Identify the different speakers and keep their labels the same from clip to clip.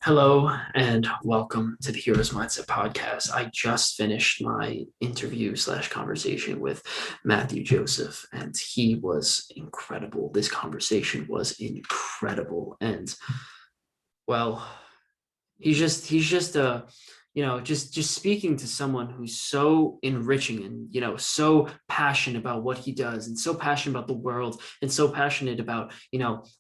Speaker 1: Hello and welcome to the Heroes Mindset podcast. I just finished my interview slash conversation with Matthew Joseph, and he was incredible. This conversation was incredible, and well, he's just just speaking to someone who's so enriching and so passionate about what he does and so passionate about the world and so passionate about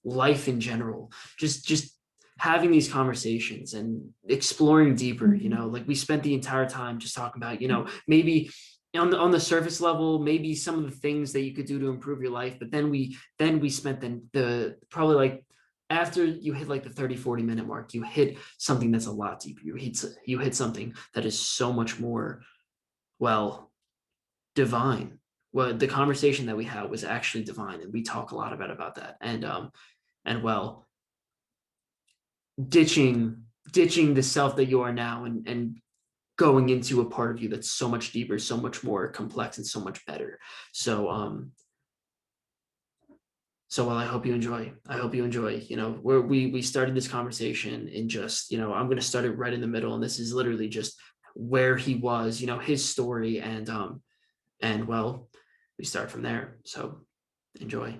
Speaker 1: life in general. Just having these conversations and exploring deeper, like we spent the entire time just talking about, maybe on the surface level, maybe some of the things that you could do to improve your life, but then we spent the probably like after you hit like the 30-40 minute mark, you hit something that's a lot deeper. You hit something that is so much more, well, divine. Well, the conversation that we had was actually divine, and we talk a lot about that. And well, ditching the self that you are now and going into a part of you that's so much deeper, so much more complex, and so much better. So well, I hope you enjoy. I hope you enjoy. Where we started this conversation in just, I'm going to start it right in the middle, and this is literally just where he was, his story, and well, we start from there. So enjoy.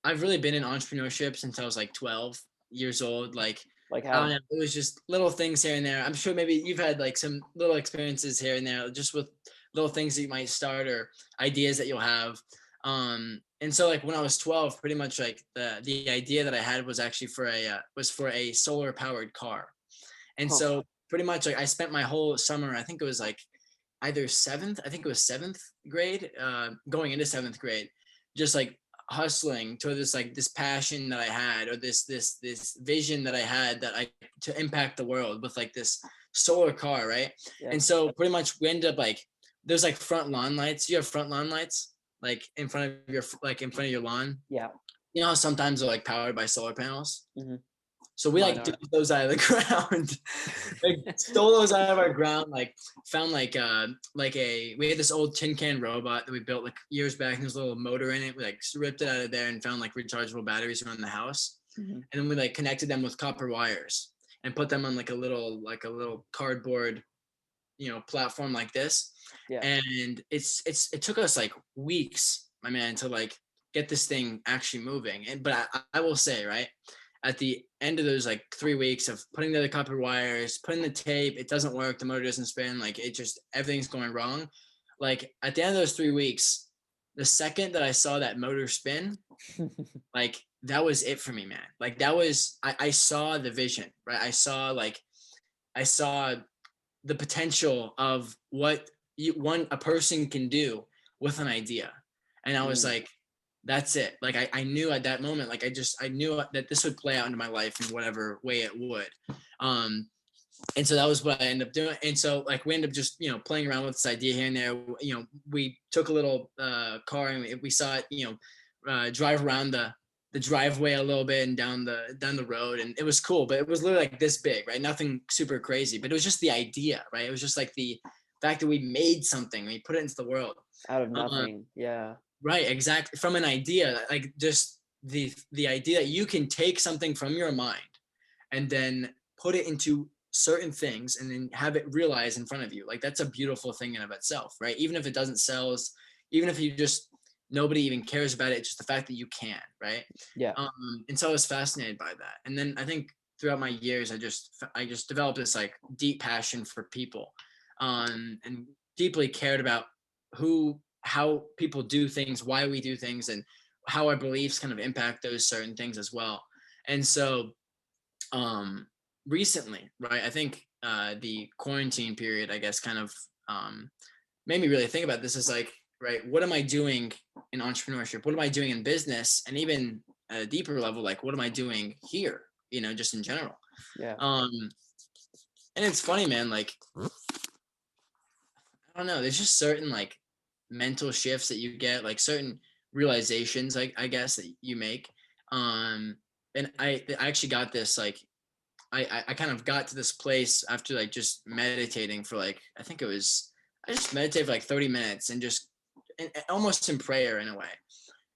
Speaker 2: I've really been in entrepreneurship since I was like 12 years old.
Speaker 3: Like
Speaker 2: I don't
Speaker 3: how?
Speaker 2: know, it was just little things here and there. I'm sure maybe you've had like some little experiences here and there, just with little things that you might start or ideas that you'll have. And so like when I was 12, pretty much like the idea that I had was actually for a solar powered car. And
Speaker 3: Huh.
Speaker 2: so pretty much like I spent my whole summer, I think it was like I think it was seventh grade, going into seventh grade, just like hustling to this passion that I had, or this vision that I had that I to impact the world with like this solar car, right?
Speaker 3: Yeah.
Speaker 2: And so pretty much we ended up like there's like front lawn lights. You have front lawn lights like in front of your lawn.
Speaker 3: Yeah.
Speaker 2: You know how sometimes they're like powered by solar panels.
Speaker 3: Hmm.
Speaker 2: So we
Speaker 3: Mine
Speaker 2: like
Speaker 3: are.
Speaker 2: dug those out of the ground, like stole those out of our ground, like found we had this old tin can robot that we built like years back, and there's a little motor in it. We like ripped it out of there and found like rechargeable batteries around the house,
Speaker 3: Hmm.
Speaker 2: and then we like connected them with copper wires and put them on like a little cardboard, platform like this.
Speaker 3: Yeah.
Speaker 2: And it took us like weeks, my man, to like get this thing actually moving. And but I will say, right, at the end of those like 3 weeks of putting the copper wires, putting the tape, it doesn't work, the motor doesn't spin, like it just everything's going wrong. Like at the end of those 3 weeks, the second that I saw that motor spin, like that was it for me, man. Like that was I saw the vision, right? I saw the potential of what a person can do with an idea. And I was
Speaker 3: Mm.
Speaker 2: like, that's it. Like I knew at that moment, like I knew that this would play out into my life in whatever way it would. Um, and so that was what I ended up doing. And so like we ended up just, playing around with this idea here and there. We took a little car and we saw it, drive around the driveway a little bit and down the road, and it was cool, but it was literally like this big, right? Nothing super crazy, but it was just the idea, right? It was just like the fact that we made something, we put it into the world.
Speaker 3: Out of
Speaker 2: Uh,
Speaker 3: nothing. Yeah.
Speaker 2: right, exactly. From an idea, like just the idea that you can take something from your mind and then put it into certain things and then have it realize in front of you. Like that's a beautiful thing in of itself, right? Even if it doesn't sell, even if you just nobody even cares about it, it's just the fact that you can, right?
Speaker 3: Yeah.
Speaker 2: And so I was fascinated by that. And then I think throughout my years, I just developed this like deep passion for people, and deeply cared about how people do things, why we do things, and how our beliefs kind of impact those certain things as well. And so um recently, right, I think the quarantine period, I guess, kind of made me really think about this. Is like, right, what am I doing in entrepreneurship, what am I doing in business, and even at a deeper level, like what am I doing here, just in general.
Speaker 3: Yeah.
Speaker 2: um and it's funny, man, like I don't know, there's just certain like mental shifts that you get, like certain realizations, like I guess, that you make. And I actually got this like I kind of got to this place after like just meditating for like I just meditated for like 30 minutes and just almost in prayer in a way.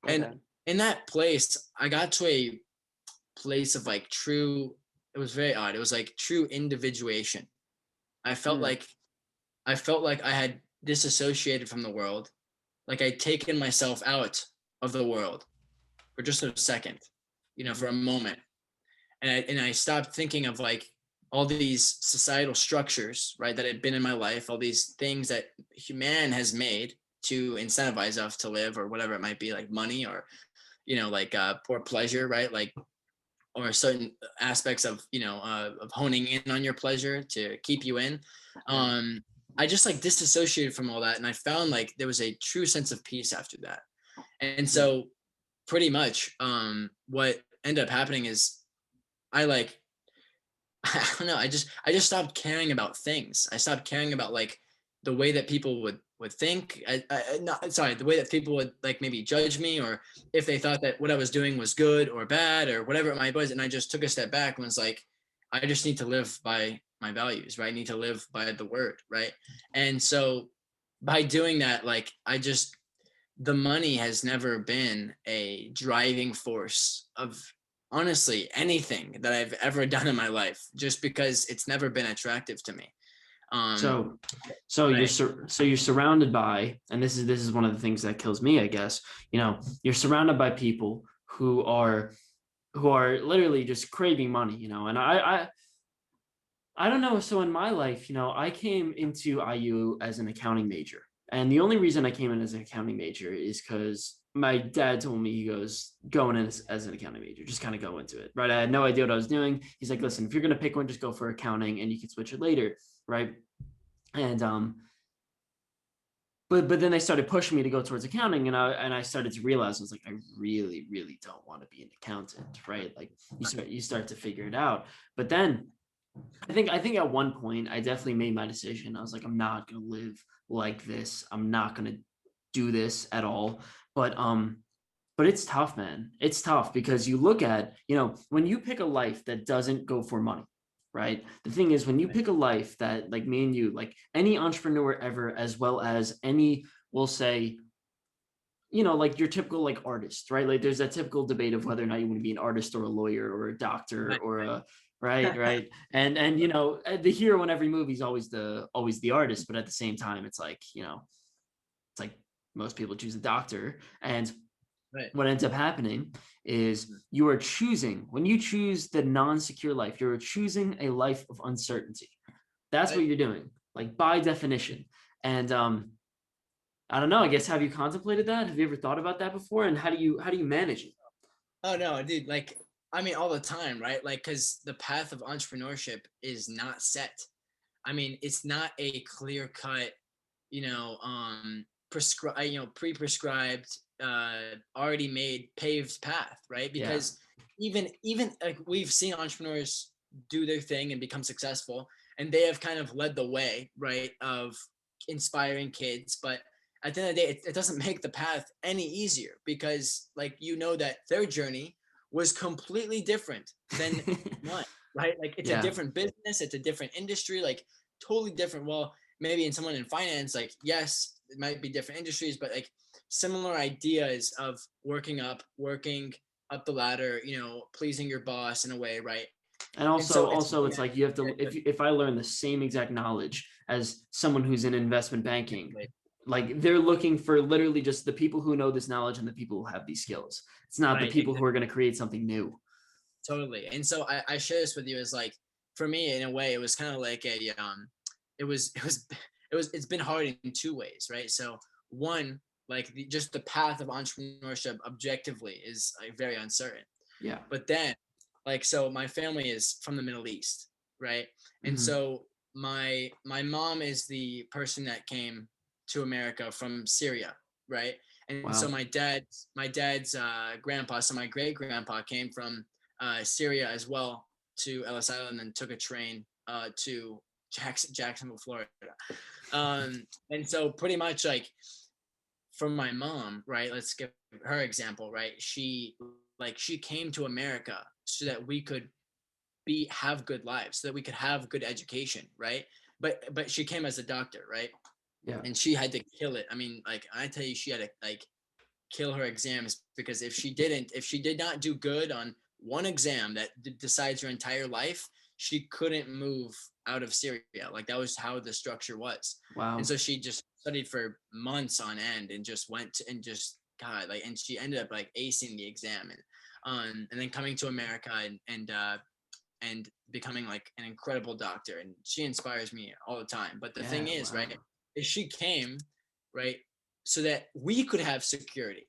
Speaker 2: And
Speaker 3: Okay.
Speaker 2: in that place, I got to a place of like true, it was very odd. It was like true individuation. I felt
Speaker 1: Mm,
Speaker 2: like I felt like I had disassociated from the world, like I'd taken myself out of the world for just a second, for a moment. And I stopped thinking of like all these societal structures, right, that had been in my life, all these things that human has made to incentivize us to live or whatever it might be, like money or, like or pleasure, right? Like or certain aspects of of honing in on your pleasure to keep you in.
Speaker 1: yeah.
Speaker 2: I just like disassociated from all that, and I found like there was a true sense of peace after that. And
Speaker 1: Mm,
Speaker 2: so pretty much what ended up happening is I like I don't know, I just stopped caring about things. I stopped caring about like the way that people would think. Not sorry, the way that people would like maybe judge me, or if they thought that what I was doing was good or bad or whatever it might be. And I just took a step back and was like, I just need to live by my values, right? I need to live by the word, right? And so by doing that, like the money has never been a driving force of honestly anything that I've ever done in my life, just because it's never been attractive to me. Um,
Speaker 1: So, so
Speaker 2: right.
Speaker 1: you're surrounded by, and this is one of the things that kills me, I guess. You're surrounded by people who are literally just craving money. And I don't know. So in my life, I came into IU as an accounting major. And the only reason I came in as an accounting major is because my dad told me, he goes, going in as an accounting major, just kind of go into it. Right. I had no idea what I was doing. He's like, listen, if you're going to pick one, just go for accounting and you can switch it later. Right. And, but then they started pushing me to go towards accounting, and I started to realize, I was like, I really really don't want to be an accountant, right? Like you start to figure it out. But then I think at one point I definitely made my decision. I was like, I'm not gonna live like this. I'm not gonna do this at all. But it's tough, man. It's tough because you look at, when you pick a life that doesn't go for money, right? The thing is, when you pick a life that, like me and you, like any entrepreneur ever, as well as any, we'll say, like your typical like artist, right? Like there's that typical debate of whether or not you want to be an artist or a lawyer or a doctor
Speaker 2: Right.
Speaker 1: or a right. And the hero in every movie is always the artist, but at the same time, it's like, it's like most people choose a doctor. And
Speaker 2: Right.
Speaker 1: what ends up happening is
Speaker 2: Mhm.
Speaker 1: you are choosing, when you choose the non-secure life, you're choosing a life of uncertainty. That's what
Speaker 2: Right.
Speaker 1: you're doing, like by definition. And I don't know, I guess, have you contemplated that? Have you ever thought about that before? And how do you manage it?
Speaker 2: Oh no, dude. Like, I mean, all the time, right? Like, because the path of entrepreneurship is not set. I mean, it's not a clear cut, pre-prescribed, already made paved path, right?
Speaker 1: Yeah.
Speaker 2: Because even like we've seen entrepreneurs do their thing and become successful, and they have kind of led the way, right, of inspiring kids. But at the end of the day, it doesn't make the path any easier, because like that their journey was completely different than mine, right? Like it's a
Speaker 1: Yeah.
Speaker 2: different business, it's a different industry, like totally different. Well, maybe in someone in finance, like yes, it might be different industries, but like similar ideas of working up the ladder, pleasing your boss in a way, right?
Speaker 1: And
Speaker 2: And
Speaker 1: also
Speaker 2: so it's
Speaker 1: also it's like you have to, if I learn the same exact knowledge as someone who's in investment banking, like they're looking for literally just the people who know this knowledge and the people who have these skills. It's not the
Speaker 2: right,
Speaker 1: people who are going to create something new.
Speaker 2: totally. And so I share this with you as like, for me, in a way, it was kind of like it's been hard in two ways, right? So one, like just the path of entrepreneurship objectively is like very uncertain.
Speaker 1: Yeah.
Speaker 2: But then, like, so my family is from the Middle East, right? And
Speaker 1: Hmm.
Speaker 2: so my mom is the person that came to America from Syria, right? And so
Speaker 1: Wow.
Speaker 2: my dad's grandpa, so my great grandpa came from Syria as well to Ellis Island, and took a train to Jacksonville, Florida. And so pretty much like from my mom, right? Let's give her example, right? She came to America so that we could have good lives, so that we could have good education, right? But she came as a doctor, right?
Speaker 1: Yeah.
Speaker 2: And she had to kill it. I mean, like I tell you, she had to like kill her exams, because if she did not do good on one exam that decides your entire life, she couldn't move out of Syria. Like that was how the structure was. And
Speaker 1: Wow.
Speaker 2: so she just studied for months on end and just went to, and just God, like, and she ended up like acing the exam, and then coming to America and becoming like an incredible doctor. And she inspires me all the time. But the thing
Speaker 1: Yeah.
Speaker 2: is,
Speaker 1: Wow.
Speaker 2: right, is she came, right, so that we could have security,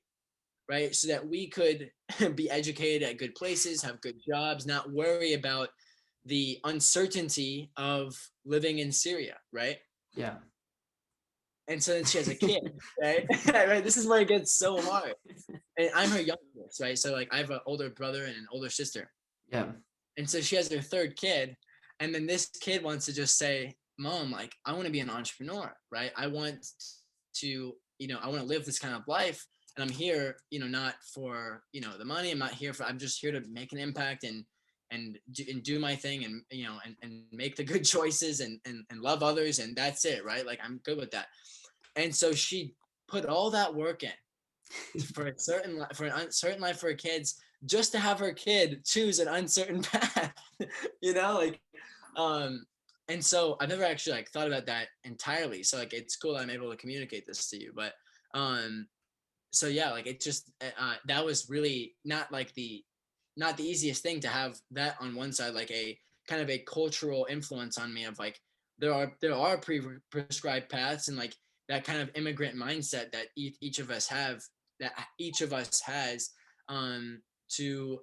Speaker 2: right, so that we could be educated at good places, have good jobs, not worry about the uncertainty of living in Syria, right?
Speaker 1: Yeah.
Speaker 2: And so then she has a kid, right? Right. This is where it gets so hard. And I'm her youngest, right? So like I have an older brother and an older sister.
Speaker 1: Yeah.
Speaker 2: And so she has her third kid. And then this kid wants to just say, Mom, like, I want to be an entrepreneur, right? I want to, I want to live this kind of life. And I'm here, not for, the money. I'm not here for, I'm just here to make an impact and do my thing and, and make the good choices and love others. And that's it, right? Like, I'm good with that. And so she put all that work in for a certain for an uncertain life for her kids, just to have her kid choose an uncertain path. Like, um and so I've never actually like thought about that entirely, so like it's cool that I'm able to communicate this to you. But so yeah, like it just that was really not the easiest thing to have that on one side, like a kind of a cultural influence on me of like there are prescribed paths, and like that kind of immigrant mindset that each of us have, that each of us has, to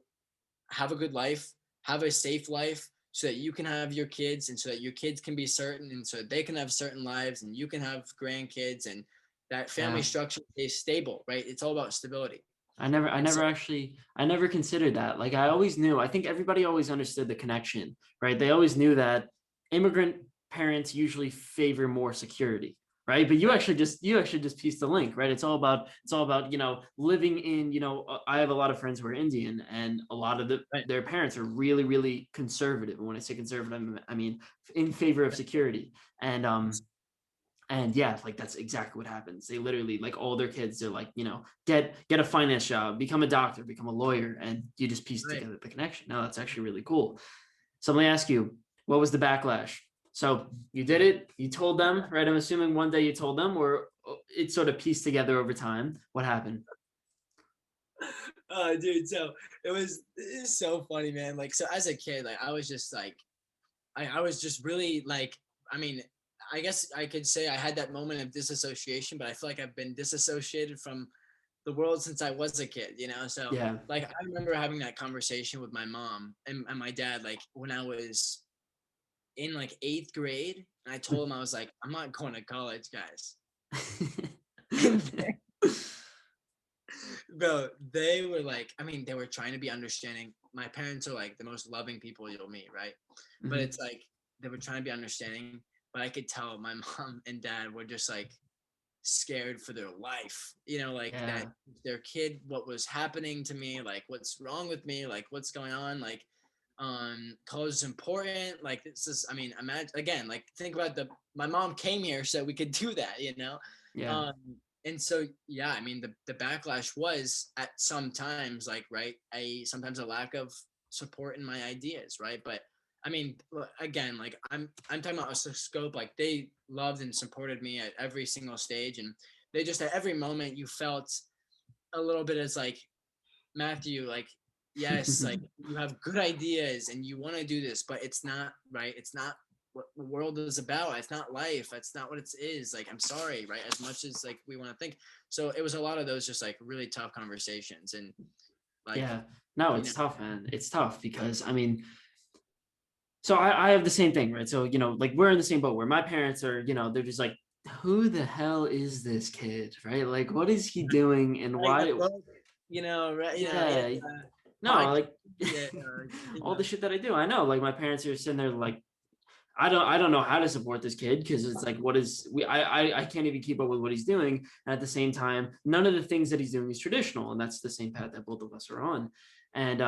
Speaker 2: have a good life, have a safe life, so that you can have your kids, and so that your kids can be certain, and so that they can have certain lives, and you can have grandkids, and that family
Speaker 1: Yeah.
Speaker 2: structure is stable, right? It's all about stability.
Speaker 1: I
Speaker 2: And so,
Speaker 1: never actually, I never considered that. Like I always knew, I think everybody always understood the connection, right? They always knew that immigrant parents usually favor more security, right? But
Speaker 2: right,
Speaker 1: you actually just pieced the link, right? It's all about, living in, I have a lot of friends who are Indian, and a lot of
Speaker 2: right,
Speaker 1: their parents are really, really conservative. And when I say conservative, I mean in favor of
Speaker 2: right.
Speaker 1: security. And yeah, like that's exactly what happens. They literally, like, all their kids, they're like, get a finance job, become a doctor, become a lawyer, and you just piece
Speaker 2: Right.
Speaker 1: together the connection. Now that's actually really cool. So let me ask you, what was the backlash? So you did it, you told them, right? I'm assuming one day you told them, or it sort of pieced together over time. What happened?
Speaker 2: Oh, dude. So it's so funny, man. Like, so as a kid, like I was just like, I was just really like, I mean, I guess I could say I had that moment of disassociation, but I feel like I've been disassociated from the world since I was a kid, So
Speaker 1: Yeah.
Speaker 2: like I remember having that conversation with my mom and my dad, like when I was in like eighth grade, and I told him, I was like, I'm not going to college, guys. Bro, they were like, I mean, they were trying to be understanding. My parents are like the most loving people you'll meet, right? But
Speaker 1: Mhm.
Speaker 2: it's like they were trying to be understanding, but I could tell my mom and dad were just like scared for their life, like that
Speaker 1: Yeah.
Speaker 2: their kid, what was happening to me, like what's wrong with me, like what's going on, like college is important, like this is, I mean, imagine again, like think about my mom came here so we could do that,
Speaker 1: Yeah.
Speaker 2: um and so yeah, I mean the backlash was at some times like, right, sometimes a lack of support in my ideas, right? But I mean, again, like I'm talking about a scope, like they loved and supported me at every single stage, and they just at every moment you felt a little bit as like, Matthew, like, yes, like you have good ideas and you want to do this, but it's not right. It's not what the world is about. It's not life. That's not what it is. Like, I'm sorry, right? As much as like we want to think. So it was a lot of those just like really tough conversations, and like,
Speaker 1: Yeah. No,
Speaker 2: you know,
Speaker 1: it's tough, man. It's tough because, I mean, so I have the same thing, right? So, like we're in the same boat where my parents are, they're just like, who the hell is this kid, right? Like, what is he doing, and
Speaker 2: writing a
Speaker 1: why?
Speaker 2: book, right? Yeah,
Speaker 1: Yeah, no,
Speaker 2: podcast,
Speaker 1: like
Speaker 2: yeah,
Speaker 1: all the shit that I do. I know, like my parents are sitting there like, I don't know how to support this kid, because it's like, what is we I can't even keep up with what he's doing. And at the same time, none of the things that he's doing is traditional, and that's the same path that both of us are on. And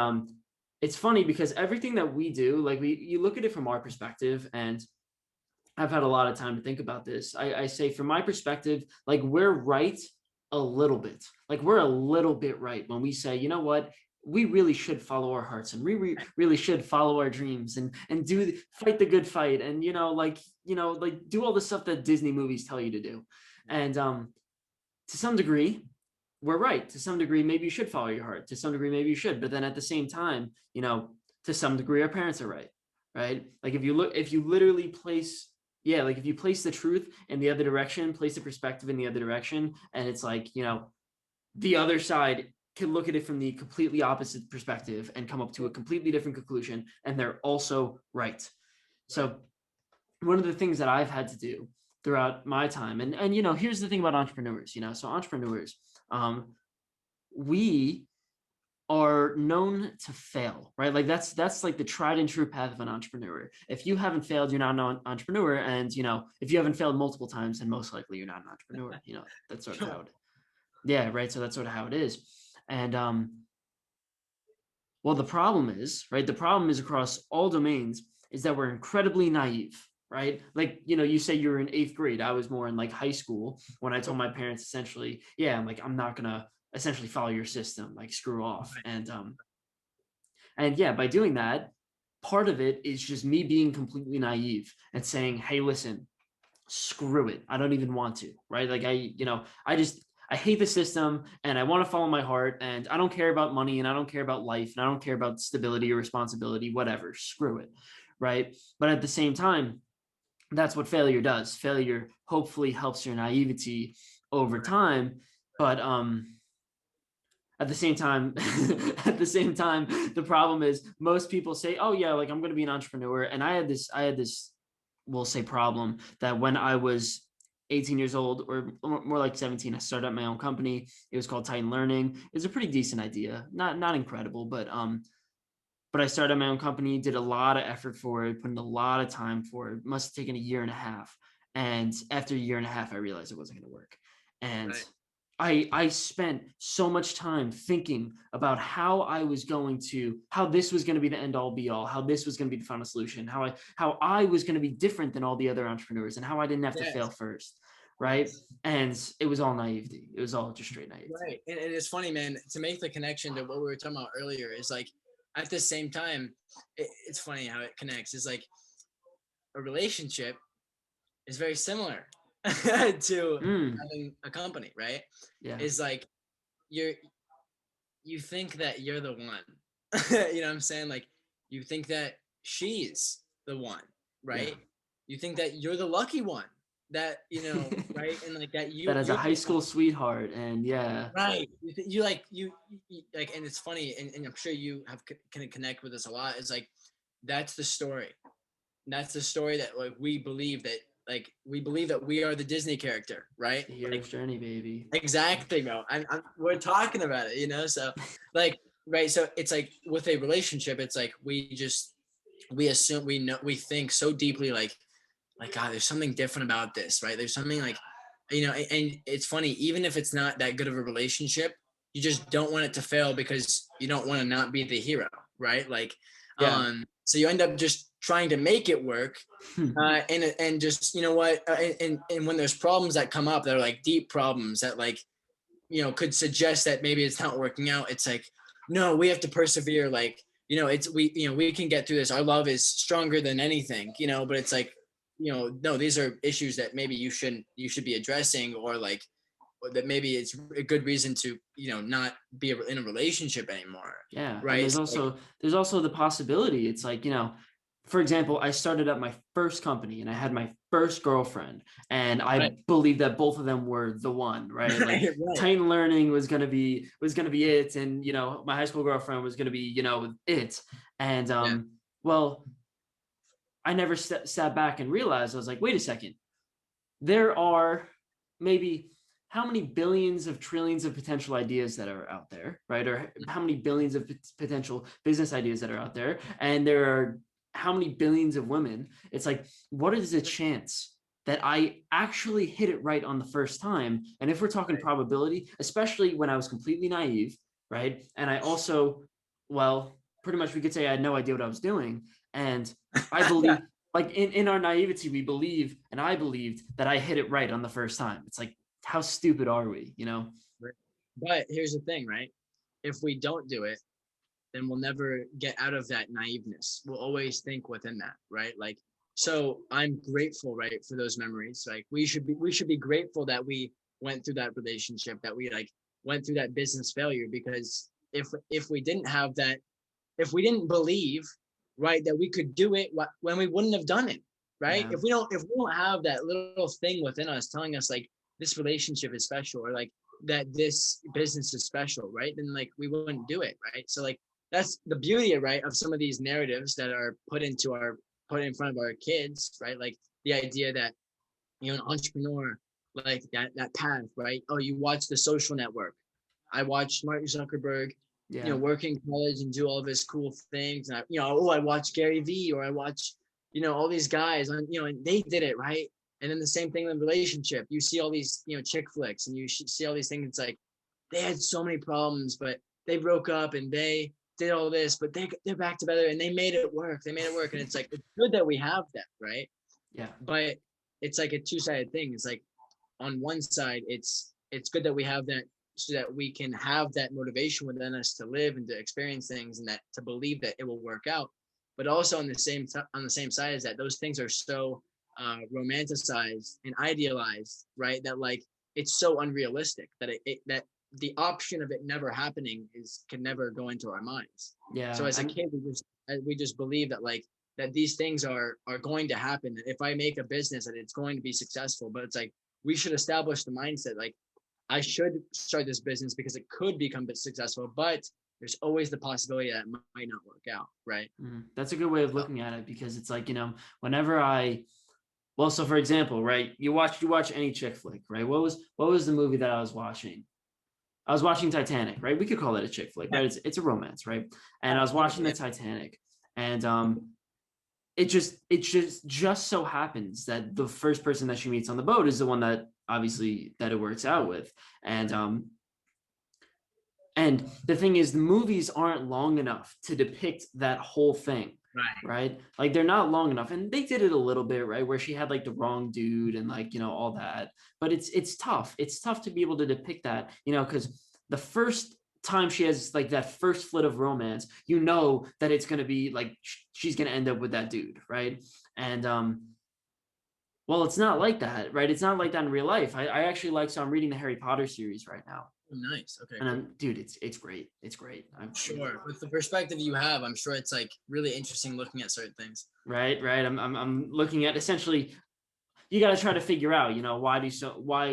Speaker 1: it's funny because everything that we do, like you look at it from our perspective, and I've had a lot of time to think about this. I say from my perspective, like we're right a little bit. Like we're a little bit right when we say, you know what? we really should follow our hearts, and really should follow our dreams, and fight the good fight, and like do all the stuff that Disney movies tell you to do. And to some degree, we're right. To some degree, maybe you should follow your heart. To some degree, maybe you should. But then at the same time, to some degree, our parents are right. Right? Like if you literally place, yeah, like if you place the truth in the other direction, place the perspective in the other direction, and it's like, the other side can look at it from the completely opposite perspective and come up to a completely different conclusion, and they're also right. So one of the things that I've had to do throughout my time, and here's the thing about entrepreneurs, so entrepreneurs, we are known to fail, right? Like that's like the tried and true path of an entrepreneur. If you haven't failed, you're not an entrepreneur, and if you haven't failed multiple times, then most likely you're not an entrepreneur. That's sort of how it. Yeah, right. So that's sort of how it is. And well, the problem is, right? The problem is across all domains is that we're incredibly naive, right? Like, you say you were in 8th grade. I was more in like high school when I told my parents essentially, yeah, I'm like, I'm not gonna essentially follow your system, like screw off. And yeah, by doing that, part of it is just me being completely naive and saying, hey, listen, screw it. I don't even want to, right? Like I hate the system, and I want to follow my heart, and I don't care about money, and I don't care about life, and I don't care about stability or responsibility, whatever, screw it. Right. But at the same time, that's what failure does. Failure hopefully helps your naivety over time. But at the same time, the problem is most people say, oh yeah, like I'm going to be an entrepreneur. And I had this, we'll say, problem that when I was 18 years old, or more like 17, I started up my own company. It was called Titan Learning. It was a pretty decent idea, not incredible, but I started my own company, did a lot of effort for it, put in a lot of time for it. Must have taken a year and a half. And after a year and a half, I realized it wasn't going to work. And I spent so much time thinking about how this was going to be the end all be all, how this was going to be the final solution, how I was going to be different than all the other entrepreneurs, and how I didn't have to fail first. Right. And it was all naivety. It was all just straight naivety.
Speaker 2: Right. And it's funny, man, to make the connection to what we were talking about earlier is like, at the same time, it's funny how it connects. Is like a relationship is very similar to having a company, right?
Speaker 1: Yeah.
Speaker 2: Is like you think that you're the one. You know what I'm saying? Like you think that she's the one, right?
Speaker 1: Yeah.
Speaker 2: You think that you're the lucky one. That right? And like that
Speaker 1: that as a high school
Speaker 2: one.
Speaker 1: sweetheart, and yeah.
Speaker 2: Right. You like, and it's funny, and I'm sure you can connect with this a lot. Is like, that's the story. That's the story that like we believe that we are the Disney character, right?
Speaker 1: The hero's journey, baby.
Speaker 2: Exactly, bro. We're talking about it, so like, right. So it's like with a relationship, it's like we assume we think so deeply, like God, there's something different about this, right? There's something like, and it's funny, even if it's not that good of a relationship, you just don't want it to fail because you don't want to not be the hero, right? Like, so you end up just trying to make it work, and just what, and when there's problems that come up that are like deep problems that like, could suggest that maybe it's not working out, it's like, no, we have to persevere. Like, we can get through this. Our love is stronger than anything, but it's like, no, these are issues that maybe you should be addressing, or like, or that maybe it's a good reason to, not be in a relationship anymore.
Speaker 1: Yeah.
Speaker 2: Right.
Speaker 1: And there's also the possibility. It's like, for example, I started up my first company and I had my first girlfriend, and I believed that both of them were the one, right? Like Titan Learning was going to be it. And, my high school girlfriend was going to be, it. And, well, I never sat back and realized, I was like, wait a second, there are maybe how many billions of trillions of potential ideas that are out there, right? Or how many billions of potential business ideas that are out there. And there are how many billions of women. It's like, what is the chance that I actually hit it right on the first time? And if we're talking probability, especially when I was completely naive, right? And I also, well, pretty much we could say I had no idea what I was doing. And I believe, like in our naivety, we believe, and I believed that I hit it right on the first time. It's like, how stupid are we,
Speaker 2: But here's the thing, right? If we don't do it, then we'll never get out of that naiveness. We'll always think within that, right? Like, so I'm grateful, right, for those memories. Like we should be grateful that we went through that relationship, that we like went through that business failure, because if we didn't have that, if we didn't believe, right, that we could do it when we wouldn't have done it, right?
Speaker 1: Yeah.
Speaker 2: If we don't have that little thing within us telling us like this relationship is special, or like that this business is special, right? Then like we wouldn't do it, right? So like that's the beauty, right, of some of these narratives that are put in front of our kids, right? Like the idea that, you know, an entrepreneur, like that path, right? Oh, you watch The Social Network. I watched Mark Zuckerberg, you know,
Speaker 1: Yeah.
Speaker 2: work in college and do all of his cool things. And I, you know, oh, I watch Gary Vee, or I watch, you know, all these guys on, you know, and they did it, right? And then the same thing in relationship. You see all these, you know, chick flicks, and you see all these things. It's like they had so many problems, but they broke up and they did all this, but they're back together and they made it work. They made it work. And it's like, it's good that we have that, right?
Speaker 1: Yeah.
Speaker 2: But it's like a two-sided thing. It's like on one side, it's good that we have that, so that we can have that motivation within us to live and to experience things, and that to believe that it will work out. But also on the same side is that those things are so romanticized and idealized, right? That like it's so unrealistic that that the option of it never happening can never go into our minds. So
Speaker 1: Yeah.
Speaker 2: as a kid, we just believe that like that these things are going to happen. If I make a business, that it's going to be successful. But it's like we should establish the mindset like I should start this business because it could become successful, but there's always the possibility that it might not work out, right?
Speaker 1: That's a good way of looking at it, because it's like, you know, whenever well, so for example, right, you watch any chick flick, right? What was the movie that I was watching? I was watching Titanic, right? We could call it a chick flick,
Speaker 2: Yeah,
Speaker 1: right? It's a romance, right? And I was watching
Speaker 2: absolutely.
Speaker 1: the Titanic, and it just so happens that the first person that she meets on the boat is the one that obviously that it works out with. And the thing is, the movies aren't long enough to depict that whole thing,
Speaker 2: Right.
Speaker 1: right? Like they're not long enough, and they did it a little bit, right, where she had like the wrong dude and like, you know, all that. But it's tough. It's tough to be able to depict that, you know, because the first time she has like that first flit of romance, you know that it's going to be like she's going to end up with that dude, right? And well, it's not like that, right? It's not like that in real life. I actually like, so I'm reading the Harry Potter series right now.
Speaker 2: Oh, nice. Okay,
Speaker 1: And
Speaker 2: cool.
Speaker 1: dude, it's great. It's great.
Speaker 2: Sure. With the perspective you have, I'm sure it's like really interesting looking at certain things.
Speaker 1: Right. I'm looking at, essentially, you got to try to figure out, you know, why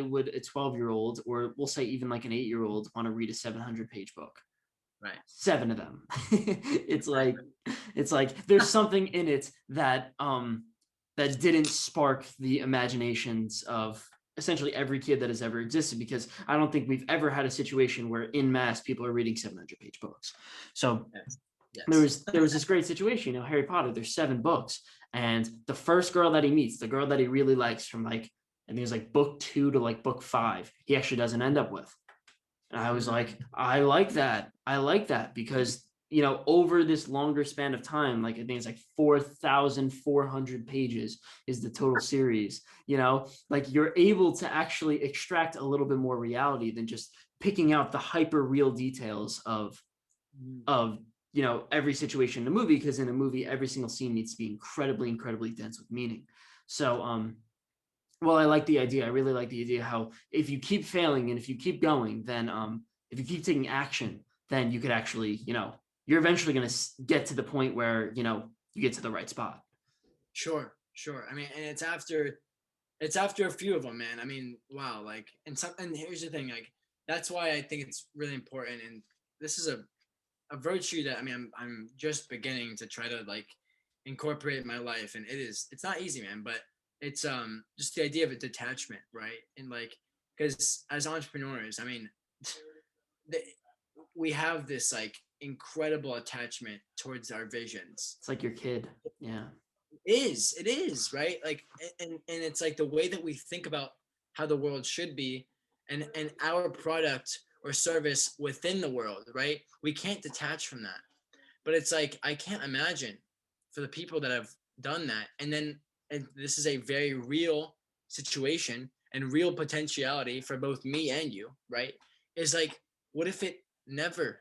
Speaker 1: would a 12-year-old, or we'll say even like an 8-year-old, want to read a 700-page book?
Speaker 2: Right.
Speaker 1: 7 of them. it's like there's something in it that that didn't spark the imaginations of essentially every kid that has ever existed, because I don't think we've ever had a situation where in mass people are reading 700-page books. So
Speaker 2: Yes.
Speaker 1: there was this great situation, you know, Harry Potter, there's 7 books, and the first girl that he meets, the girl that he really likes from like, I think it's like book 2 to like book 5, he actually doesn't end up with. And I was like, I like that. I like that, because, you know, over this longer span of time, like I think it's like 4,400 pages is the total series, you know, like you're able to actually extract a little bit more reality than just picking out the hyper real details of, you know, every situation in the movie, because in a movie, every single scene needs to be incredibly dense with meaning. So, well, I like the idea. I really like the idea how if you keep failing and if you keep going, then if you keep taking action, then you could actually, you know, you're eventually going to get to the point where, you know, you get to the right spot.
Speaker 2: Sure. I mean, and it's after a few of them, man. I mean, wow. Like, and here's the thing, like, that's why I think it's really important. And this is a virtue that, I mean, I'm just beginning to try to like incorporate in my life. And it's not easy, man, but it's just the idea of a detachment, right? And like, because as entrepreneurs, I mean, the, we have this like incredible attachment towards our visions.
Speaker 1: It's like your kid. Yeah.
Speaker 2: It is right, like, and it's like the way that we think about how the world should be, and our product or service within the world, right? We can't detach from that. But it's like I can't imagine for the people that have done that, and this is a very real situation and real potentiality for both me and you, right? Is like, what if it never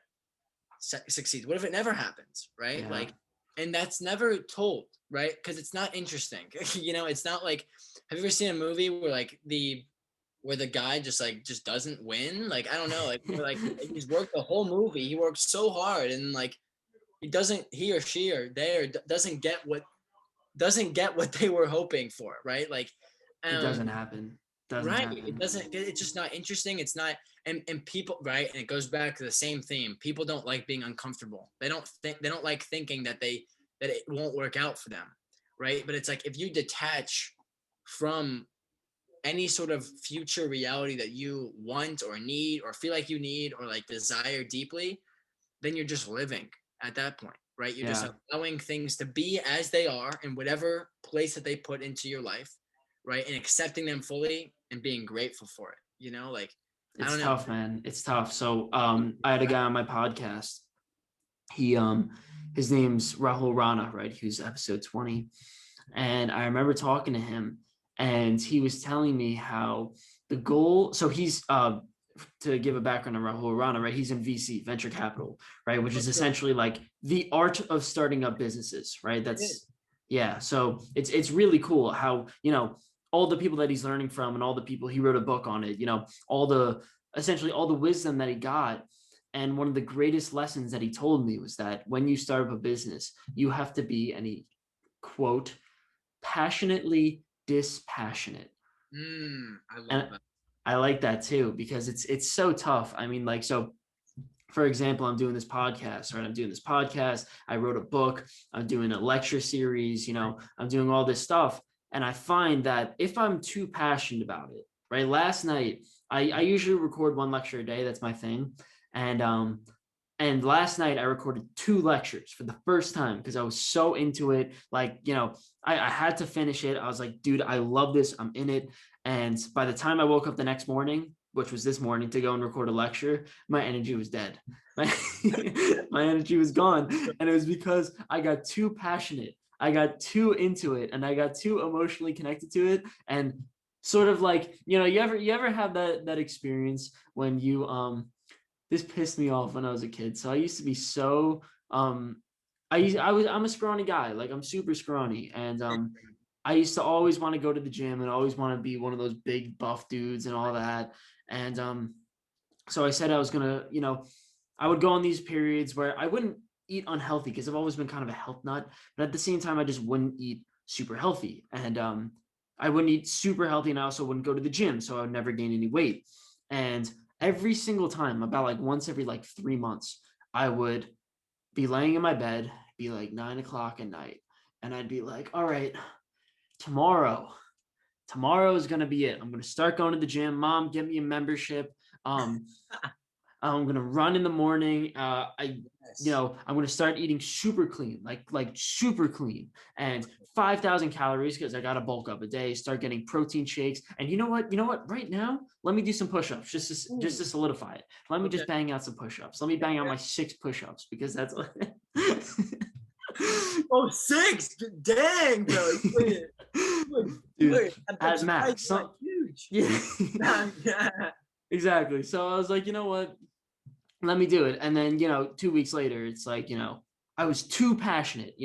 Speaker 2: succeeds? What if it never happens, right?
Speaker 1: Yeah.
Speaker 2: Like, and that's never told, right? Because it's not interesting. It's not like, have you ever seen a movie where the guy just doesn't win? Like, I don't know, like he's worked the whole movie. He worked so hard, and like he or she or they or doesn't get what they were hoping for, right? Like,
Speaker 1: It
Speaker 2: um,
Speaker 1: doesn't happen. Doesn't
Speaker 2: right. It
Speaker 1: happen.
Speaker 2: doesn't, it's just not interesting. It's not, and people, right. And it goes back to the same theme. People don't like being uncomfortable. They don't like thinking that it won't work out for them. Right. But it's like, if you detach from any sort of future reality that you want or need or feel like you need or like desire deeply, then you're just living at that point, right? You're just
Speaker 1: Yeah.
Speaker 2: allowing things to be as they are in whatever place that they put into your life, right? And accepting them fully and being grateful for it. Like, I
Speaker 1: It's
Speaker 2: don't know.
Speaker 1: tough, man. It's tough. So I had a guy on my podcast. He his name's Rahul Rana, right? He was episode 20. And I remember talking to him, and he was telling me how the goal, so he's to give a background on Rahul Rana, right? He's in VC, venture capital, right? Which is essentially like the art of starting up businesses, right? That's yeah. So it's really cool how, all the people that he's learning from and all the people he wrote a book on it, essentially all the wisdom that he got. And one of the greatest lessons that he told me was that when you start up a business, you have to be, and he quote, passionately dispassionate.
Speaker 2: I love
Speaker 1: And
Speaker 2: that.
Speaker 1: I like that too, because it's so tough. I mean, like, so for example, I'm doing this podcast, right? I'm doing this podcast. I wrote a book. I'm doing a lecture series, I'm doing all this stuff. And I find that if I'm too passionate about it, right? Last night, I usually record one lecture a day. That's my thing. And last night I recorded 2 lectures for the first time because I was so into it. Like, I had to finish it. I was like, dude, I love this. I'm in it. And by the time I woke up the next morning, which was this morning, to go and record a lecture, my energy was dead. My energy was gone. And it was because I got too passionate. I got too into it, and I got too emotionally connected to it. And sort of like, you ever have that experience when you this pissed me off when I was a kid. So I used to be so I'm a scrawny guy. Like, I'm super scrawny. And I used to always want to go to the gym and always want to be one of those big buff dudes and all that. And so I said I was gonna, I would go on these periods where I wouldn't eat unhealthy because I've always been kind of a health nut, but at the same time I just wouldn't eat super healthy. And I wouldn't eat super healthy, and I also wouldn't go to the gym, so I would never gain any weight. And every single time, about like once every like 3 months, I would be laying in my bed, be like 9 o'clock at night, and I'd be like, all right, tomorrow, tomorrow is gonna be it. I'm gonna start going to the gym. Mom, get me a membership. Um, I'm gonna run in the morning. I'm gonna start eating super clean, like super clean, and 5,000 calories because I got to bulk up a day. Start getting protein shakes, and you know what? Right now, let me do some push-ups just to solidify it. Let me just bang out some push-ups. Let me bang out my 6 push-ups because that's.
Speaker 2: Oh, 6. Dang, bro.
Speaker 1: Dude,
Speaker 2: I'm
Speaker 1: at
Speaker 2: surprised
Speaker 1: max.
Speaker 2: you're not huge.
Speaker 1: Yeah.
Speaker 2: Yeah.
Speaker 1: Exactly. So I was like, you know what? Let me do it. And then, 2 weeks later, it's like, I was too passionate.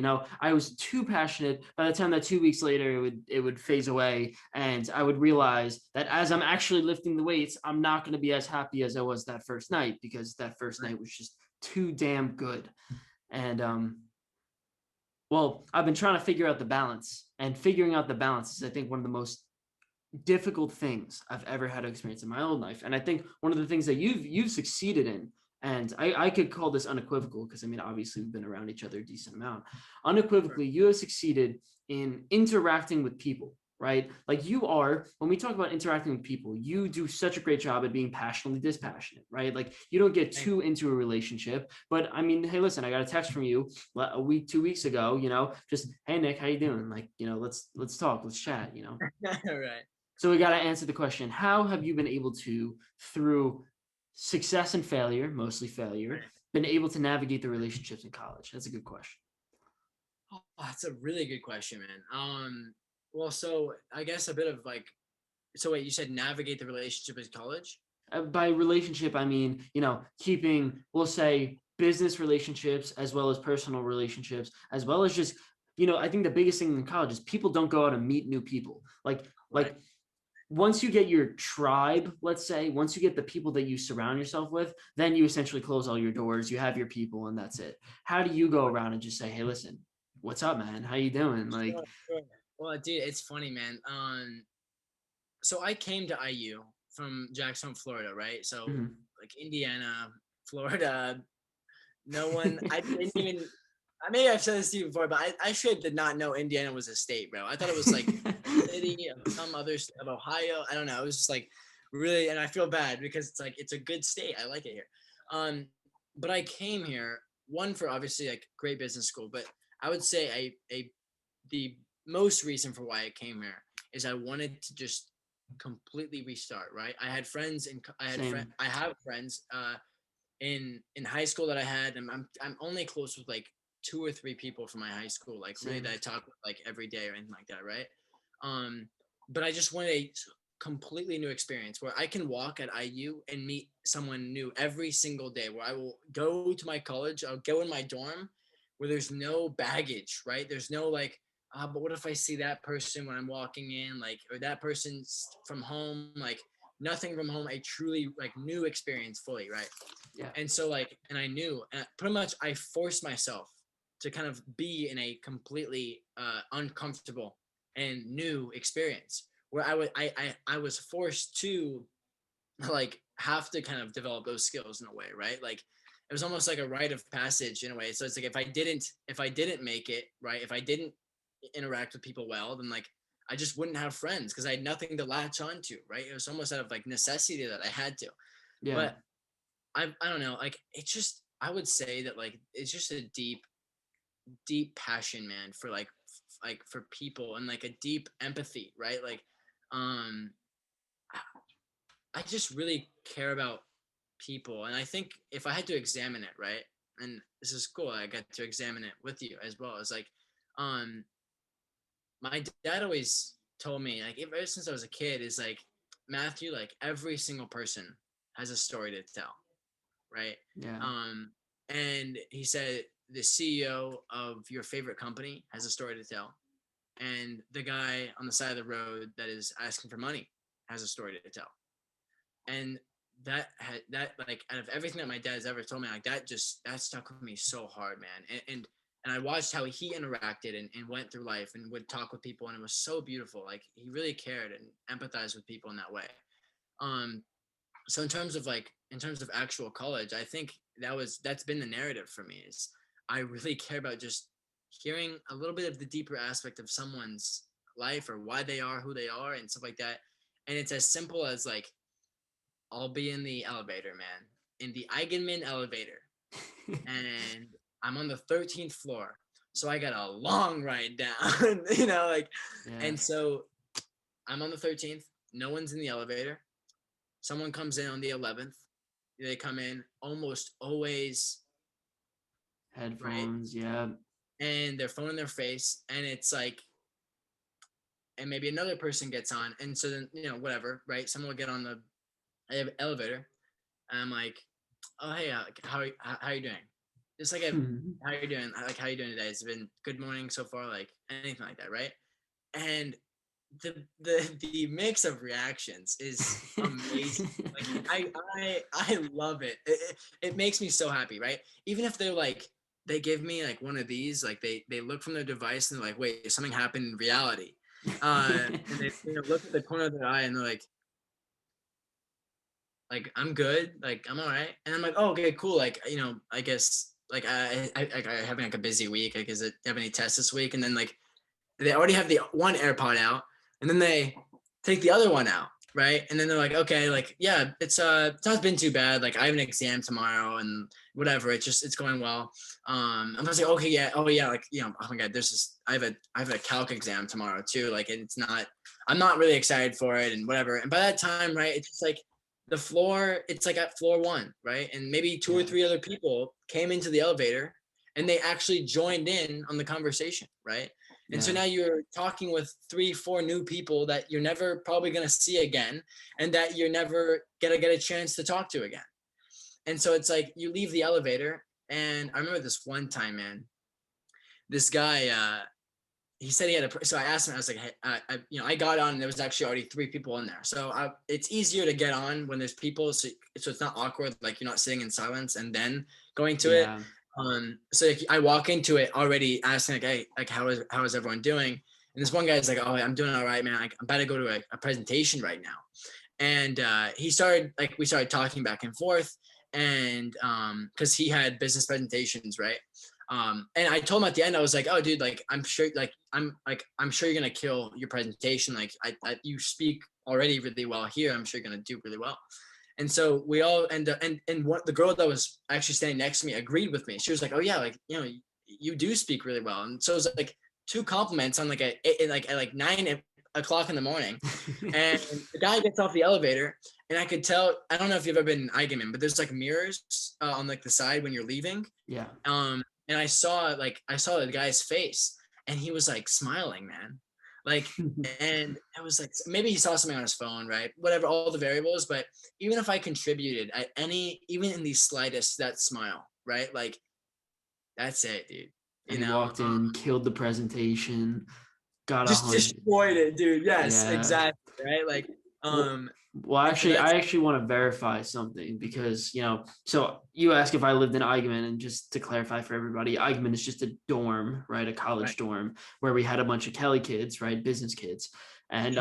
Speaker 1: I was too passionate. By the time that 2 weeks later, it would phase away, and I would realize that as I'm actually lifting the weights, I'm not going to be as happy as I was that first night, because that first night was just too damn good. And well, I've been trying to figure out the balance, and figuring out the balance is, I think, one of the most difficult things I've ever had to experience in my own life. And I think one of the things that you've succeeded in, and I could call this unequivocal, because I mean, obviously we've been around each other a decent amount. Unequivocally, you have succeeded in interacting with people, right? Like, when we talk about interacting with people, you do such a great job at being passionately dispassionate, right? Like, you don't get too into a relationship. But I mean, hey, listen, I got a text from you a week, 2 weeks ago, just, hey Nick, how you doing? Like, let's talk, let's chat,
Speaker 2: Right.
Speaker 1: So we got to answer the question: how have you been able to, through success and failure, mostly failure, been able to navigate the relationships in college? That's a good question.
Speaker 2: Oh, that's a really good question, man. Well, so I guess a bit of like, so wait, you said navigate the relationship in college?
Speaker 1: By relationship, I mean, keeping, we'll say, business relationships as well as personal relationships, as well as just, I think the biggest thing in college is people don't go out and meet new people. Like
Speaker 2: Right.
Speaker 1: once you get your tribe, let's say, once you get the people that you surround yourself with, then you essentially close all your doors. You have your people, and that's it. How do you go around and just say, hey, listen, what's up, man? How you doing? Like,
Speaker 2: Sure, sure. Well, dude, it's funny, man. So I came to IU from Jackson, Florida, right? So
Speaker 1: mhm.
Speaker 2: like Indiana, Florida, no one. I didn't even. I maybe I've said this to you before, but I should did not know Indiana was a state, bro. I thought it was like a city of some other of Ohio. I don't know. It was just like really, and I feel bad because it's like it's a good state. I like it here. Um, but I came here one for obviously like great business school, but I would say the most reason for why I came here is I wanted to just completely restart. Right. I had friends and
Speaker 1: Same.
Speaker 2: I have friends in high school that I had, and I'm only close with like two or three people from my high school, like really that
Speaker 1: Same.
Speaker 2: I talk with like every day or anything like that, right? Um, but I just wanted a completely new experience where I can walk at IU and meet someone new every single day. Where I will go to my college, I'll go in my dorm, where there's no baggage, right? There's no like, but what if I see that person when I'm walking in, like, or that person's from home, like nothing from home, a truly like new experience fully, right?
Speaker 1: Yeah.
Speaker 2: And so like, and I knew, and pretty much I forced myself to kind of be in a completely uncomfortable and new experience where I was forced to like have to kind of develop those skills in a way, right? Like it was almost like a rite of passage in a way. So it's like if I didn't make it, right, if I didn't interact with people well, then like I just wouldn't have friends because I had nothing to latch onto, right? It was almost out of like necessity that I had to.
Speaker 1: Yeah.
Speaker 2: But I don't know, like it's just I would say that like it's just a deep passion, man, for like for people and like a deep empathy, right? Like um I just really care about people, and I think if I had to examine it, right? And this is cool, I got to examine it with you as well. As like um my dad always told me like ever since I was a kid is like Matthew, like every single person has a story to tell, right?
Speaker 1: Yeah.
Speaker 2: Um, and he said the CEO of your favorite company has a story to tell, and the guy on the side of the road that is asking for money has a story to tell. And that like out of everything that my dad has ever told me, like that stuck with me so hard, man. And I watched how he interacted and went through life and would talk with people, and it was so beautiful. Like he really cared and empathized with people in that way. Um, so in terms of actual college, I think that's been the narrative for me is I really care about just hearing a little bit of the deeper aspect of someone's life or why they are who they are and stuff like that. And it's as simple as like I'll be in the elevator, man, in the Eigenman elevator, and I'm on the 13th floor, so I got a long ride down, like,
Speaker 1: Yeah.
Speaker 2: and so I'm on the 13th, no one's in the elevator, someone comes in on the 11th, they come in almost always, right,
Speaker 1: Headphones. Yeah.
Speaker 2: and their phone in their face, and it's like, and maybe another person gets on, and so then whatever, right, someone will get on the elevator, and I'm like, oh hey, how are you doing? Just like how you doing? Like how you doing today? It's been good morning so far, like anything like that, right? And the mix of reactions is amazing. Like I love it. It makes me so happy, right? Even if they're like they give me like one of these, like they look from their device and they're like, wait, something happened in reality. And they look at the corner of their eye and they're like I'm good, like I'm all right, and I'm like, oh, okay, cool, like I guess like I having like a busy week, like is it have any tests this week, and then like they already have the one AirPod out, and then they take the other one out, right, and then they're like, okay, like yeah, it's not been too bad, like I have an exam tomorrow and whatever, it's going well. I'm just like, okay, yeah, oh yeah, like oh my god, there's this I have a calc exam tomorrow too, like and I'm not really excited for it and whatever, and by that time, right, it's just like the floor, it's like at floor one, right? And maybe two or
Speaker 1: Yeah.
Speaker 2: three other people came into the elevator and they actually joined in on the conversation, right? And so
Speaker 1: Yeah.
Speaker 2: now you're talking with 3-4 new people that you're never probably going to see again, and that you're never going to get a chance to talk to again. And so it's like you leave the elevator, and I remember this one time, man, this guy, he said he had so I asked him, I was like, hey, I got on and there was actually already 3 people in there. So it's easier to get on when there's people. So it's not awkward. Like you're not sitting in silence and then going to it.
Speaker 1: Yeah.
Speaker 2: So like, I walk into it already asking like, hey, like how is everyone doing? And this one guy's like, oh, I'm doing all right, man. I'm about to go to a presentation right now. And we started talking back and forth, and because he had business presentations, right? And I told him at the end, I was like, oh, dude, like I'm sure you're gonna kill your presentation. Like you speak already really well here. I'm sure you're gonna do really well. And so we all and what the girl that was actually standing next to me agreed with me. She was like, oh yeah, like you do speak really well. And so it was like 2 compliments on like at 9 o'clock in the morning. And the guy gets off the elevator, and I could tell. I don't know if you've ever been in Eigenmann, but there's like mirrors on like the side when you're leaving.
Speaker 1: Yeah.
Speaker 2: And I saw the guy's face, and he was like smiling, man. Like, and it was like maybe he saw something on his phone, right? Whatever, all the variables. But even if I contributed at even in the slightest, that smile, right? Like, that's it, dude.
Speaker 1: And he walked in, killed the presentation, got
Speaker 2: just
Speaker 1: 100.
Speaker 2: destroyed it, dude. Yes,
Speaker 1: Yeah.
Speaker 2: exactly. Right. Like,
Speaker 1: Well, actually, I actually want to verify something because, so you ask if I lived in Eigenmann, and just to clarify for everybody, Eigenmann is just a dorm, right? A college dorm where we had a bunch of Kelly kids, right? Business kids. And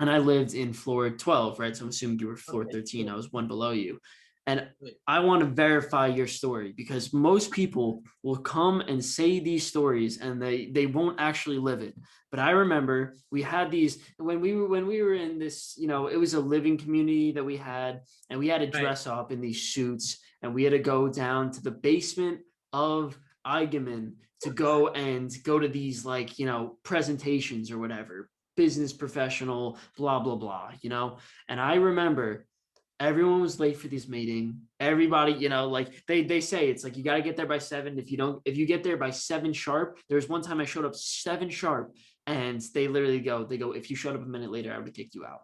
Speaker 1: I lived in floor 12, right? So I'm assuming you were floor 13. I was one below you. And I want to verify your story because most people will come and say these stories and they won't actually live it. But I remember we had these when we were in this, it was a living community that we had, and we had to dress up in these suits, and we had to go down to the basement of Eigenmann to go to these presentations or whatever, business professional, blah, blah, blah, And I remember everyone was late for this meeting. Everybody, they say it's like you got to get there by 7. If you get there by 7 sharp, there's one time I showed up 7 sharp, and they literally go, if you showed up a minute later, I would have kicked you out.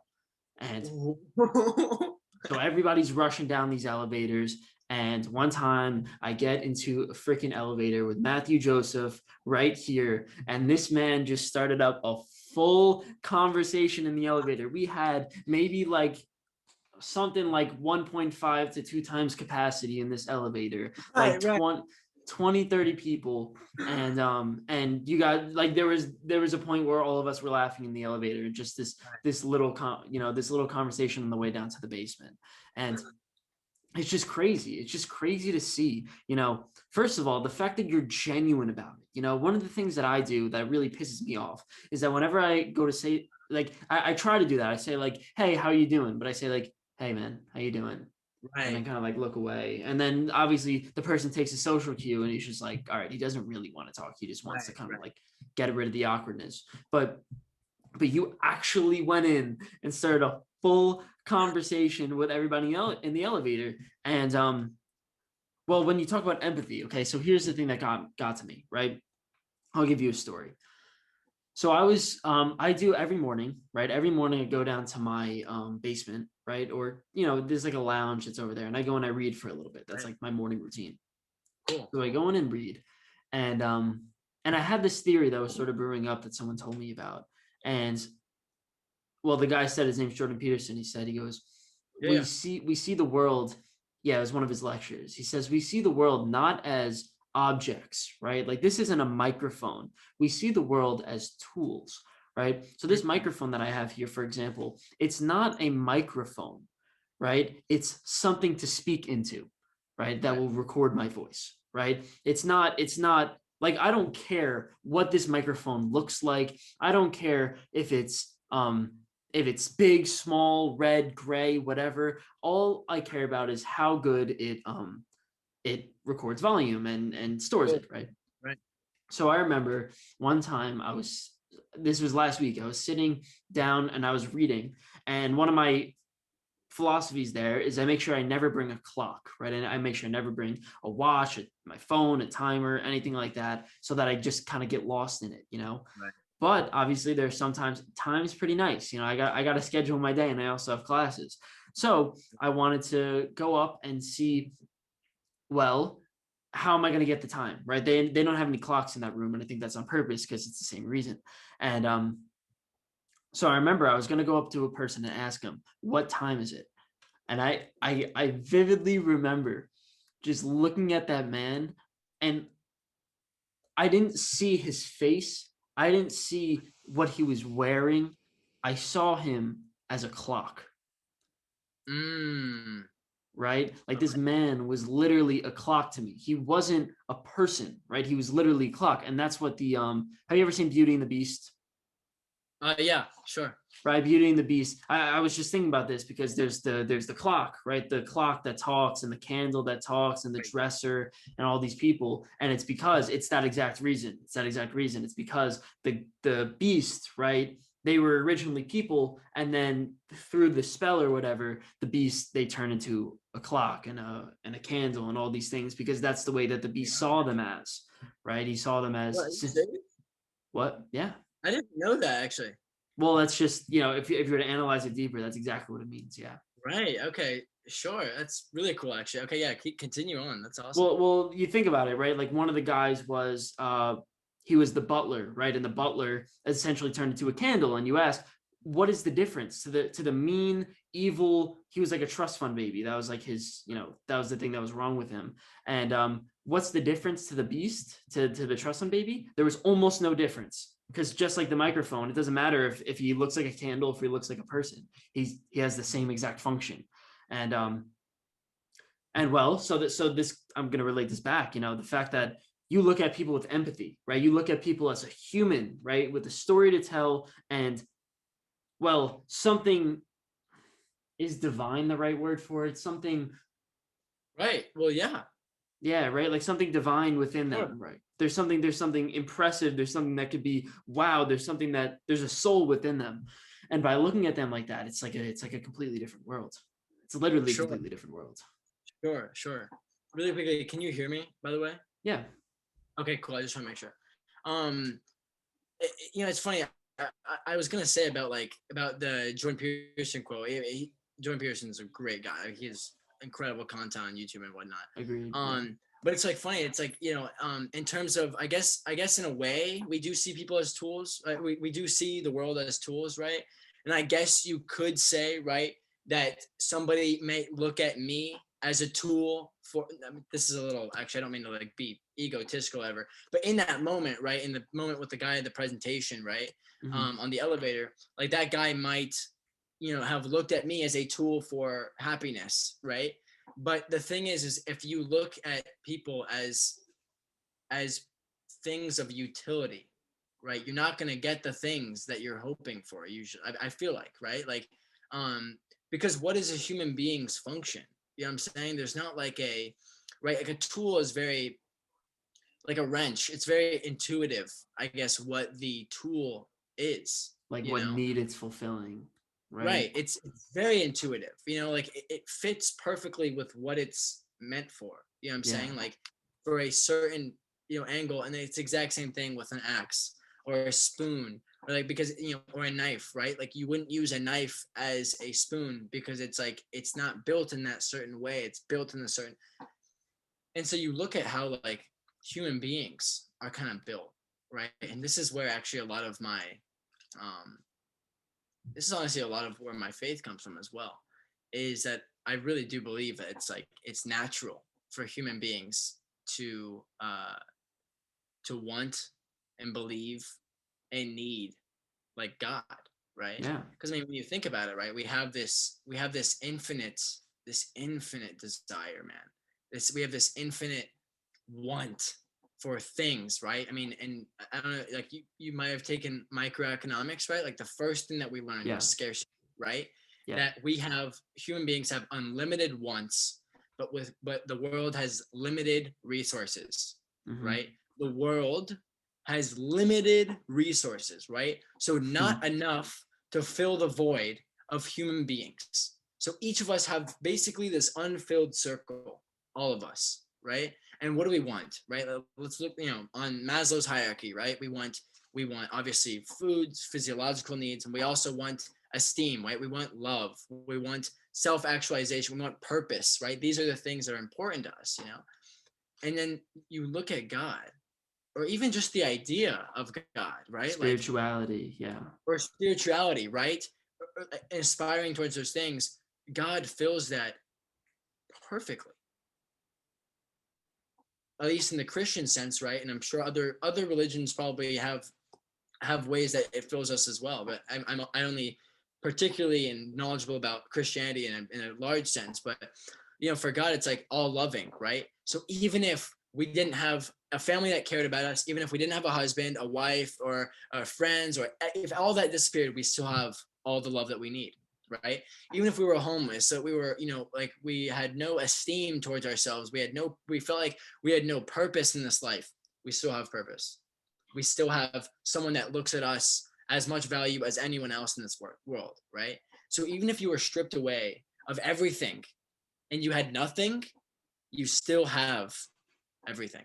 Speaker 1: And so everybody's rushing down these elevators. And one time I get into a freaking elevator with Matthew Joseph right here. And this man just started up a full conversation in the elevator. We had maybe something like 1.5 to 2 times capacity in this elevator, 20, 30 people. And you got there was a point where all of us were laughing in the elevator, just this little conversation on the way down to the basement. And it's just crazy. It's just crazy to see, first of all, the fact that you're genuine about it. One of the things that I do that really pisses me off is that whenever I go to say, I try to do that. I say hey, how you doing? But I say hey man, how you doing? Right. And then kind of look away. And then obviously the person takes a social cue and he's just all right, he doesn't really want to talk. He just wants to kind of get rid of the awkwardness. But you actually went in and started a full conversation with everybody in the elevator. And well, when you talk about empathy, okay, so here's the thing that got to me, right? I'll give you a story. So I do every morning, right? Every morning I go down to my basement, right? Or, there's a lounge that's over there, and I go and I read for a little bit. That's my morning routine. Cool. So I go in and read. And I had this theory that was sort of brewing up that someone told me about. And well, the guy said, his name's Jordan Peterson. He goes, we see the world. Yeah, it was one of his lectures. He says, we see the world not as objects, right? This isn't a microphone. We see the world as tools, right? So this microphone that I have here, for example, it's not a microphone, right? It's something to speak into, right? That will record my voice, right? It's not I don't care what this microphone looks like. I don't care if it's big, small, red, gray, whatever. All I care about is how good it records volume and stores it, right?
Speaker 2: Right.
Speaker 1: So I remember one time this was last week, I was sitting down and I was reading, and one of my philosophies there is I make sure I never bring a clock, right? And I make sure I never bring a watch, my phone, a timer, anything like that, so that I just kind of get lost in it, you know?
Speaker 2: Right.
Speaker 1: But obviously there's sometimes time's pretty nice. You know, I got to schedule my day and I also have classes. So I wanted to go up and see, well, how am I going to get the time, right? They don't have any clocks in that room. And I think that's on purpose because it's the same reason. And so I remember I was going to go up to a person and ask him, what time is it? And I vividly remember just looking at that man, and I didn't see his face. I didn't see what he was wearing. I saw him as a clock,
Speaker 2: Mm.
Speaker 1: right? Like this
Speaker 2: Okay.
Speaker 1: man was literally a clock to me. He wasn't a person, right? He was literally a clock. And that's what the have you ever seen Beauty and the Beast?
Speaker 2: Yeah, sure.
Speaker 1: Right, Beauty and the Beast. I was just thinking about this because there's the clock, right? The clock that talks and the candle that talks and the
Speaker 2: Right.
Speaker 1: dresser and all these people. And it's because it's that exact reason. It's that exact reason. It's because the beast, right? They were originally people, and then through the spell or whatever, the beast they turn into a clock and a candle and all these things because that's the way that the beast
Speaker 2: Yeah.
Speaker 1: saw them as, right? He saw them
Speaker 2: What, are you
Speaker 1: as
Speaker 2: serious?
Speaker 1: what? Yeah.
Speaker 2: I didn't know that actually.
Speaker 1: Well, that's just, you know, if you were to analyze it deeper, that's exactly what it means. Yeah.
Speaker 2: Right. Okay. Sure. That's really cool, actually. Okay. Yeah. Continue on. That's awesome.
Speaker 1: Well, you think about it, right? Like one of the guys was he was the butler, right? And the butler essentially turned into a candle. And you ask, what is the difference to the mean, evil? He was like a trust fund baby. That was like his, you know, that was the thing that was wrong with him. And what's the difference to the beast, to the trust fund baby? There was almost no difference. Because just like the microphone, it doesn't matter if he looks like a candle, if he looks like a person. He has the same exact function. And well, so this I'm going to relate this back, you know, the fact that you look at people with empathy, right? You look at people as a human, right? With a story to tell, and well, something is divine the right word for it? Something,
Speaker 2: Right. Well, yeah.
Speaker 1: yeah, right? Like something divine within
Speaker 2: Sure.
Speaker 1: them, right? There's something impressive, there's something that could be wow, there's something that there's a soul within them. And by looking at them like that, it's like a completely different world. It's literally a
Speaker 2: Sure.
Speaker 1: completely different world.
Speaker 2: Sure. Sure. Really quickly, can you hear me, by the way?
Speaker 1: Yeah.
Speaker 2: Okay, cool. I just want to make sure. Um, you know, it's funny. I was gonna say about about the Jordan Peterson quote. Jordan Peterson's a great guy. Like, he has incredible content on YouTube and whatnot.
Speaker 1: Agreed. Yeah.
Speaker 2: But it's like funny. It's like, you know, in terms of, I guess in a way we do see people as tools. Right? We do see the world as tools, right? And I guess you could say, right, that somebody may look at me as a tool for, I mean, this is a little, actually, I don't mean to like be egotistical ever, but in that moment, right, in the moment with the guy at the presentation, right,
Speaker 1: Mm-hmm.
Speaker 2: on the elevator, like that guy might, you know, have looked at me as a tool for happiness, right? But the thing is if you look at people as things of utility, right, you're not going to get the things that you're hoping for usually. I feel like, right, like, um because what is a human being's function? You know what I'm saying? There's not like a, right, like a tool is very, like a wrench, it's very intuitive, I guess, what the tool is,
Speaker 1: Like
Speaker 2: you
Speaker 1: what
Speaker 2: know.
Speaker 1: need it's fulfilling, right?
Speaker 2: Right. It's very intuitive. You know, like it fits perfectly with what it's meant for. You know what I'm
Speaker 1: Yeah.
Speaker 2: saying? Like for a certain, you know, angle. And it's the exact same thing with an axe or a spoon, or like, because, you know, or a knife, right? Like you wouldn't use a knife as a spoon because it's like it's not built in that certain way. It's built in a certain, and so you look at how like human beings are kind of built, right? And this is where actually a lot of my um this is honestly a lot of where my faith comes from as well, is that I really do believe that it's like it's natural for human beings to want and believe and need like God, right?
Speaker 1: Yeah.
Speaker 2: Because I mean, when you think about it, right, we have this infinite desire, man. This We have this infinite want for things, right? I mean, and I don't know, like you might have taken microeconomics, right? Like the first thing that we learned
Speaker 1: Yeah.
Speaker 2: was scarcity, right?
Speaker 1: Yeah.
Speaker 2: That we have, human beings have unlimited wants, but the world has limited resources,
Speaker 1: Mm-hmm.
Speaker 2: right? The world has limited resources, right? So not enough to fill the void of human beings. So each of us have basically this unfilled circle, all of us, right? And what do we want, right? Let's look, on Maslow's hierarchy, right? We want obviously foods, physiological needs, and we also want esteem, right? We want love, we want self-actualization, we want purpose, right? These are the things that are important to us, And then you look at God, or even just the idea of God, right? Like,
Speaker 1: Spirituality, yeah.
Speaker 2: or spirituality, right? Aspiring towards those things, God fills that perfectly. At least in the Christian sense, right? And I'm sure other religions probably have ways that it fills us as well. But I only particularly knowledgeable about Christianity in a large sense. But for God, it's like all loving, right? So even if we didn't have a family that cared about us, even if we didn't have a husband, a wife, or friends, or if all that disappeared, we still have all the love that we need, right? Even if we were homeless, so we were, like we had no esteem towards ourselves, we felt like we had no purpose in this life, we still have purpose. We still have someone that looks at us as much value as anyone else in this world, right? So even if you were stripped away of everything and you had nothing, you still have everything.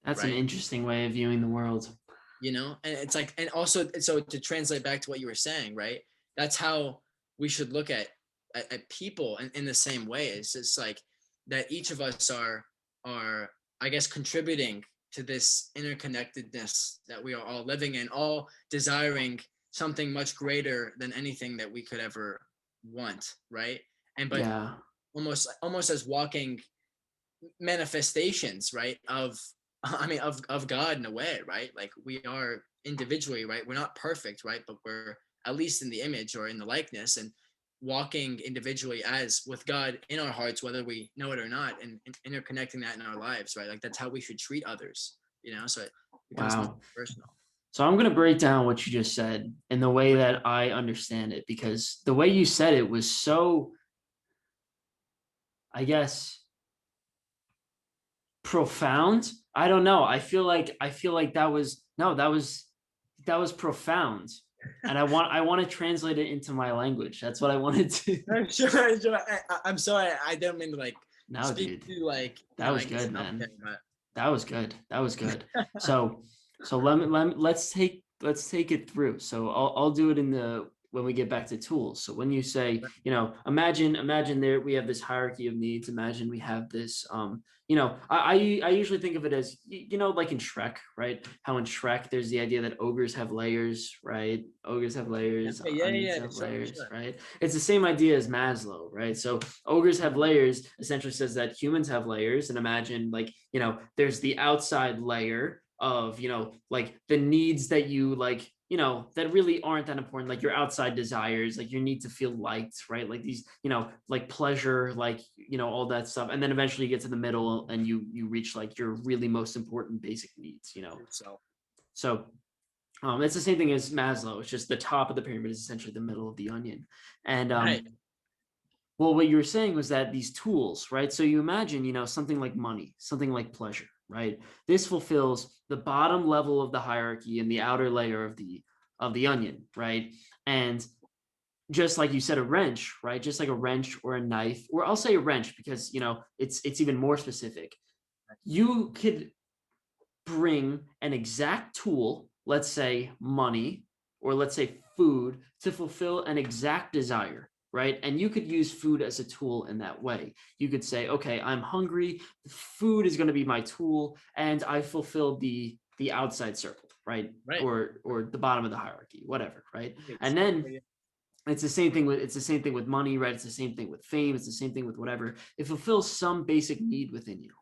Speaker 1: That's an
Speaker 2: Right.
Speaker 1: interesting way of viewing the world.
Speaker 2: And it's like, and also, so to translate back to what you were saying, right? That's how we should look at people in the same way. It's just like that each of us are, I guess, contributing to this interconnectedness that we are all living in, all desiring something much greater than anything that we could ever want, right? And but
Speaker 1: Yeah.
Speaker 2: almost as walking manifestations, right, of God in a way, right? Like we are individually, right? We're not perfect, right? But we're at least in the image or in the likeness, and walking individually as with God in our hearts, whether we know it or not, and interconnecting that in our lives, right? Like that's how we should treat others, so it becomes much
Speaker 1: Wow.
Speaker 2: personal.
Speaker 1: So I'm going to break down what you just said in the way that I understand it, because the way you said it was so, I guess, profound. I don't know. I feel like that was profound. And I want to translate it into my language. That's what I wanted to.
Speaker 2: Sure. I'm sorry. I don't mean to
Speaker 1: No,
Speaker 2: speak
Speaker 1: dude.
Speaker 2: to
Speaker 1: That was
Speaker 2: I guess
Speaker 1: good,
Speaker 2: out there,
Speaker 1: man.
Speaker 2: but
Speaker 1: That was good. That was good. So let's take it through. So I'll do it in the when we get back to tools. So when you say, imagine there we have this hierarchy of needs. Imagine we have this I usually think of it as like in Shrek, right? How in Shrek there's the idea that ogres have layers, right? Ogres have layers,
Speaker 2: okay, yeah,
Speaker 1: onions
Speaker 2: yeah,
Speaker 1: have
Speaker 2: sure,
Speaker 1: layers,
Speaker 2: sure.
Speaker 1: right? It's the same idea as Maslow, right? So ogres have layers essentially says that humans have layers, and imagine like there's the outside layer of like the needs that you like that really aren't that important, like your outside desires, like your need to feel liked, right? Like these like pleasure, like all that stuff, and then eventually you get to the middle and you reach like your really most important basic needs. So it's the same thing as Maslow. It's just the top of the pyramid is essentially the middle of the onion. And
Speaker 2: Right.
Speaker 1: well, what you were saying was that these tools, right? So you imagine, something like money, something like pleasure, right? This fulfills the bottom level of the hierarchy and the outer layer of the onion, right? And just like you said, a wrench, right? Just like a wrench or a knife, or I'll say a wrench because it's even more specific. You could bring an exact tool, let's say money, or let's say food, to fulfill an exact desire, right? And you could use food as a tool in that way. You could say, okay, I'm hungry, food is going to be my tool, and I fulfilled the outside circle, right?
Speaker 2: Right.
Speaker 1: Or the bottom of the hierarchy, whatever, right? And then
Speaker 2: Exactly.
Speaker 1: it's the same thing with money, right? It's the same thing with fame, it's the same thing with whatever. It fulfills some basic need within you.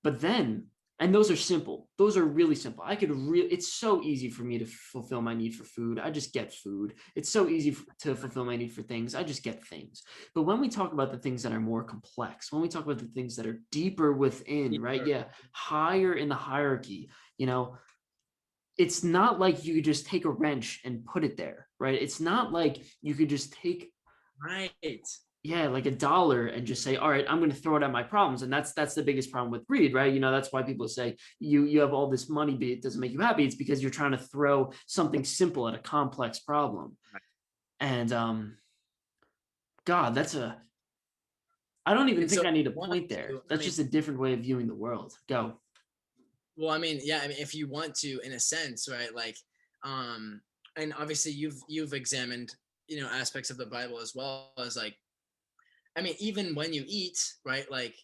Speaker 1: But then, and those are simple. Those are really simple. It's so easy for me to fulfill my need for food. I just get food. It's so easy to fulfill my need for things. I just get things. But when we talk about the things that are more complex, when we talk about the things that are deeper within, right?
Speaker 2: Deeper.
Speaker 1: Yeah, higher in the hierarchy, it's not like you could just take a wrench and put it there, right? It's not like you could just take
Speaker 2: Right.
Speaker 1: like $1 and just say, all right, I'm going to throw it at my problems. And that's the biggest problem with greed, right? That's why people say you have all this money, but it doesn't make you happy. It's because you're trying to throw something simple at a complex problem.
Speaker 2: Right.
Speaker 1: And God, I don't even
Speaker 2: And
Speaker 1: think
Speaker 2: so
Speaker 1: I need a
Speaker 2: want
Speaker 1: point there.
Speaker 2: to,
Speaker 1: That's just a different way of viewing the world. Go.
Speaker 2: well, I mean, yeah, I mean, if you want to, in a sense, right? Like, um, and obviously you've examined, aspects of the Bible as well as like, I mean, even when you eat, right? Like,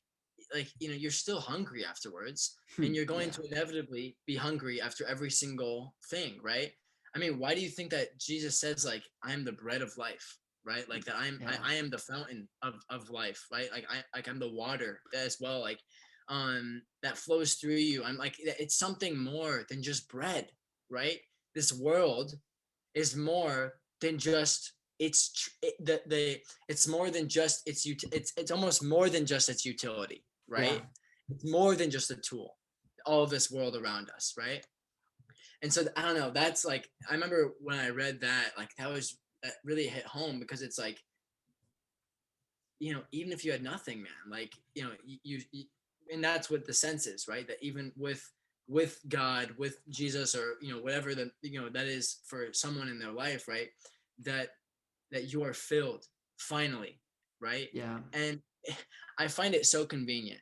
Speaker 2: you're still hungry afterwards, and you're going
Speaker 1: Yeah.
Speaker 2: to inevitably be hungry after every single thing, right? I mean, why do you think that Jesus says like, I am the bread of life, right? Like that
Speaker 1: Yeah.
Speaker 2: I am the fountain of life, right? Like I'm the water as well, like that flows through you. I'm like, it's something more than just bread, right? This world is more than just it's more than just it's almost more than just its utility,
Speaker 1: Yeah.
Speaker 2: right? It's more than just a tool, all of this world around us, right? And so I don't know, that's like, I remember when I read that, like that really hit home, because it's like, even if you had nothing, man, like, you and that's what the sense is, right? That even with God, with Jesus, or whatever that is for someone in their life, right? That you are filled finally, right?
Speaker 1: Yeah.
Speaker 2: And I find it so convenient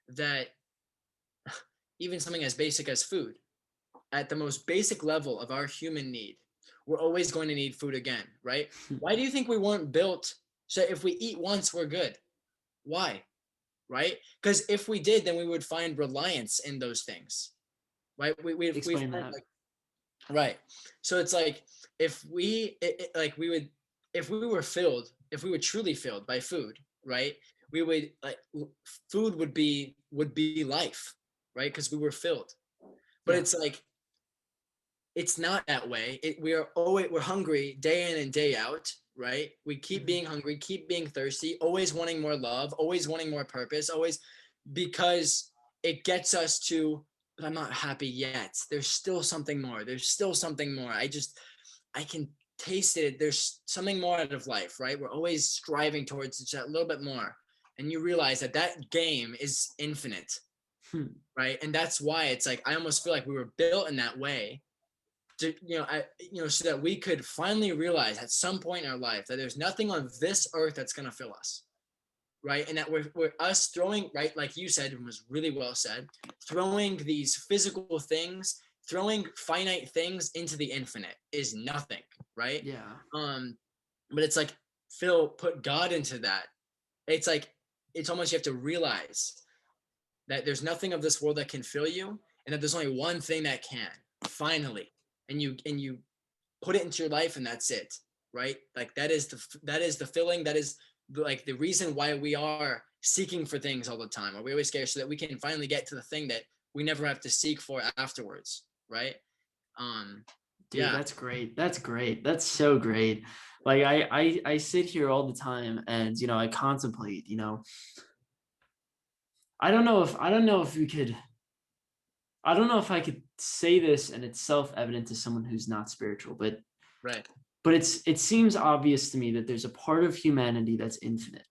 Speaker 2: that even something as basic as food, at the most basic level of our human need, we're always going to need food again, right? Why do you think we weren't built so if we eat once, we're good? Why? Right? Because if we did, then we would find reliance in those things, right? We've
Speaker 1: Explain
Speaker 2: find
Speaker 1: that.
Speaker 2: like, right. So it's like, if like we would, if we were truly filled by food, right? We would like, food would be life, right? Because we were filled. But
Speaker 1: Yeah.
Speaker 2: it's like, it's not that way. We're hungry day in and day out, right? We keep
Speaker 1: Mhm.
Speaker 2: being hungry, keep being thirsty, always wanting more love, always wanting more purpose, always, because it gets us to, but I'm not happy yet. There's still something more. There's still something more. I can taste it. There's something more out of life, right? We're always striving towards just a little bit more. And you realize that game is infinite,
Speaker 1: Hmm.
Speaker 2: right? And that's why it's like, I almost feel like we were built in that way to, so that we could finally realize at some point in our life that there's nothing on this earth that's going to fill us, right? And that we're us throwing, right, like you said, and was really well said, throwing these physical things, throwing finite things into the infinite is nothing, right?
Speaker 1: Yeah.
Speaker 2: um but it's like, Phil put God into that. It's like, it's almost, you have to realize that there's nothing of this world that can fill you, and that there's only one thing that can, finally. And you put it into your life, and that's it, right? Like, that is the filling, that is like the reason why we are seeking for things all the time, or we always scared, so that we can finally get to the thing that we never have to seek for afterwards, right? um
Speaker 1: Dude,
Speaker 2: yeah.
Speaker 1: that's great. That's great. That's so great. Like I sit here all the time and I contemplate, I don't know if we could I don't know if I could say this and it's self-evident to someone who's not spiritual,
Speaker 2: Right.
Speaker 1: but it seems obvious to me that there's a part of humanity that's infinite,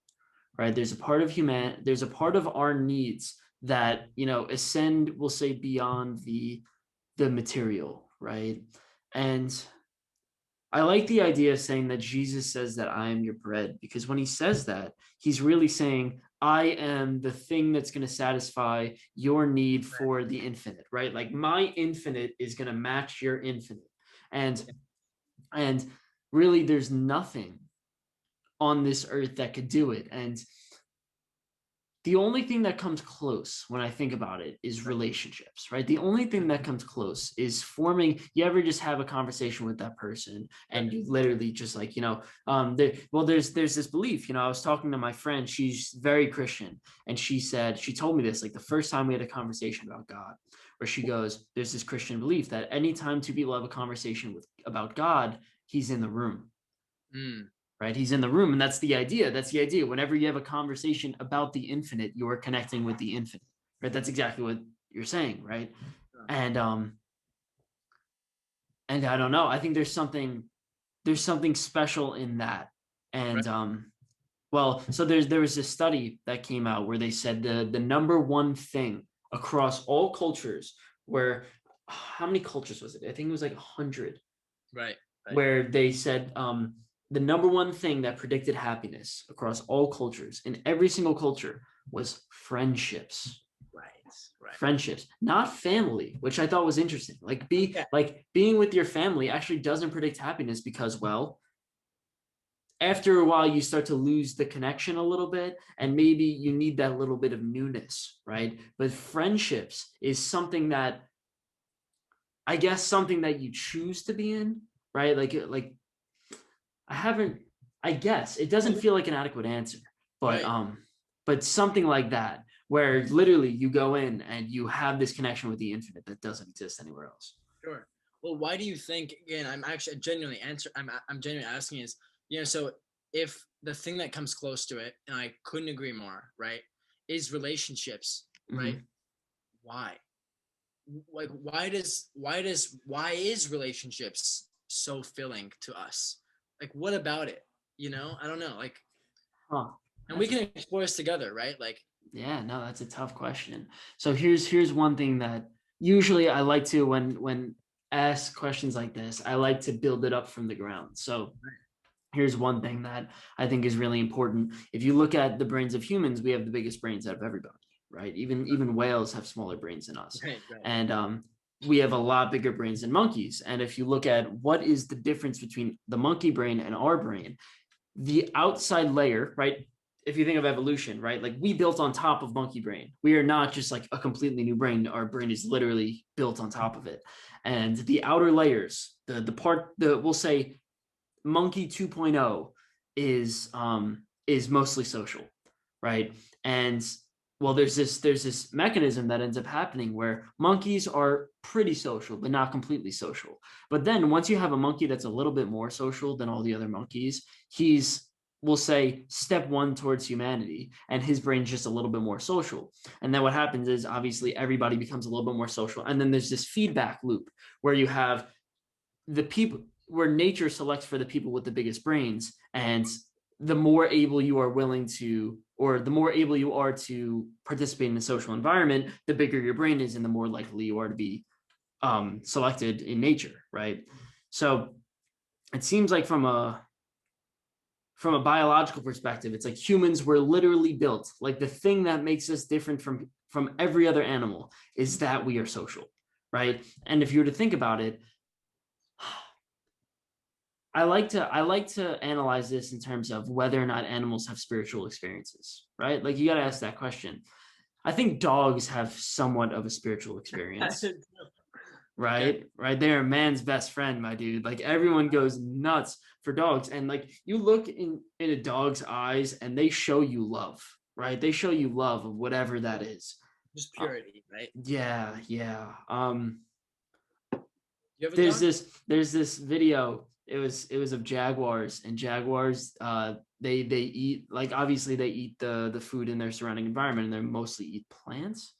Speaker 1: right? There's a part of our needs that, ascend, we'll say, beyond the material, right? And I like the idea of saying that Jesus says that I am your bread, because when he says that, he's really saying, I am the thing that's going to satisfy your need for the infinite, right? Like my infinite is going to match your infinite. And and really there's nothing on this earth that could do it. And the only thing that comes close when I think about it is
Speaker 2: Right.
Speaker 1: relationships, right? The only thing that comes close is forming. You ever just have a conversation with that person and
Speaker 2: Right.
Speaker 1: you literally just like, there's this belief, I was talking to my friend, she's very Christian, and she told me this like the first time we had a conversation about God, where she goes, there's this Christian belief that anytime two people have a conversation about God, he's in the room,
Speaker 2: Mm.
Speaker 1: right? He's in the room. And that's the idea. That's the idea. Whenever you have a conversation about the infinite, you're connecting with the infinite, right? That's exactly what you're saying, right? And and I don't know. I think there's something special in that.
Speaker 2: Right.
Speaker 1: And well, so there was a study that came out where they said the number one thing across all cultures, where how many cultures was it? I think it was like 100,
Speaker 2: Right. Right.
Speaker 1: where they said the number one thing that predicted happiness across all cultures in every single culture was friendships.
Speaker 2: Right.
Speaker 1: Friendships, not family, which I thought was interesting.
Speaker 2: Yeah.
Speaker 1: Like being with your family actually doesn't predict happiness because, well, after a while you start to lose the connection a little bit, and maybe you need that little bit of newness, right? But friendships is something that, I guess, something that you choose to be in, right? Like I haven't, I guess it doesn't feel like an adequate answer, but
Speaker 2: Right.
Speaker 1: but something like that, where literally you go in and you have this connection with the infinite that doesn't exist anywhere else.
Speaker 2: Sure. Well, why do you think? Again, I'm actually genuinely answer. I'm genuinely asking is, so if the thing that comes close to it, and I couldn't agree more, right, is relationships, right?
Speaker 1: Mm-hmm.
Speaker 2: Why? Like, why is relationships so filling to us? Like, what about it? I don't know. Like,
Speaker 1: Huh.
Speaker 2: and we
Speaker 1: That's a,
Speaker 2: can explore this together, right? Like,
Speaker 1: yeah, no, that's a tough question. So here's one thing that usually I like to, when ask questions like this, I like to build it up from the ground. So here's one thing that I think is really important. If you look at the brains of humans, we have the biggest brains out of everybody, right? Even whales have smaller brains than us,
Speaker 2: right.
Speaker 1: and we have a lot bigger brains than monkeys. And if you look at what is the difference between the monkey brain and our brain, the outside layer, right? If you think of evolution, right? Like we built on top of monkey brain. We are not just like a completely new brain. Our brain is literally built on top of it. And the outer layers, the part, the we'll say monkey 2.0 is mostly social, right? And well, there's this mechanism that ends up happening where monkeys are pretty social but not completely social. But then once you have a monkey that's a little bit more social than all the other monkeys, he's, we'll say, step one towards humanity, and his brain's just a little bit more social. And then what happens is obviously everybody becomes a little bit more social, and then there's this feedback loop where you have the people, where nature selects for the people with the biggest brains, and the more able you are willing to, or the more able you are to participate in a social environment, the bigger your brain is and the more likely you are to be selected in nature, right? So it seems like from a biological perspective, it's like humans were literally built, like the thing that makes us different from every other animal is that we are social, right? And if you were to think about it, I like to analyze this in terms of whether or not animals have spiritual experiences, right? Like you got to ask that question. I think dogs have somewhat of a spiritual experience,
Speaker 2: Okay.
Speaker 1: right? Right, they're man's best friend, my dude. Like everyone goes nuts for dogs, and like you look in a dog's eyes, and they show you love, right? They show you love of whatever that is.
Speaker 2: Just
Speaker 1: Uh,
Speaker 2: purity, right?
Speaker 1: yeah, yeah.
Speaker 2: You have a
Speaker 1: there's
Speaker 2: dog?
Speaker 1: this video. It was of jaguars, and jaguars they eat, like obviously they eat the food in their surrounding environment, and they mostly eat plants.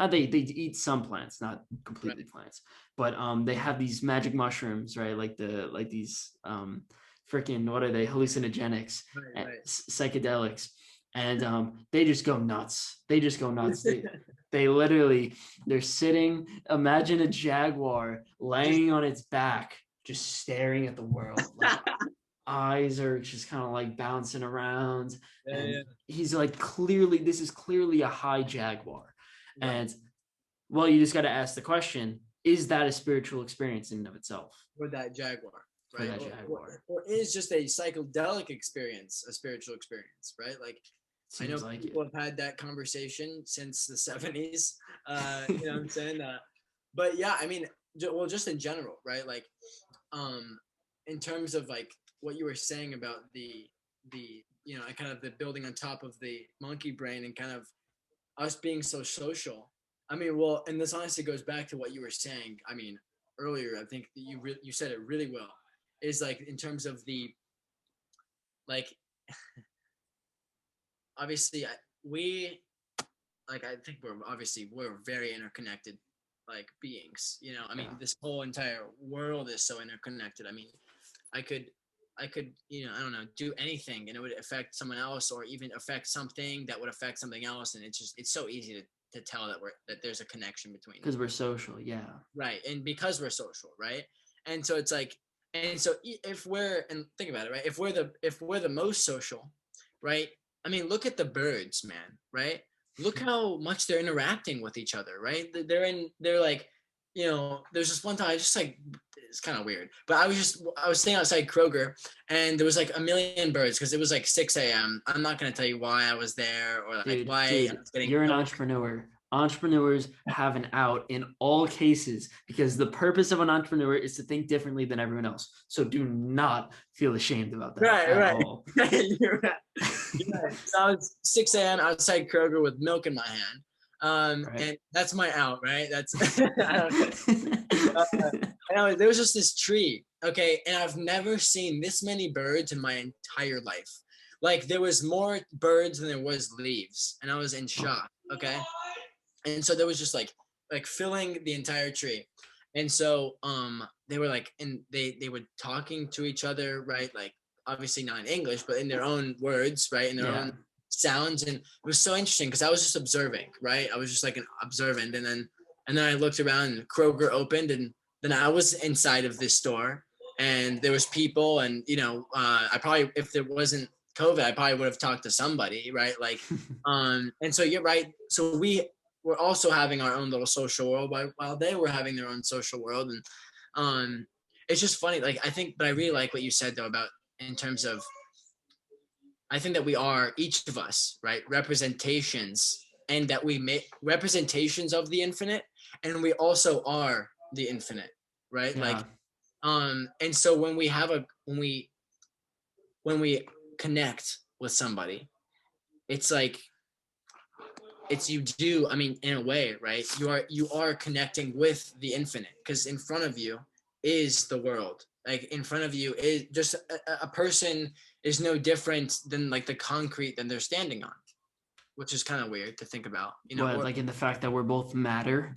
Speaker 1: They eat some plants, not completely
Speaker 2: Right.
Speaker 1: plants, but they have these magic mushrooms, right? Like these freaking, what are they, hallucinogenics,
Speaker 2: Right.
Speaker 1: psychedelics, and they just go nuts. They just go nuts. They literally, they're sitting. Imagine a jaguar
Speaker 2: Just
Speaker 1: laying on its back, just staring at the world. Like eyes are just kind of like bouncing around.
Speaker 2: yeah.
Speaker 1: And he's like, clearly, this is clearly a high jaguar.
Speaker 2: Right.
Speaker 1: And well, you just got to ask the question, is that a spiritual experience in and of itself
Speaker 2: For that jaguar,
Speaker 1: for
Speaker 2: right?
Speaker 1: that
Speaker 2: Or, or
Speaker 1: jaguar?
Speaker 2: or is just a psychedelic experience a spiritual experience, right? Like, I know
Speaker 1: Seems like
Speaker 2: people
Speaker 1: it.
Speaker 2: have had that conversation since the 70s. What I'm saying? But yeah, I mean, well, just in general, right? Like, um, in terms of like what you were saying about the kind of the building on top of the monkey brain and kind of us being so social. I mean, well, and this honestly goes back to what you were saying. I mean, earlier, I think that you said it really well. Is like in terms of the like, obviously, we like I think we're very interconnected like beings. I mean,
Speaker 1: Yeah.
Speaker 2: this whole entire world is so interconnected. I mean, I could I could, I don't know, do anything and it would affect someone else or even affect something that would affect something else. And it's so easy to tell that there's a connection between.
Speaker 1: Because we're social. Yeah.
Speaker 2: Right. And because we're social, right? And so it's like, And so if we're, and think about it, right? If we're the most social, right? I mean, look at the birds, man, right? Look how much they're interacting with each other, right? They're like, there's this one time I just like, it's kind of weird, but I was staying outside Kroger, and there was like a million birds because it was like 6 a.m. I'm not gonna tell you why I was there, or like why I
Speaker 1: Dude,
Speaker 2: was getting
Speaker 1: you're an
Speaker 2: milk.
Speaker 1: entrepreneur. Entrepreneurs have an out in all cases because the purpose of an entrepreneur is to think differently than everyone else. So do not feel ashamed about that
Speaker 2: Right,
Speaker 1: at
Speaker 2: right.
Speaker 1: all.
Speaker 2: You're right. You're right. So I was 6 a.m. outside Kroger with milk in my hand.
Speaker 1: Right.
Speaker 2: And that's my out, right? That's I don't there was just this tree, okay, and I've never seen this many birds in my entire life. Like there was more birds than there was leaves, and I was in shock. Okay, and so there was just like filling the entire tree, and so they were like, and they were talking to each other, right? Like obviously not in English, but in their own words, right? In their
Speaker 1: Yeah.
Speaker 2: own sounds, and it was so interesting because I was just observing, right? I was just like an observant, and then I looked around, and Kroger opened, and then I was inside of this store, and there was people, and I probably, if there wasn't COVID, I probably would have talked to somebody, right? Like, and so you're right. So we're also having our own little social world while they were having their own social world, and it's just funny. Like but I really like what you said though about in terms of I think that we are each of us, right, representations, and that we make representations of the infinite, and we also are the infinite, right?
Speaker 1: Yeah.
Speaker 2: Like, and so when we connect with somebody, it's like it's you do. I mean, in a way, right? You are connecting with the infinite because in front of you is the world. Like in front of you is just a person is no different than like the concrete that they're standing on, which is kind of weird to think about.
Speaker 1: What, like in the fact that we're both matter?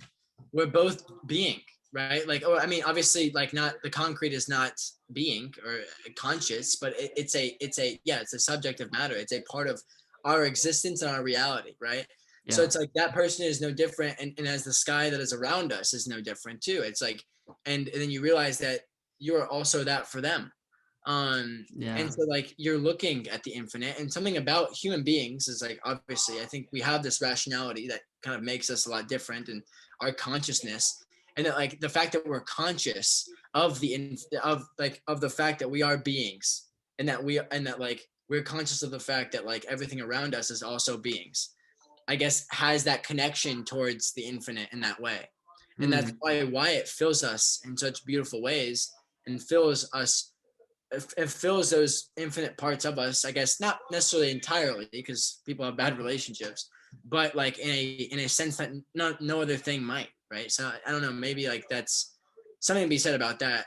Speaker 2: We're both being, right? Like, I mean, obviously, like not the concrete is not being or conscious, but it's a subject of matter. It's a part of our existence and our reality, right? So
Speaker 1: Yeah.
Speaker 2: it's like that person is no different, and as the sky that is around us is no different too. It's like, and then you realize that you are also that for them.
Speaker 1: Yeah.
Speaker 2: And so like you're looking at the infinite, and something about human beings is like obviously I think we have this rationality that kind of makes us a lot different, and our consciousness, and that like the fact that we're conscious of the fact that we are beings, and that like we're conscious of the fact that like everything around us is also beings, I guess, has that connection towards the infinite in that way. And that's why it fills us in such beautiful ways, and fills us, it fills those infinite parts of us, I guess, not necessarily entirely because people have bad relationships, but like in a sense that no other thing might, right? So I don't know, maybe like that's something to be said about that.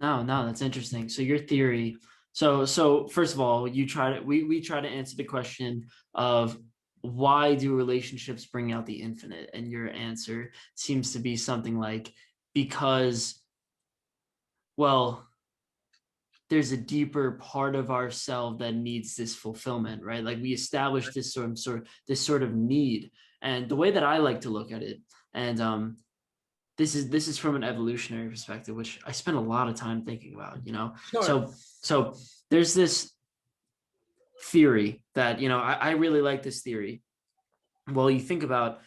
Speaker 1: No, that's interesting. So your theory, so first of all, we try to answer the question of why do relationships bring out the infinite? And your answer seems to be something like because, well, there's a deeper part of ourselves that needs this fulfillment, right? Like we established this sort of need. And the way that I like to look at it, and this is from an evolutionary perspective, which I spend a lot of time thinking about,
Speaker 2: Sure.
Speaker 1: So there's this theory that, I really like this theory. Well, you think about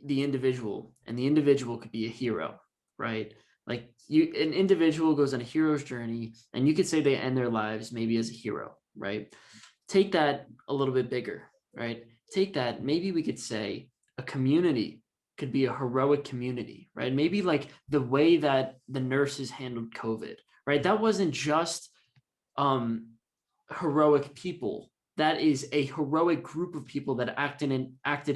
Speaker 1: the individual, and the individual could be a hero, right? Like an individual goes on a hero's journey, and you could say they end their lives maybe as a hero, right? Take that a little bit bigger, right? Take that, maybe we could say a community could be a heroic community, right? Maybe like the way that the nurses handled COVID, right? That wasn't just um heroic people. That is a heroic group of people that acted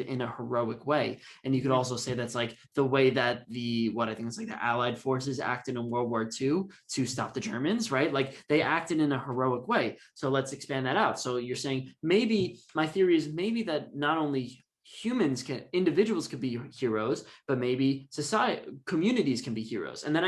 Speaker 1: in a heroic way. And you could also say that's like the way that what I think is like the Allied forces acted in World War II to stop the Germans, right? Like they acted in a heroic way. So let's expand that out. So you're saying maybe my theory is maybe that not only individuals could be heroes, but maybe communities can be heroes. And then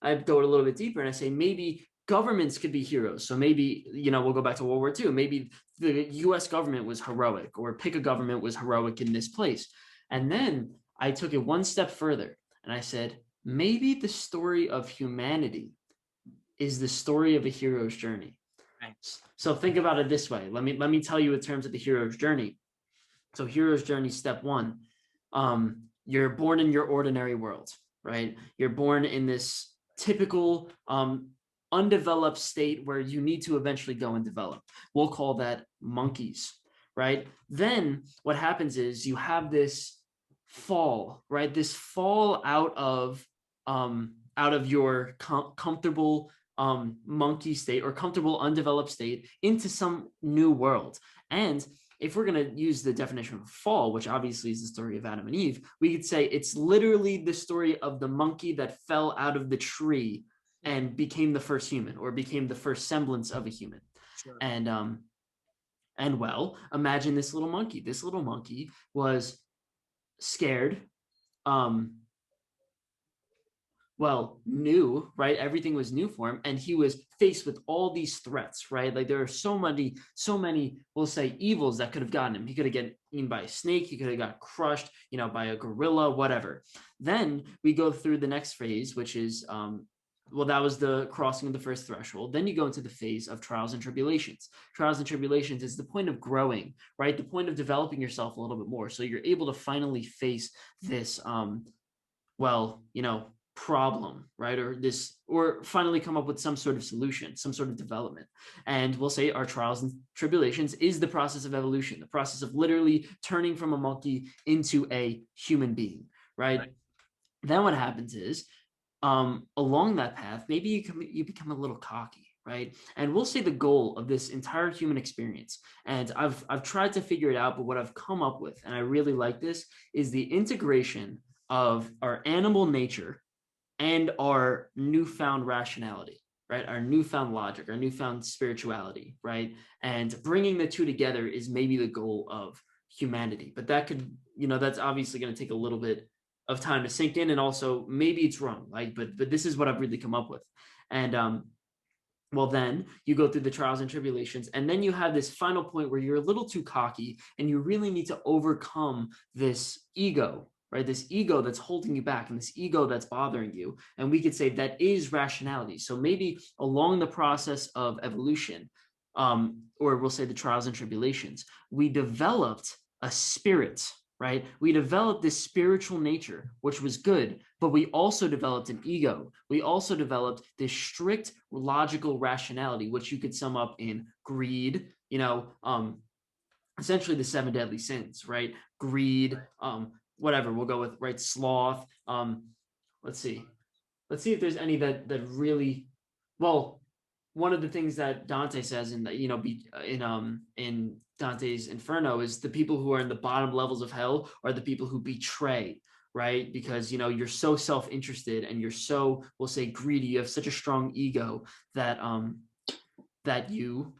Speaker 1: I go a little bit deeper and I say maybe governments could be heroes. So maybe, we'll go back to World War II. Maybe the US government was heroic, or pick a government was heroic in this place. And then I took it one step further and I said, maybe the story of humanity is the story of a hero's journey.
Speaker 2: Right.
Speaker 1: So think about it this way. Let me tell you in terms of the hero's journey. So hero's journey, step one, you're born in your ordinary world, right? You're born in this typical undeveloped state where you need to eventually go and develop. We'll call that monkeys, right? Then what happens is you have this fall, right? This fall out of your comfortable monkey state or comfortable undeveloped state into some new world. And if we're going to use the definition of fall, which obviously is the story of Adam and Eve, we could say it's literally the story of the monkey that fell out of the tree and became the first human, or became the first semblance of a human.
Speaker 2: Sure.
Speaker 1: And well, imagine this little monkey. This little monkey was scared, new, right? Everything was new for him, and he was faced with all these threats, right? Like there are so many, we'll say, evils that could have gotten him. He could have gotten eaten by a snake. He could have got crushed, by a gorilla, whatever. Then we go through the next phase, which is, that was the crossing of the first threshold. Then you go into the phase of trials and tribulations. Trials and tribulations is the point of growing, right? The point of developing yourself a little bit more. So you're able to finally face this, problem, right? Or finally come up with some sort of solution, some sort of development. And we'll say our trials and tribulations is the process of evolution, the process of literally turning from a monkey into a human being, right? Then what happens is, along that path, maybe you become a little cocky, right? And we'll say the goal of this entire human experience, and I've tried to figure it out, but what I've come up with, and I really like this, is the integration of our animal nature and our newfound rationality, right? Our newfound logic, our newfound spirituality, right? And bringing the two together is maybe the goal of humanity. But that could, that's obviously going to take a little bit of time to sink in, and also maybe it's wrong, like, but this is what I've really come up with. And then you go through the trials and tribulations, and then you have this final point where you're a little too cocky, and you really need to overcome this ego, right? This ego that's holding you back, and this ego that's bothering you. And we could say that is rationality. So maybe along the process of evolution, or we'll say the trials and tribulations, we developed a spirit, right? We developed this spiritual nature, which was good, but we also developed an ego. We also developed this strict logical rationality, which you could sum up in greed, essentially the 7 deadly sins, right? Greed, whatever we'll go with, right? Sloth. Let's see if there's any that really, well, one of the things that Dante says in in Dante's Inferno is the people who are in the bottom levels of hell are the people who betray, right? Because you're so self-interested, and you're so, we'll say, greedy. You have such a strong ego that that you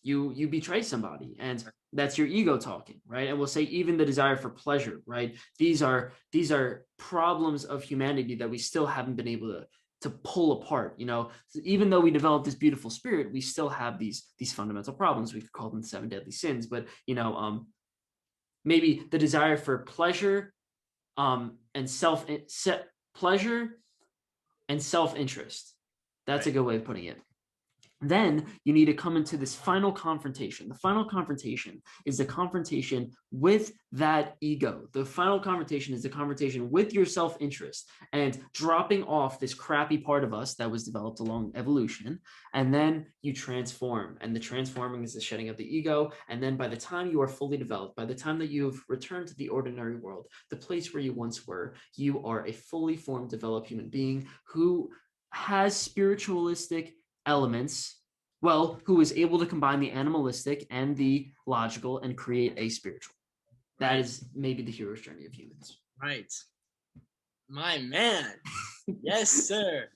Speaker 1: betray somebody, and that's your ego talking, right? And we'll say even the desire for pleasure, right? These are problems of humanity that we still haven't been able to pull apart. Even though we developed this beautiful spirit, we still have these fundamental problems. We could call them 7 deadly sins, but maybe the desire for pleasure, and pleasure and self-interest. That's a good way of putting it. Then you need to come into this final confrontation. The final confrontation is the confrontation with that ego. The final confrontation is the confrontation with your self-interest, and dropping off this crappy part of us that was developed along evolution. And then you transform, and the transforming is the shedding of the ego. And then by the time you are fully developed, by the time that you've returned to the ordinary world, the place where you once were, you are a fully formed, developed human being who has spiritualistic elements, who is able to combine the animalistic and the logical and create a spiritual. That is maybe the hero's journey of humans.
Speaker 2: Right. My man. Yes, sir.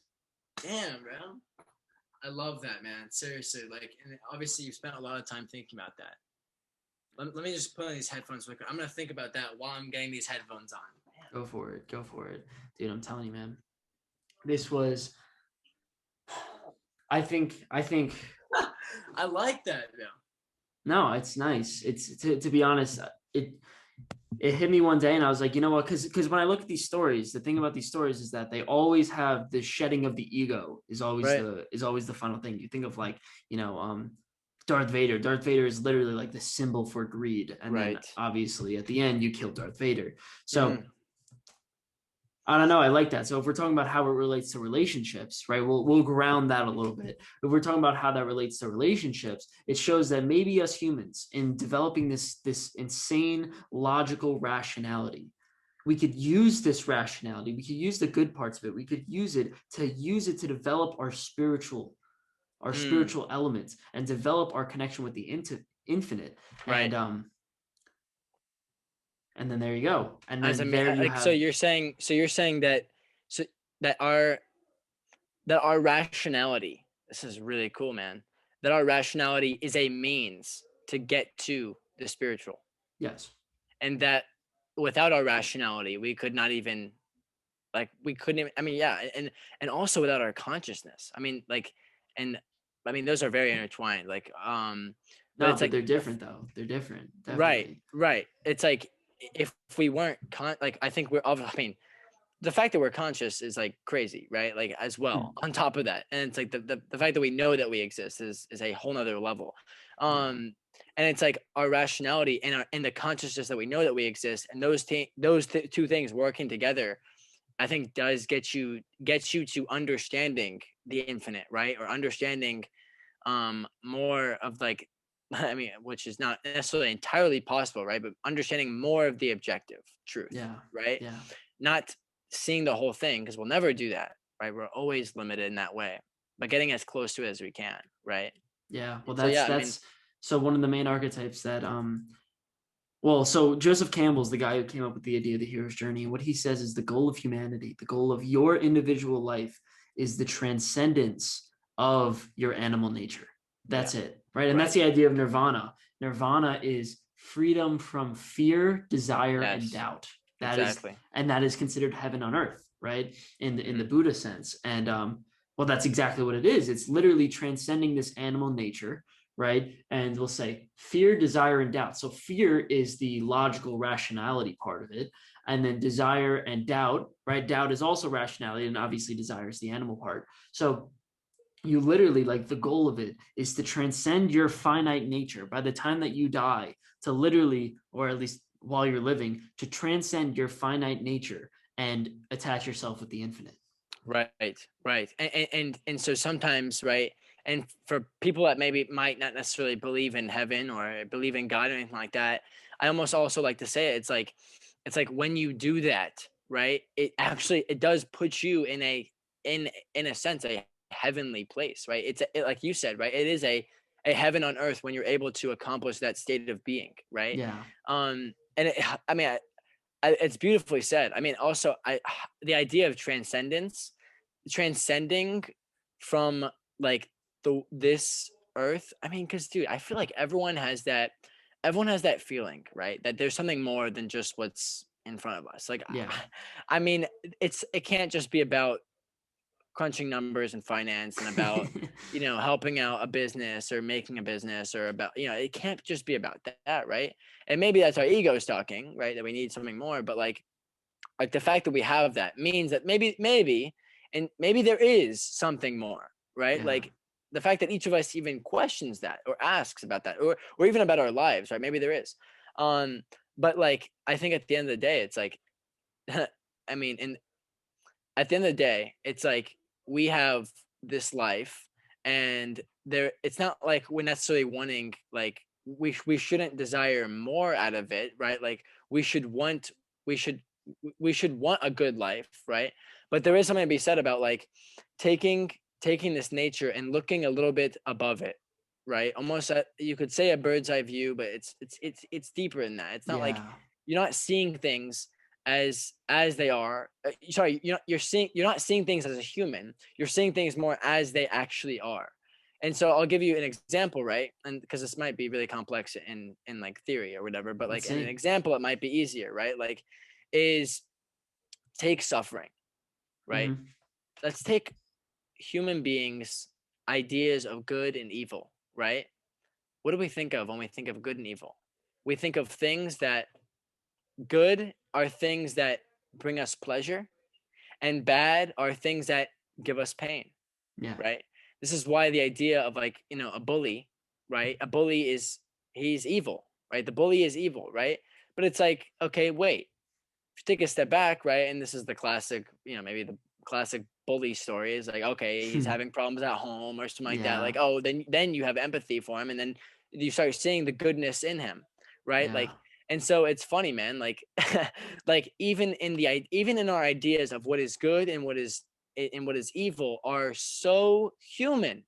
Speaker 2: Damn, bro. I love that, man. Seriously. And obviously you spent a lot of time thinking about that. Let me just put on these headphones real quick. I'm going to think about that while I'm getting these headphones on. Man.
Speaker 1: Go for it. Dude, I'm telling you, man. This was... I think
Speaker 2: I like that, though.
Speaker 1: No, it's nice. It's to be honest, it hit me one day, and I was like, you know what? Because when I look at these stories, the thing about these stories is that they always have the shedding of the ego
Speaker 2: Right.
Speaker 1: is always the final thing. You think of like, Darth Vader. Darth Vader is literally like the symbol for greed, and then
Speaker 2: Right.
Speaker 1: obviously at the end you kill Darth Vader. So
Speaker 2: Hmm.
Speaker 1: I don't know. I like that. So if we're talking about how it relates to relationships, right? We'll ground that a little bit. If we're talking about how that relates to relationships, it shows that maybe us humans, in developing this insane logical rationality, we could use this rationality. We could use the good parts of it. We could use it to develop our
Speaker 2: Mm.
Speaker 1: spiritual elements and develop our connection with the infinite.
Speaker 2: Right.
Speaker 1: And then there you go. And
Speaker 2: As I
Speaker 1: then
Speaker 2: mean,
Speaker 1: there you
Speaker 2: like, so
Speaker 1: have
Speaker 2: you're saying that, so that our rationality, this is really cool, man, that our rationality is a means to get to the spiritual,
Speaker 1: yes,
Speaker 2: and that without our rationality we could not even, like, we couldn't even, I mean, yeah, and also without our consciousness, I mean, like, and I mean, those are very intertwined, like, but
Speaker 1: no,
Speaker 2: it's
Speaker 1: but
Speaker 2: like,
Speaker 1: they're different though. They're different,
Speaker 2: right,
Speaker 1: definitely.
Speaker 2: right, it's like, if we weren't like, I think we're of, I mean, the fact that we're conscious is like crazy, right? Like, as well,
Speaker 1: Hmm.
Speaker 2: on top of that, and it's like the fact that we know that we exist is a whole nother level.
Speaker 1: Yeah,
Speaker 2: And it's like our rationality and the consciousness that we know that we exist, and two things working together, I think does get you to understanding the infinite, right? Or understanding more of, like, I mean, which is not necessarily entirely possible, right? But understanding more of the objective truth,
Speaker 1: yeah,
Speaker 2: right?
Speaker 1: yeah,
Speaker 2: Not seeing the whole thing, because we'll never do that, right? We're always limited in that way, but getting as close to it as we can, right?
Speaker 1: yeah. Well,
Speaker 2: And so, yeah, I mean,
Speaker 1: that's so one of the main archetypes that well, so Joseph Campbell's the guy who came up with the idea of the hero's journey. What he says is the goal of humanity, the goal of your individual life is the transcendence of your animal nature.
Speaker 2: yeah,
Speaker 1: That's it, right? And that's
Speaker 2: right,
Speaker 1: the idea of nirvana. Nirvana is freedom from fear, desire, and
Speaker 2: yes,
Speaker 1: doubt.
Speaker 2: exactly.
Speaker 1: That is considered heaven on earth, right? In the
Speaker 2: Hmm.
Speaker 1: Buddha sense. And well, that's exactly what it is. It's literally transcending this animal nature, right? And we'll say fear, desire, and doubt. So fear is the logical rationality part of it. And then desire and doubt, right? Doubt is also rationality, and obviously desire is the animal part. So you literally, like, the goal of it is to transcend your finite nature by the time that you die, to literally, or at least while you're living, to transcend your finite nature and attach yourself with the infinite.
Speaker 2: Right, right, and so sometimes, right, and for people that maybe might not necessarily believe in heaven or believe in God or anything like that, I almost also like to say it, it's like when you do that, right, it does put you in a sense a heavenly place, right? Like you said, right, it is a heaven on earth when you're able to accomplish that state of being, right?
Speaker 1: Yeah.
Speaker 2: And I mean, it's beautifully said. I mean, also, the idea of transcending from, like, this earth. I mean, because, dude, I feel like everyone has that feeling, right? That there's something more than just what's in front of us. Like,
Speaker 1: Yeah.
Speaker 2: I mean, it can't just be about crunching numbers and finance and about, helping out a business or making a business, or about, it can't just be about that, right? And maybe that's our egos talking, right? That we need something more, but like the fact that we have that means that maybe there is something more, right?
Speaker 1: Yeah.
Speaker 2: Like, the fact that each of us even questions that or asks about that, or even about our lives, right? Maybe there is. um but, like, I think at the end of the day, it's like, I mean, and at the end of the day, it's like, we have this life, and it's not like we're necessarily wanting, like, we shouldn't desire more out of it, right? Like, we should we should want a good life, right? But there is something to be said about, like, taking this nature and looking a little bit above it, right? Almost, you could say a bird's eye view, but it's deeper than that. It's not like
Speaker 1: Yeah.
Speaker 2: you're not seeing things as they are. Sorry, you're not seeing things as a human. You're seeing things more as they actually are. And so I'll give you an example, right? And because this might be really complex in like theory or whatever, but,
Speaker 1: Let's
Speaker 2: like, in an
Speaker 1: see.
Speaker 2: example, it might be easier, right? Like, is take suffering, right?
Speaker 1: Hmm.
Speaker 2: Let's take human beings' ideas of good and evil, right? What do we think of when we think of good and evil? We think of things that good are things that bring us pleasure, and bad are things that give us pain,
Speaker 1: Yeah.
Speaker 2: right? This is why the idea of like, a bully, right? A bully he's evil, right? The bully is evil, right? But it's like, okay, wait, if you take a step back, right? And this is the classic, maybe the classic bully story is like, okay, he's having problems at home or something like that.
Speaker 1: Yeah.
Speaker 2: Like, oh, then you have empathy for him, and then you start seeing the goodness in him, right?
Speaker 1: Yeah.
Speaker 2: Like, and so it's funny, man. Like, like even in our ideas of what is good and what is evil are so human.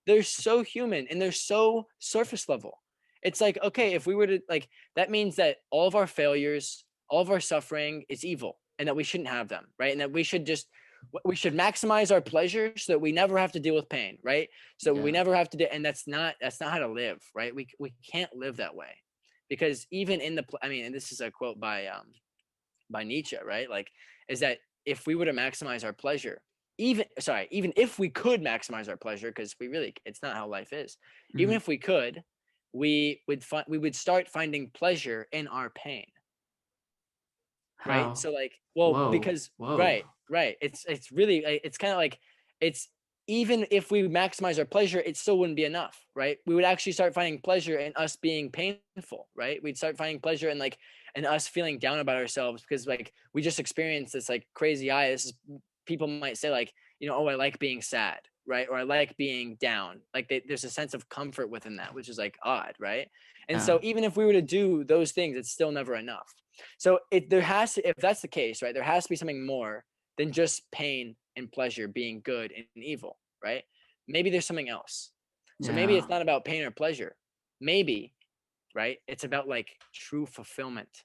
Speaker 2: They're so human and they're so surface level. It's like, okay, if we were to like, that means that all of our failures, all of our suffering is evil and that we shouldn't have them, right? And that we should maximize our pleasure so that we never have to deal with pain, right? So we
Speaker 1: Yeah.
Speaker 2: never have to do, and that's not how to live, right? We can't live that way, because even in I mean, and this is a quote by Nietzsche, right? Like, is that if we were to maximize our pleasure, even if we could maximize our pleasure, because it's not how life is. Even
Speaker 1: Mhm.
Speaker 2: if we could, we would start finding pleasure in our pain, right?
Speaker 1: How?
Speaker 2: So like, well,
Speaker 1: Whoa.
Speaker 2: because
Speaker 1: Whoa.
Speaker 2: right, it's really it's kind of like it's even if we maximize our pleasure, it still wouldn't be enough, right? We would actually start finding pleasure in us being painful, right? We'd start finding pleasure in like in us feeling down about ourselves because like we just experienced this like crazy high. People might say like, oh, I like being sad, right? Or I like being down. Like there's a sense of comfort within that, which is like odd, right? And
Speaker 1: Yeah.
Speaker 2: so even if we were to do those things, it's still never enough. So if that's the case, right, there has to be something more than just pain and pleasure being good and evil, right? Maybe there's something else. So maybe
Speaker 1: Yeah.
Speaker 2: it's not about pain or pleasure. Maybe, right? It's about like true fulfillment.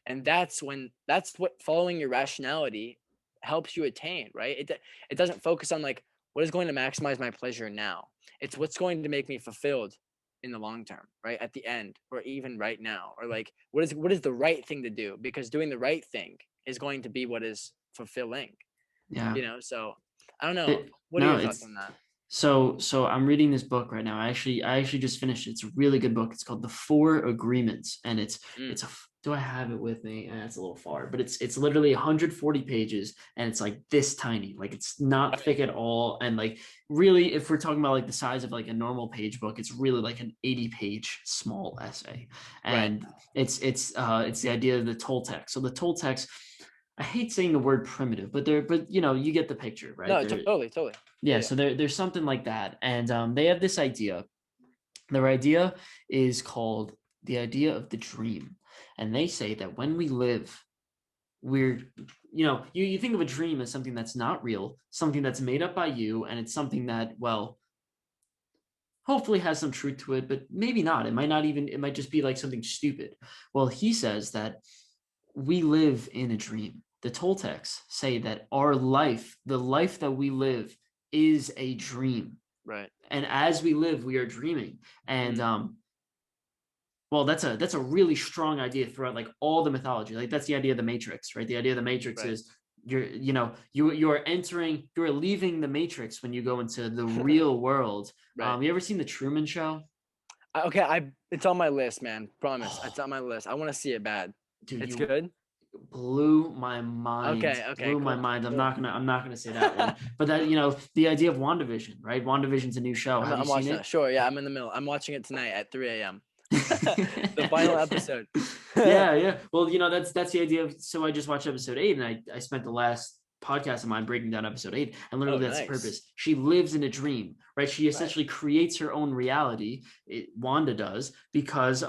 Speaker 2: And that's what following your rationality helps you attain, right? It doesn't focus on like what is going to maximize my pleasure now. It's what's going to make me fulfilled in the long term, right? At the end, or even right now, or like what is the right thing to do? Because doing the right thing is going to be what is fulfilling,
Speaker 1: Yeah.
Speaker 2: So I don't know.
Speaker 1: It,
Speaker 2: What are
Speaker 1: no,
Speaker 2: your thoughts
Speaker 1: it's
Speaker 2: on that?
Speaker 1: so I'm reading this book right now. I actually just finished it. It's a really good book. It's called The Four Agreements, and
Speaker 2: Mm,
Speaker 1: do I have it with me? It's a little far, but it's literally 140 pages, and it's like this tiny. Like it's not
Speaker 2: okay.
Speaker 1: thick at all, and like really, if we're talking about like the size of like a normal page book, it's really like an 80-page small essay,
Speaker 2: Right.
Speaker 1: and it's the idea of the Toltec. So the Toltecs. I hate saying the word primitive, but you get the picture, right?
Speaker 2: No,
Speaker 1: They're
Speaker 2: totally, totally. Yeah,
Speaker 1: yeah,
Speaker 2: yeah.
Speaker 1: so there's something like that, and they have this idea. Their idea is called the idea of the dream, and they say that when we live, we're you think of a dream as something that's not real, something that's made up by you, and it's something that, well, hopefully has some truth to it, but maybe not. It might just be like something stupid. Well, he says that we live in a dream. The Toltecs say that our life, the life that we live, is a dream,
Speaker 2: Right.
Speaker 1: and as we live, we are dreaming. And
Speaker 2: Mm,
Speaker 1: well, that's a really strong idea throughout like all the mythology. Like that's the idea of the Matrix, right? The idea of the Matrix
Speaker 2: right.
Speaker 1: is you're leaving the Matrix when you go into the real world.
Speaker 2: Right.
Speaker 1: You ever seen the Truman Show?
Speaker 2: Okay, it's on my list, man. Promise, it's
Speaker 1: Oh,
Speaker 2: on my list. I want to see it bad.
Speaker 1: dude,
Speaker 2: It's
Speaker 1: you
Speaker 2: good.
Speaker 1: blew my mind.
Speaker 2: Okay. Okay.
Speaker 1: Blew my
Speaker 2: Cool.
Speaker 1: mind. I'm
Speaker 2: Cool.
Speaker 1: not gonna I'm not gonna say that one. But that the idea of WandaVision, right? WandaVision's a new show. Have you
Speaker 2: I'm
Speaker 1: seen
Speaker 2: watching that.
Speaker 1: it?
Speaker 2: Sure. Yeah, I'm in the middle. I'm watching it tonight at 3 a.m. The final episode.
Speaker 1: Yeah, yeah. Well, that's the idea of. So I just watched episode 8, and I spent the last podcast of mine breaking down episode 8, and
Speaker 2: Oh,
Speaker 1: literally that's the
Speaker 2: nice.
Speaker 1: purpose. She lives in a dream, right? She
Speaker 2: Right.
Speaker 1: essentially creates her own reality. Wanda does because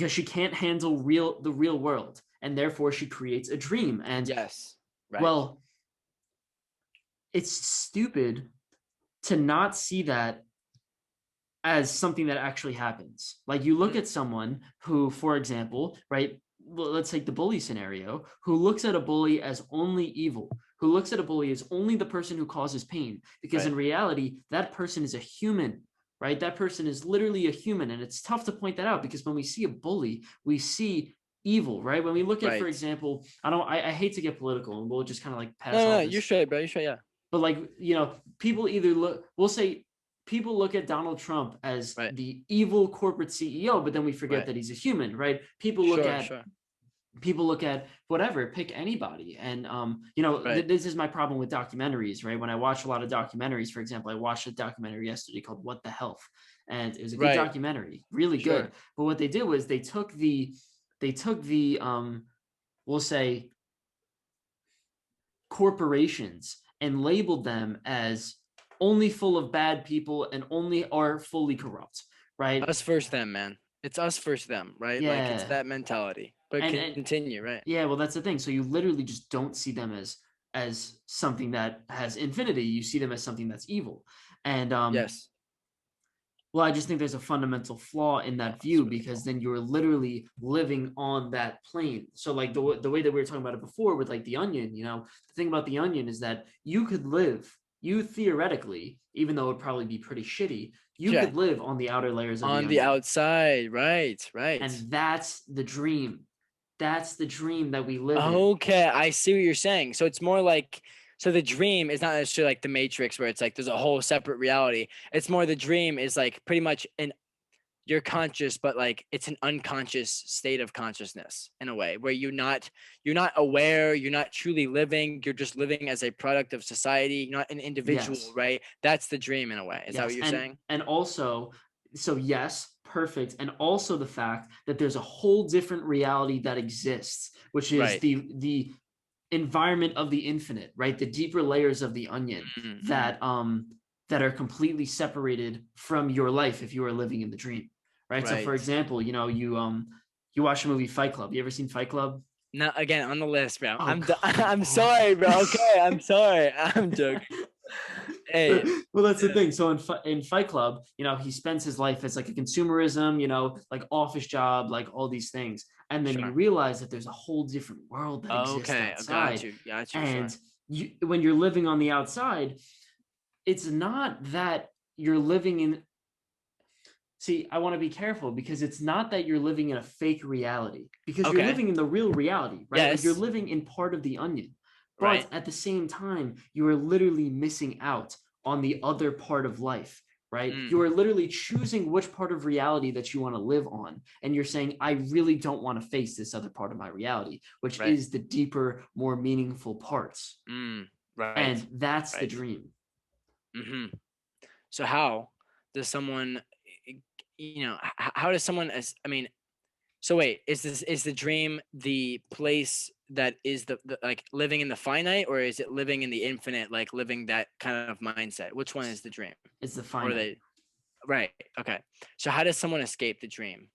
Speaker 1: she can't handle the real world, and therefore she creates a dream. And
Speaker 2: Yes. Right.
Speaker 1: well, it's stupid to not see that as something that actually happens. Like you look
Speaker 2: Mm,
Speaker 1: at someone who, for example, right, let's take the bully scenario, who looks at a bully as only evil, who looks at a bully as only the person who causes pain, because
Speaker 2: right.
Speaker 1: in reality, that person is a human, right? That person is literally a human. And it's tough to point that out because when we see a bully, we see evil, right? When we look at, for
Speaker 2: Right.
Speaker 1: example, I hate to get political and we'll just kind of like
Speaker 2: No,
Speaker 1: pass
Speaker 2: no, no.
Speaker 1: off
Speaker 2: You're
Speaker 1: this,
Speaker 2: straight, bro. You're straight. Yeah.
Speaker 1: but like people either we'll say people look at Donald Trump as
Speaker 2: Right.
Speaker 1: the evil corporate CEO, but then we forget
Speaker 2: Right.
Speaker 1: that he's a human, right? People look
Speaker 2: Sure.
Speaker 1: at
Speaker 2: Sure.
Speaker 1: people look at whatever, pick anybody. And,
Speaker 2: Right.
Speaker 1: this is my problem with documentaries, right? When I watch a lot of documentaries, for example, I watched a documentary yesterday called What the Health, and it was a good
Speaker 2: Right.
Speaker 1: documentary, really
Speaker 2: Sure.
Speaker 1: good. But what they did was they took the we'll say corporations and labeled them as only full of bad people and only are fully corrupt, right?
Speaker 2: Us versus them, man. It's us versus them, right? Like it's
Speaker 1: Yeah.
Speaker 2: that mentality. But
Speaker 1: And
Speaker 2: continue, right?
Speaker 1: yeah, well, that's the thing. So you literally just don't see them as something that has infinity. You see them as something that's evil. And
Speaker 2: Yes.
Speaker 1: well, I just think there's a fundamental flaw in
Speaker 2: Oh,
Speaker 1: that
Speaker 2: it's
Speaker 1: view,
Speaker 2: really
Speaker 1: because
Speaker 2: cool.
Speaker 1: then you're literally living on that plane. So like the way that we were talking about it before with like the onion, the thing about the onion is that you theoretically, even though it would probably be pretty shitty, you
Speaker 2: Yeah.
Speaker 1: could live on the outer layers of the
Speaker 2: On the
Speaker 1: onion.
Speaker 2: outside, right, right.
Speaker 1: And that's the dream. That's the dream that we live in.
Speaker 2: Okay, I see what you're saying. So it's more like, so the dream is not necessarily like the Matrix where it's like there's a whole separate reality. It's more the dream is like pretty much an you're conscious, but like it's an unconscious state of consciousness in a way where you're not aware, you're not truly living, you're just living as a product of society, you're not an individual,
Speaker 1: Yes.
Speaker 2: right? That's the dream in a way. Is that what
Speaker 1: Yes.
Speaker 2: you're
Speaker 1: And
Speaker 2: saying?
Speaker 1: and also, so yes, perfect. And also the fact that there's a whole different reality that exists, which is
Speaker 2: Right.
Speaker 1: the environment of the infinite, right? The deeper layers of the onion
Speaker 2: Mm-hmm.
Speaker 1: that are completely separated from your life if you are living in the dream. Right. So for
Speaker 2: Right.
Speaker 1: example, you watch the movie Fight Club. You ever seen Fight Club?
Speaker 2: Now again on the list, bro.
Speaker 1: Oh, come
Speaker 2: I'm
Speaker 1: on.
Speaker 2: sorry, bro. Okay, I'm sorry. I'm joking. Hey,
Speaker 1: Well, that's the
Speaker 2: yeah,
Speaker 1: thing. So in Fight Club, he spends his life as like a consumerism, like office job, like all these things, and then you
Speaker 2: sure.
Speaker 1: realize that there's a whole different world that exists
Speaker 2: Okay, got
Speaker 1: outside.
Speaker 2: you, got you. Sure.
Speaker 1: And when you're living on the outside, it's not that you're living in. See, I want to be careful, because it's not that you're living in a fake reality, because you're
Speaker 2: Okay.
Speaker 1: living in the real reality, right? Like you're
Speaker 2: Yes.
Speaker 1: living in part of the onion. But
Speaker 2: Right.
Speaker 1: at the same time, you are literally missing out on the other part of life, right?
Speaker 2: Mm,
Speaker 1: You are literally choosing which part of reality that you want to live on. And you're saying, I really don't want to face this other part of my reality, which
Speaker 2: right.
Speaker 1: is the deeper, more meaningful parts.
Speaker 2: Mm, right.
Speaker 1: And that's the
Speaker 2: Right.
Speaker 1: dream.
Speaker 2: Hmm. So how does someone, how does someone as I mean, so wait, is the dream the place that is the like living in the finite, or is it living in the infinite, like living that kind of mindset? Which one is the dream?
Speaker 1: It's the
Speaker 2: Or are
Speaker 1: finite.
Speaker 2: they right? Okay. So how does someone escape the dream?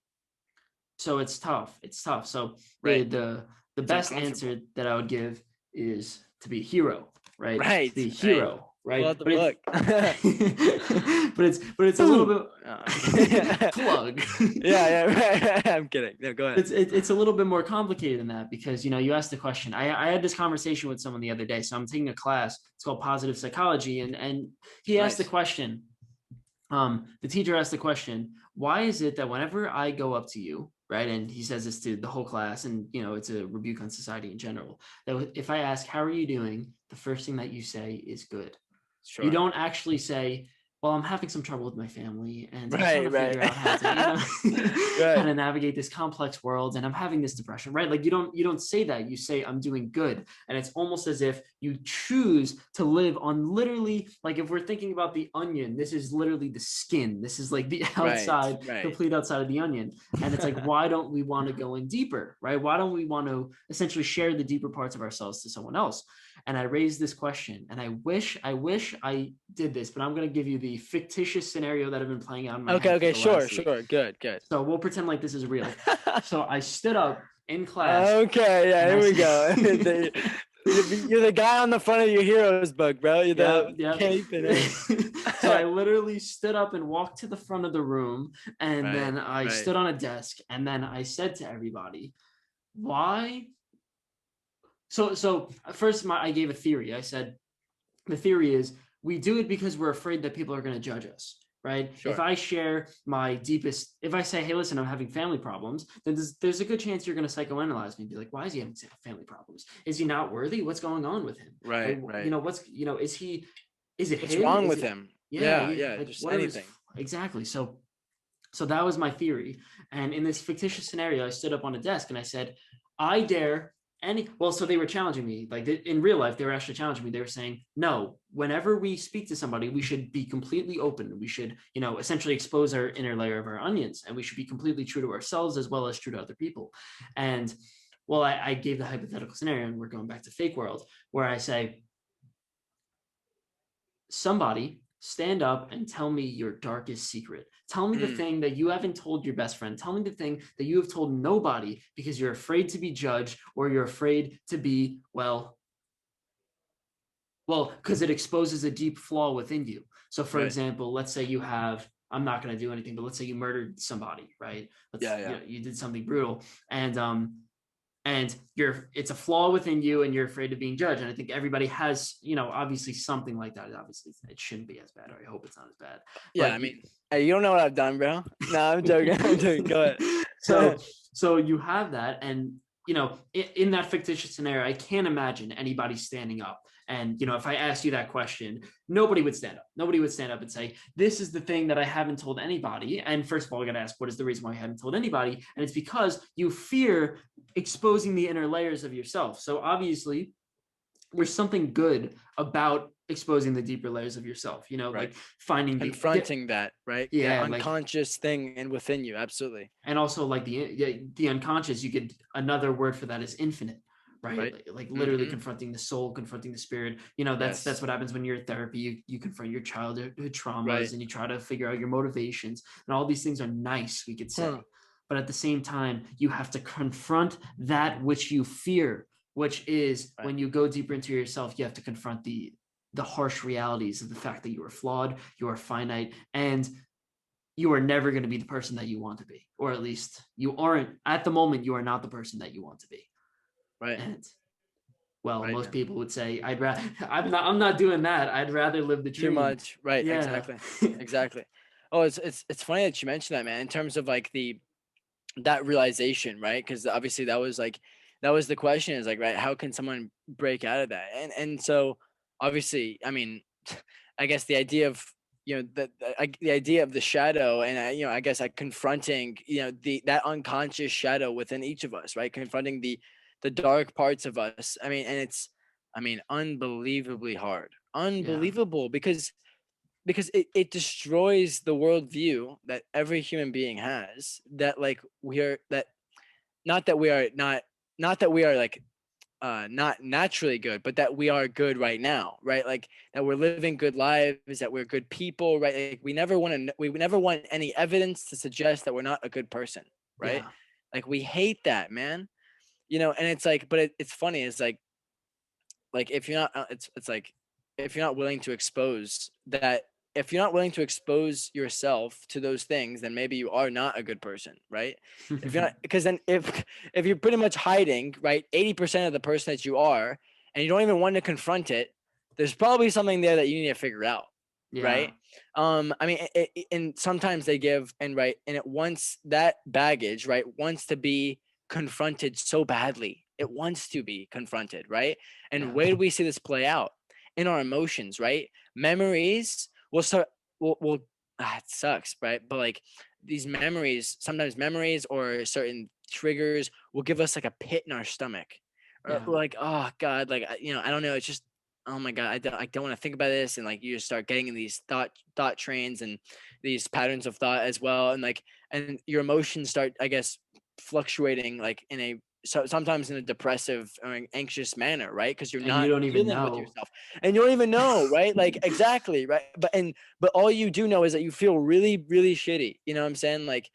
Speaker 1: So it's tough. It's tough. So the
Speaker 2: Right.
Speaker 1: the the
Speaker 2: It's
Speaker 1: best answer
Speaker 2: uncomfortable.
Speaker 1: that I would give is to be a hero, right? To
Speaker 2: Right.
Speaker 1: be a
Speaker 2: Right.
Speaker 1: hero,
Speaker 2: Pull
Speaker 1: right?
Speaker 2: out the
Speaker 1: But it's
Speaker 2: book.
Speaker 1: but it's a little
Speaker 2: Boom.
Speaker 1: bit
Speaker 2: Yeah,
Speaker 1: plug.
Speaker 2: yeah, right. I'm kidding. No, go ahead.
Speaker 1: It's a little bit more complicated than that, because you asked the question. I had this conversation with someone the other day. So I'm taking a class. It's called positive psychology, and he asked the
Speaker 2: Nice.
Speaker 1: question. The teacher asked the question, why is it that whenever I go up to you, right, and he says this to the whole class, and it's a rebuke on society in general, that if I ask, how are you doing, the first thing that you say is good. You
Speaker 2: Sure.
Speaker 1: don't actually say, well, I'm having some trouble with my family, and I'm trying
Speaker 2: Right,
Speaker 1: to
Speaker 2: right.
Speaker 1: figure out how to, how
Speaker 2: Right,
Speaker 1: to navigate this complex world, and I'm having this depression, right? Like you don't say that. You say I'm doing good. And it's almost as if you choose to live on, literally, like if we're thinking about the onion, this is literally the skin. This is like the
Speaker 2: right,
Speaker 1: outside,
Speaker 2: right.
Speaker 1: complete outside of the onion. And it's like, why don't we want to go in deeper, right? Why don't we want to essentially share the deeper parts of ourselves to someone else? And I raised this question, and I wish I did this, but I'm going to give you the fictitious scenario that I've been playing out in my
Speaker 2: Okay,
Speaker 1: head for
Speaker 2: okay,
Speaker 1: the
Speaker 2: sure,
Speaker 1: last week.
Speaker 2: sure. Good, good.
Speaker 1: So we'll pretend like this is real. So I stood up in class,
Speaker 2: Okay, yeah,
Speaker 1: and I
Speaker 2: here we
Speaker 1: said,
Speaker 2: go. You're the guy on the front of your hero's book, bro. You're
Speaker 1: yep,
Speaker 2: the
Speaker 1: yep.
Speaker 2: cape and
Speaker 1: So I
Speaker 2: everything.
Speaker 1: literally stood up and walked to the front of the room, and
Speaker 2: Right,
Speaker 1: then I
Speaker 2: right.
Speaker 1: stood on a desk, and then I said to everybody, why? So first, I gave a theory. I said, the theory is we do it because we're afraid that people are going to judge us, right? If
Speaker 2: Sure.
Speaker 1: I share my deepest, if I say, hey, listen, I'm having family problems, then there's a good chance you're going to psychoanalyze me and be like, why is he having family problems? Is he not worthy? What's going on with him? Like,
Speaker 2: Right, right.
Speaker 1: is it
Speaker 2: What's
Speaker 1: him?
Speaker 2: wrong
Speaker 1: Is
Speaker 2: with
Speaker 1: it,
Speaker 2: him?
Speaker 1: yeah,
Speaker 2: Yeah,
Speaker 1: yeah,
Speaker 2: yeah,
Speaker 1: like
Speaker 2: just
Speaker 1: what are his,
Speaker 2: anything.
Speaker 1: exactly. So that was my theory. And in this fictitious scenario, I stood up on a desk and I said, I dare so they were challenging me, like in real life, they were actually challenging me. They were saying, no, whenever we speak to somebody, we should be completely open. We should, essentially expose our inner layer of our onions, and we should be completely true to ourselves as well as true to other people. And well, I gave the hypothetical scenario, and we're going back to fake world, where I say, somebody stand up and tell me your darkest secret. Tell me the thing that you haven't told your best friend. Tell me the thing that you have told nobody because you're afraid to be judged, or you're afraid to be, because it exposes a deep flaw within you. So for example, let's say you have, I'm not going to do anything, but let's say you murdered somebody, right? You did something brutal, and it's a flaw within you, and you're afraid of being judged. And I think everybody has, obviously something like that. Obviously it shouldn't be as bad, or I hope it's not as bad.
Speaker 2: Yeah,
Speaker 1: But
Speaker 2: I mean, hey, you don't know what I've done, bro. No, I'm joking. I'm joking. Go ahead.
Speaker 1: so you have that, and in that fictitious scenario, I can't imagine anybody standing up. And if I asked you that question, nobody would stand up. Nobody would stand up and say, this is the thing that I haven't told anybody. And first of all, we got to ask, what is the reason why you haven't told anybody? And it's because you fear exposing the inner layers of yourself. So obviously, there's something good about exposing the deeper layers of yourself, like finding
Speaker 2: confronting that, right?
Speaker 1: Yeah,
Speaker 2: that unconscious thing and within you. Absolutely.
Speaker 1: And also like the unconscious, you could, another word for that is infinite, right? Like literally confronting the soul, confronting the spirit. That's what happens when you're in therapy. You confront your childhood traumas, and you try to figure out your motivations, and all these things are nice, we could say. But at the same time, you have to confront that which you fear, which is when you go deeper into yourself, you have to confront the harsh realities of the fact that you are flawed, you are finite, and you are never going to be the person that you want to be, or at least you aren't at the moment. You are not the person that you want to be.
Speaker 2: Right.
Speaker 1: And most people would say, I'd rather, I'm not doing that. I'd rather live the dream.
Speaker 2: Too much. Right.
Speaker 1: Yeah.
Speaker 2: Exactly. Exactly. Oh, it's funny that you mentioned that, man, in terms of like that realization, right? Because obviously that was the question, is like, right, how can someone break out of that? And so obviously, I mean, I guess the idea of the idea of the shadow, and I guess like confronting that unconscious shadow within each of us, right? Confronting the dark parts of us. I mean, and it's unbelievably hard, unbelievable, because it destroys the worldview that every human being has, that like we are that not that we are not that we are like not naturally good, but that we are good right now, right? Like that we're living good lives, that we're good people, right? Like we never want any evidence to suggest that we're not a good person, right?
Speaker 1: Yeah.
Speaker 2: Like we hate that, man. And it's like, but it's funny, it's like if you're not it's like, if you're not willing to expose that, if you're not willing to expose yourself to those things, then maybe you are not a good person, right? If you're not, because then if you're pretty much hiding, right, 80% of the person that you are, and you don't even want to confront it, there's probably something there that you need to figure out. Right. I mean, and sometimes they give, and right, and it wants that baggage, right, wants to be confronted so badly. It wants to be confronted, right? And where do we see this play out? In our emotions, right? Memories will start. It sucks, right? But like these memories, sometimes memories or certain triggers will give us like a pit in our stomach, or like, oh God, like I don't know. It's just, oh my God, I don't want to think about this, and like you just start getting in these thought trains and these patterns of thought as well, and like, and your emotions start, I guess, fluctuating like in a, so sometimes in a depressive or anxious manner, right? Because you're not
Speaker 1: you don't even
Speaker 2: dealing with
Speaker 1: know.
Speaker 2: yourself, and you don't even know, right? Like exactly, right? But all you do know is that you feel really, really shitty. You know what I'm saying? Like,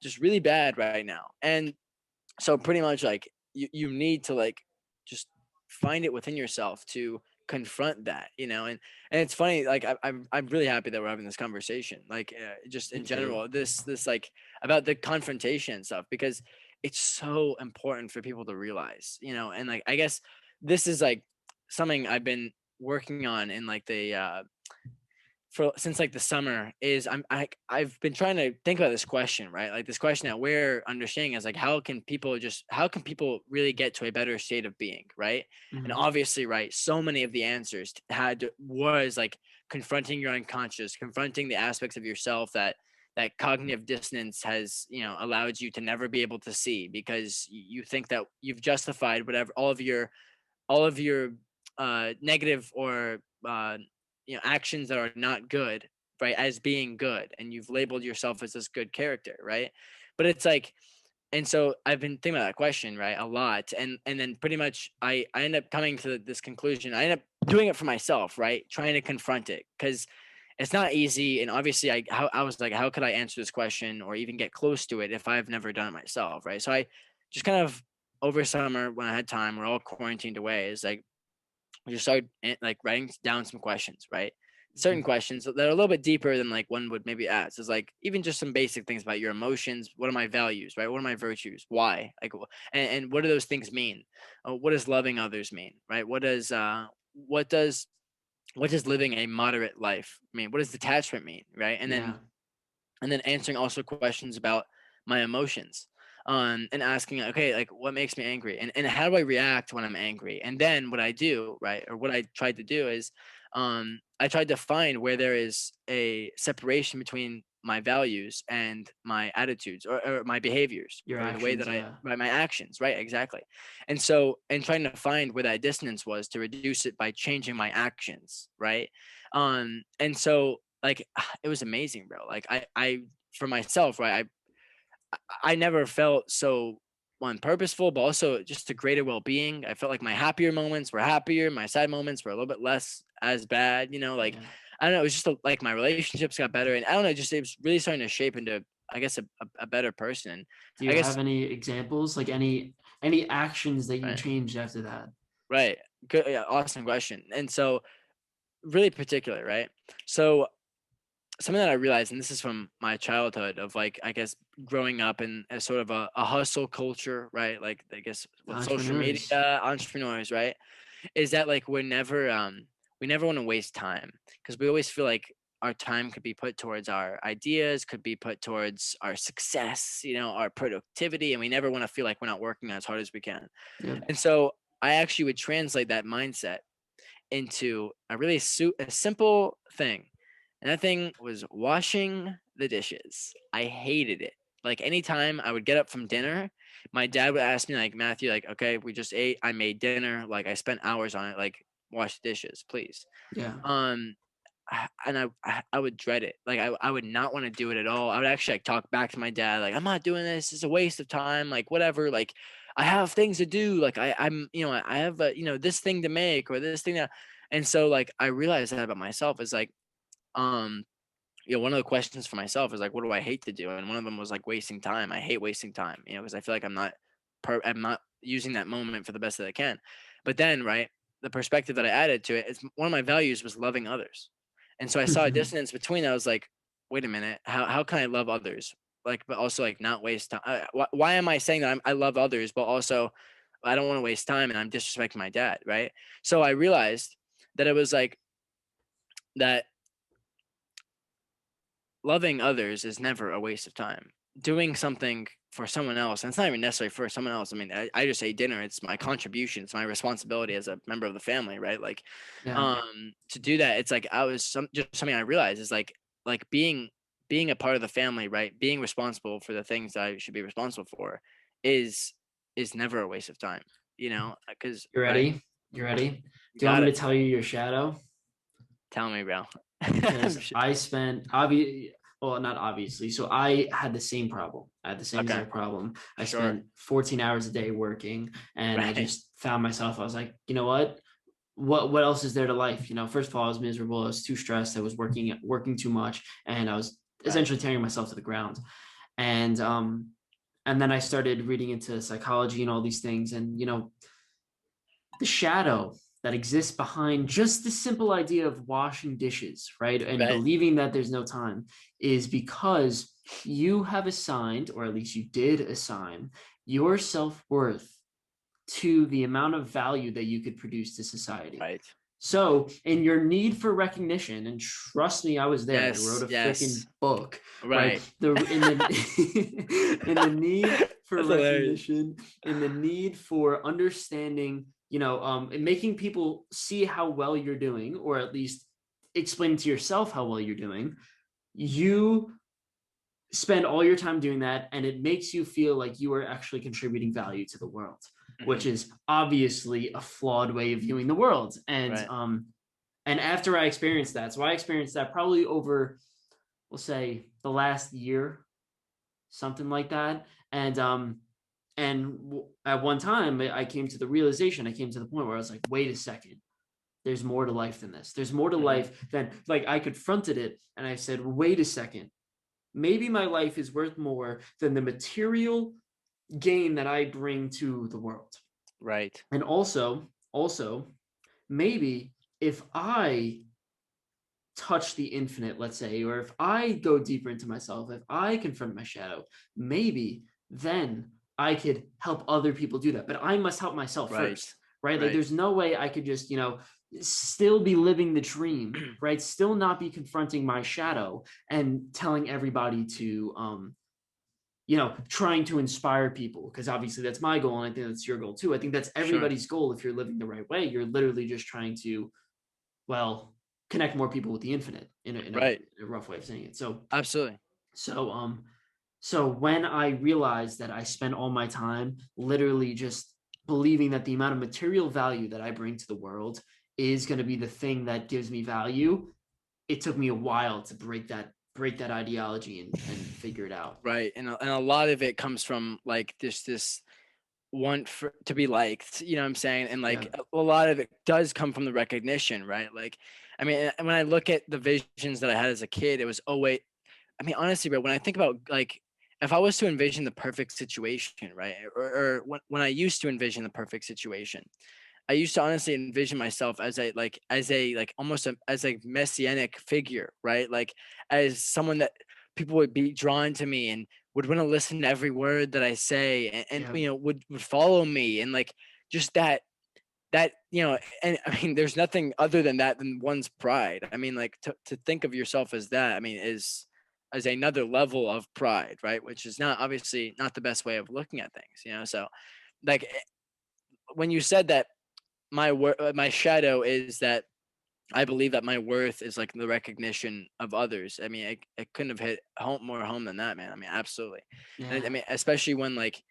Speaker 2: just really bad right now. And so pretty much like you need to like just find it within yourself to confront that, and it's funny, like I'm really happy that we're having this conversation, like just in general, this like about the confrontation and stuff, because it's so important for people to realize, and like I guess this is like something I've been working on in like the for since like the summer, is I've been trying to think about this question, right? Like this question that we're understanding is like, how can people really get to a better state of being, right? And obviously, right, so many of the answers was like confronting your unconscious, confronting the aspects of yourself that that cognitive dissonance has, allowed you to never be able to see, because you think that you've justified whatever all of your negative or actions that are not good, right, as being good, and you've labeled yourself as this good character, right? But it's like, and so I've been thinking about that question, right, a lot, and then pretty much I end up coming to this conclusion. I end up doing it for myself, right, trying to confront it, because it's not easy. And obviously I was like, how could I answer this question or even get close to it if I've never done it myself, right? So I just kind of, over summer when I had time, we're all quarantined away, is like, I just started like writing down some questions, right? Certain questions that are a little bit deeper than like one would maybe ask. Is like even just some basic things about your emotions. What are my values, right? What are my virtues? Why? Like, and what do those things mean? What does loving others mean, right? What does what does living a moderate life mean? What does detachment mean, right?
Speaker 1: Yeah.
Speaker 2: And then answering also questions about my emotions, and asking, okay, like, what makes me angry, and how do I react when I'm angry? And then what I do, right, or what I tried to do is, I tried to find where there is a separation between my values and my attitudes, or my behaviors,
Speaker 1: Your
Speaker 2: or the way
Speaker 1: actions.
Speaker 2: that
Speaker 1: Yeah.
Speaker 2: right, my actions, right, exactly. And so, and trying to find where that dissonance was to reduce it by changing my actions, right. And so, like, it was amazing, bro. Like, I for myself, right, I never felt so, one, purposeful, but also just a greater well-being. I felt like my happier moments were happier, my sad moments were a little bit less as bad, like,
Speaker 1: Yeah.
Speaker 2: I don't know, it was just like my relationships got better, and I don't know, just it was really starting to shape into, I guess, a better person.
Speaker 1: Do
Speaker 2: I
Speaker 1: you
Speaker 2: guess,
Speaker 1: have any examples, like any actions that you
Speaker 2: right,
Speaker 1: changed after that?
Speaker 2: right, good, yeah, awesome question. And so, really particular, right? So, something that I realized, and this is from my childhood of, like, I guess, growing up in a sort of a hustle culture, right? Like, I guess
Speaker 1: The
Speaker 2: with social media,
Speaker 1: entrepreneurs.
Speaker 2: entrepreneurs, right? Is that, like, we never want to waste time, because we always feel like our time could be put towards our ideas, could be put towards our success, our productivity, and we never want to feel like we're not working as hard as we can.
Speaker 1: Yep.
Speaker 2: And so I actually would translate that mindset into a simple thing. And that thing was washing the dishes. I hated it. Like, anytime I would get up from dinner, my dad would ask me, like, Matthew, like, okay, we just ate, I made dinner, like, I spent hours on it, like, wash the dishes, please.
Speaker 1: Yeah.
Speaker 2: Um and I would dread it. Like, I would not want to do it at all. I would actually, like, talk back to my dad, like, I'm not doing this. It's a waste of time. Like, whatever. Like, I have things to do. Like, I'm I have this thing to make, or this thing that. And so, like, I realized that about myself is like, um one of the questions for myself is like, what do I hate to do? And one of them was like wasting time. I hate wasting time, because I feel like I'm not using that moment for the best that I can. But then, right, the perspective that I added to it is, one of my values was loving others. And so I saw a dissonance between that. I was like, wait a minute, how can I love others? Like, but also, like, not waste time. Why am I saying that I love others, but also I don't want to waste time and I'm disrespecting my dad, right? So I realized that it was like that loving others is never a waste of time. Doing something for someone else, and it's not even necessarily for someone else. I mean, I just say dinner. It's my contribution. It's my responsibility as a member of the family, right? Like,
Speaker 1: Yeah.
Speaker 2: to do that, it's like just something I realized is like being a part of the family, right? Being responsible for the things that I should be responsible for is is never a waste of time, because,
Speaker 1: You
Speaker 2: right,
Speaker 1: ready? You ready?
Speaker 2: you
Speaker 1: Do you want
Speaker 2: got
Speaker 1: me
Speaker 2: it.
Speaker 1: to tell you your shadow?
Speaker 2: Tell me, bro.
Speaker 1: Because
Speaker 2: I'm sure.
Speaker 1: I spent well, not obviously. So I had the same problem. I had the same
Speaker 2: Okay,
Speaker 1: exact problem. I
Speaker 2: sure,
Speaker 1: spent 14 hours a day working, and I
Speaker 2: right,
Speaker 1: just found myself. I was like, you know what? What else is there to life? First of all, I was miserable. I was too stressed. I was working too much, and I was
Speaker 2: right,
Speaker 1: essentially tearing myself to the ground. And and then I started reading into psychology and all these things, and the shadow that exists behind just the simple idea of washing dishes, right? And
Speaker 2: right,
Speaker 1: believing that there's no time is because you have assigned, or at least you did assign, your self worth to the amount of value that you could produce to society.
Speaker 2: right.
Speaker 1: So, in your need for recognition, and trust me, I was there. I wrote
Speaker 2: Yes,
Speaker 1: a freaking
Speaker 2: yes.
Speaker 1: book, right?
Speaker 2: Right.
Speaker 1: The in the in the need for
Speaker 2: That's hilarious.
Speaker 1: recognition, in the need for understanding, and making people see how well you're doing, or at least explain to yourself how well you're doing. You spend all your time doing that, and it makes you feel like you are actually contributing value to the world, which is obviously a flawed way of viewing the world.
Speaker 2: Right.
Speaker 1: And after I experienced that, so I experienced that probably over, we'll say, the last year, something like that. And at one time, I came to the realization, I came to the point where I was like, wait a second, there's more to life than this. There's more to life than, like, I confronted it and I said, wait a second, maybe my life is worth more than the material gain that I bring to the world.
Speaker 2: Right.
Speaker 1: And also, maybe if I touch the infinite, let's say, or if I go deeper into myself, if I confront my shadow, maybe then I could help other people do that. But I must help myself first, right? Like, there's no way I could just, still be living the dream, right? Still not be confronting my shadow and telling everybody to, trying to inspire people, because obviously that's my goal, and I think that's your goal too. I think that's everybody's goal. If you're living the right way, you're literally just trying to, well, connect more people with the infinite in a rough way of saying it. So
Speaker 2: Absolutely.
Speaker 1: so so when I realized that I spent all my time literally just believing that the amount of material value that I bring to the world is going to be the thing that gives me value, it took me a while to break that ideology and figure it out.
Speaker 2: Right. And a lot of it comes from like this want for to be liked, you know what I'm saying? And
Speaker 1: Yeah.
Speaker 2: like a lot of it does come from the recognition, right? Like, I mean, when I look at the visions that I had as a kid, it was, oh wait, I mean, honestly, bro, when I think about like, if I was to envision the perfect situation, right? Or when I used to envision the perfect situation, I used to honestly envision myself as a almost as a messianic figure, right? Like as someone that people would be drawn to me and would want to listen to every word that I say and
Speaker 1: Yeah.
Speaker 2: would follow me and like just that and I mean there's nothing other than that than one's pride. I mean like to think of yourself as that, I mean is as another level of pride, right? Which is not obviously not the best way of looking at things. So like when you said that my shadow is that I believe that my worth is like the recognition of others. I mean, it couldn't have hit more home than that, man. I mean, absolutely. And I
Speaker 1: Yeah.
Speaker 2: mean, especially when like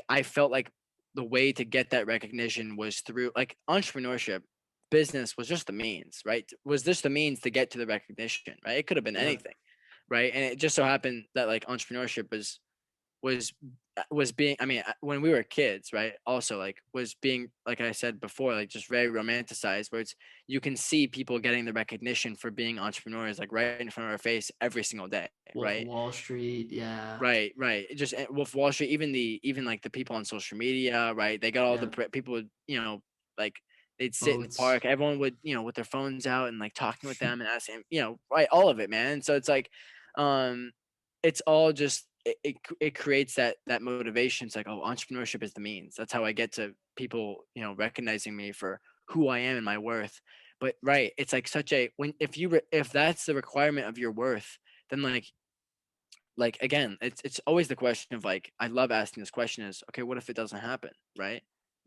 Speaker 2: I felt like the way to get that recognition was through like entrepreneurship. Business was just the means, right? Was just the means to get to the recognition, right? It could have been
Speaker 1: Yeah.
Speaker 2: anything, right? And it just so happened that like entrepreneurship was was being, I mean, when we were kids, right, also like was being, like I said before, like just very romanticized, where it's you can see people getting the recognition for being entrepreneurs like right in front of our face every single day,
Speaker 1: Wolf of
Speaker 2: right?
Speaker 1: Wall Street. Yeah.
Speaker 2: Right. It just Wolf of Wall Street, even like the people on social media, right? They got all the
Speaker 1: Yeah.
Speaker 2: people would, like they'd sit in the
Speaker 1: Boats.
Speaker 2: park, everyone would, with their phones out and like talking with them and asking, right, all of it, man. So it's like, um, it's all just it creates that motivation. It's like, oh, entrepreneurship is the means. That's how I get to people, recognizing me for who I am and my worth. But right, it's like such a when if that's the requirement of your worth, then like again, it's always the question of like I love asking this question is okay, what if it doesn't happen, right?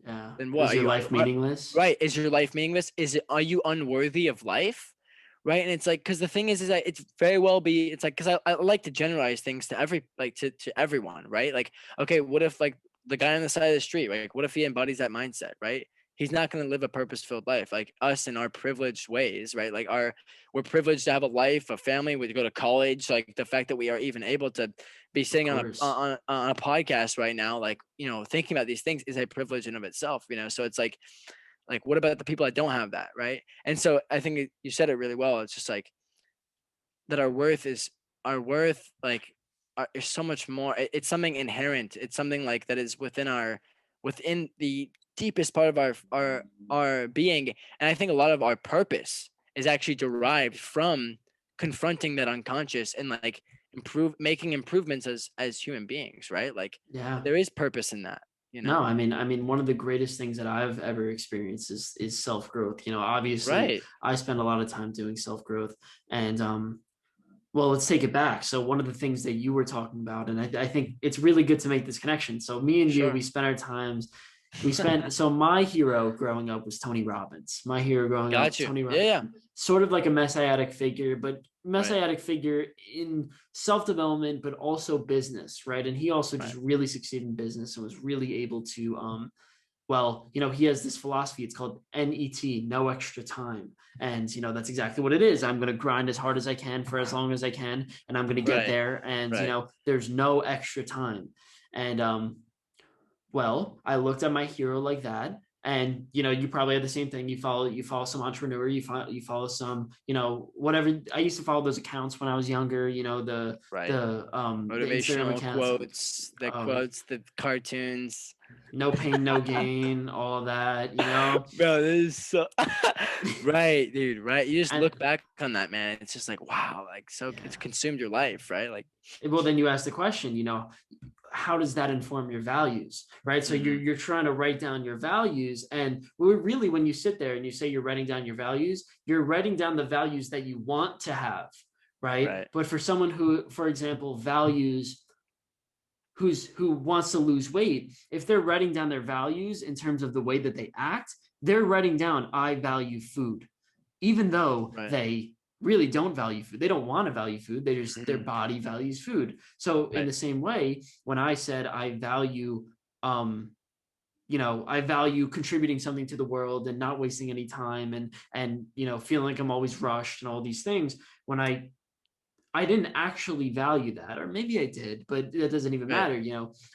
Speaker 1: Yeah.
Speaker 2: Then what
Speaker 1: Is
Speaker 2: are
Speaker 1: your
Speaker 2: you
Speaker 1: life
Speaker 2: what
Speaker 1: meaningless?
Speaker 2: right? Is your life meaningless? Are you unworthy of life? Right. And it's like because the thing is that it's very well be it's like because I like to generalize things to to everyone, right? Like, okay, what if like the guy on the side of the street, right? Like, what if he embodies that mindset, right? He's not going to live a purpose filled life like us in our privileged ways, right? Like we're privileged to have a life, a family, we go to college. Like the fact that we are even able to be
Speaker 1: Of
Speaker 2: sitting
Speaker 1: course.
Speaker 2: on a podcast right now, like, thinking about these things is a privilege in of itself. So it's like what about the people that don't have that, right? And so I think you said it really well. It's just like that our worth like is so much more. It's something inherent. It's something like that is within the deepest part of our being. And I think a lot of our purpose is actually derived from confronting that unconscious and like making improvements as human beings, right? Like
Speaker 1: Yeah.
Speaker 2: there is purpose in that, you
Speaker 1: No,
Speaker 2: know?
Speaker 1: I mean, one of the greatest things that I've ever experienced is self growth. Obviously,
Speaker 2: Right.
Speaker 1: I spend a lot of time doing self growth, and well, let's take it back. So one of the things that you were talking about, and I think it's really good to make this connection. So me and you,
Speaker 2: Sure.
Speaker 1: we spent our times. We spent so my hero growing up was Tony Robbins. My hero growing up,
Speaker 2: Got you.
Speaker 1: Tony
Speaker 2: Yeah,
Speaker 1: Robbins,
Speaker 2: yeah.
Speaker 1: sort of like a messianic figure, but messianic figure in self-development, but also business, right? And he also just really succeeded in business and was really able to, well, he has this philosophy. It's called NET, no extra time. And, that's exactly what it is. I'm going to grind as hard as I can for as long as I can, and I'm going to get there. And, there's no extra time. And, well, I looked at my hero like that. And you probably have the same thing. You follow some entrepreneur. You follow some whatever. I used to follow those accounts when I was younger. The
Speaker 2: motivational
Speaker 1: the
Speaker 2: quotes, the cartoons.
Speaker 1: No pain, no gain, all of that.
Speaker 2: Bro, this is so right, dude. Right, you just look back on that, man. It's just like wow, like so it's consumed your life, right? Like,
Speaker 1: well, then you ask the question, how does that inform your values, right? So you're trying to write down your values, and really, when you sit there and you say you're writing down your values, you're writing down the values that you want to have, right? But for someone who, for example, values who wants to lose weight, if they're writing down their values in terms of the way that they act, they're writing down, I value food, even though they really don't value food. They don't want to value food. They just, their body values food. So in the same way, when I said I value, I value contributing something to the world and not wasting any time and feeling like I'm always rushed and all these things, when I didn't actually value that, or maybe I did, but that doesn't even matter.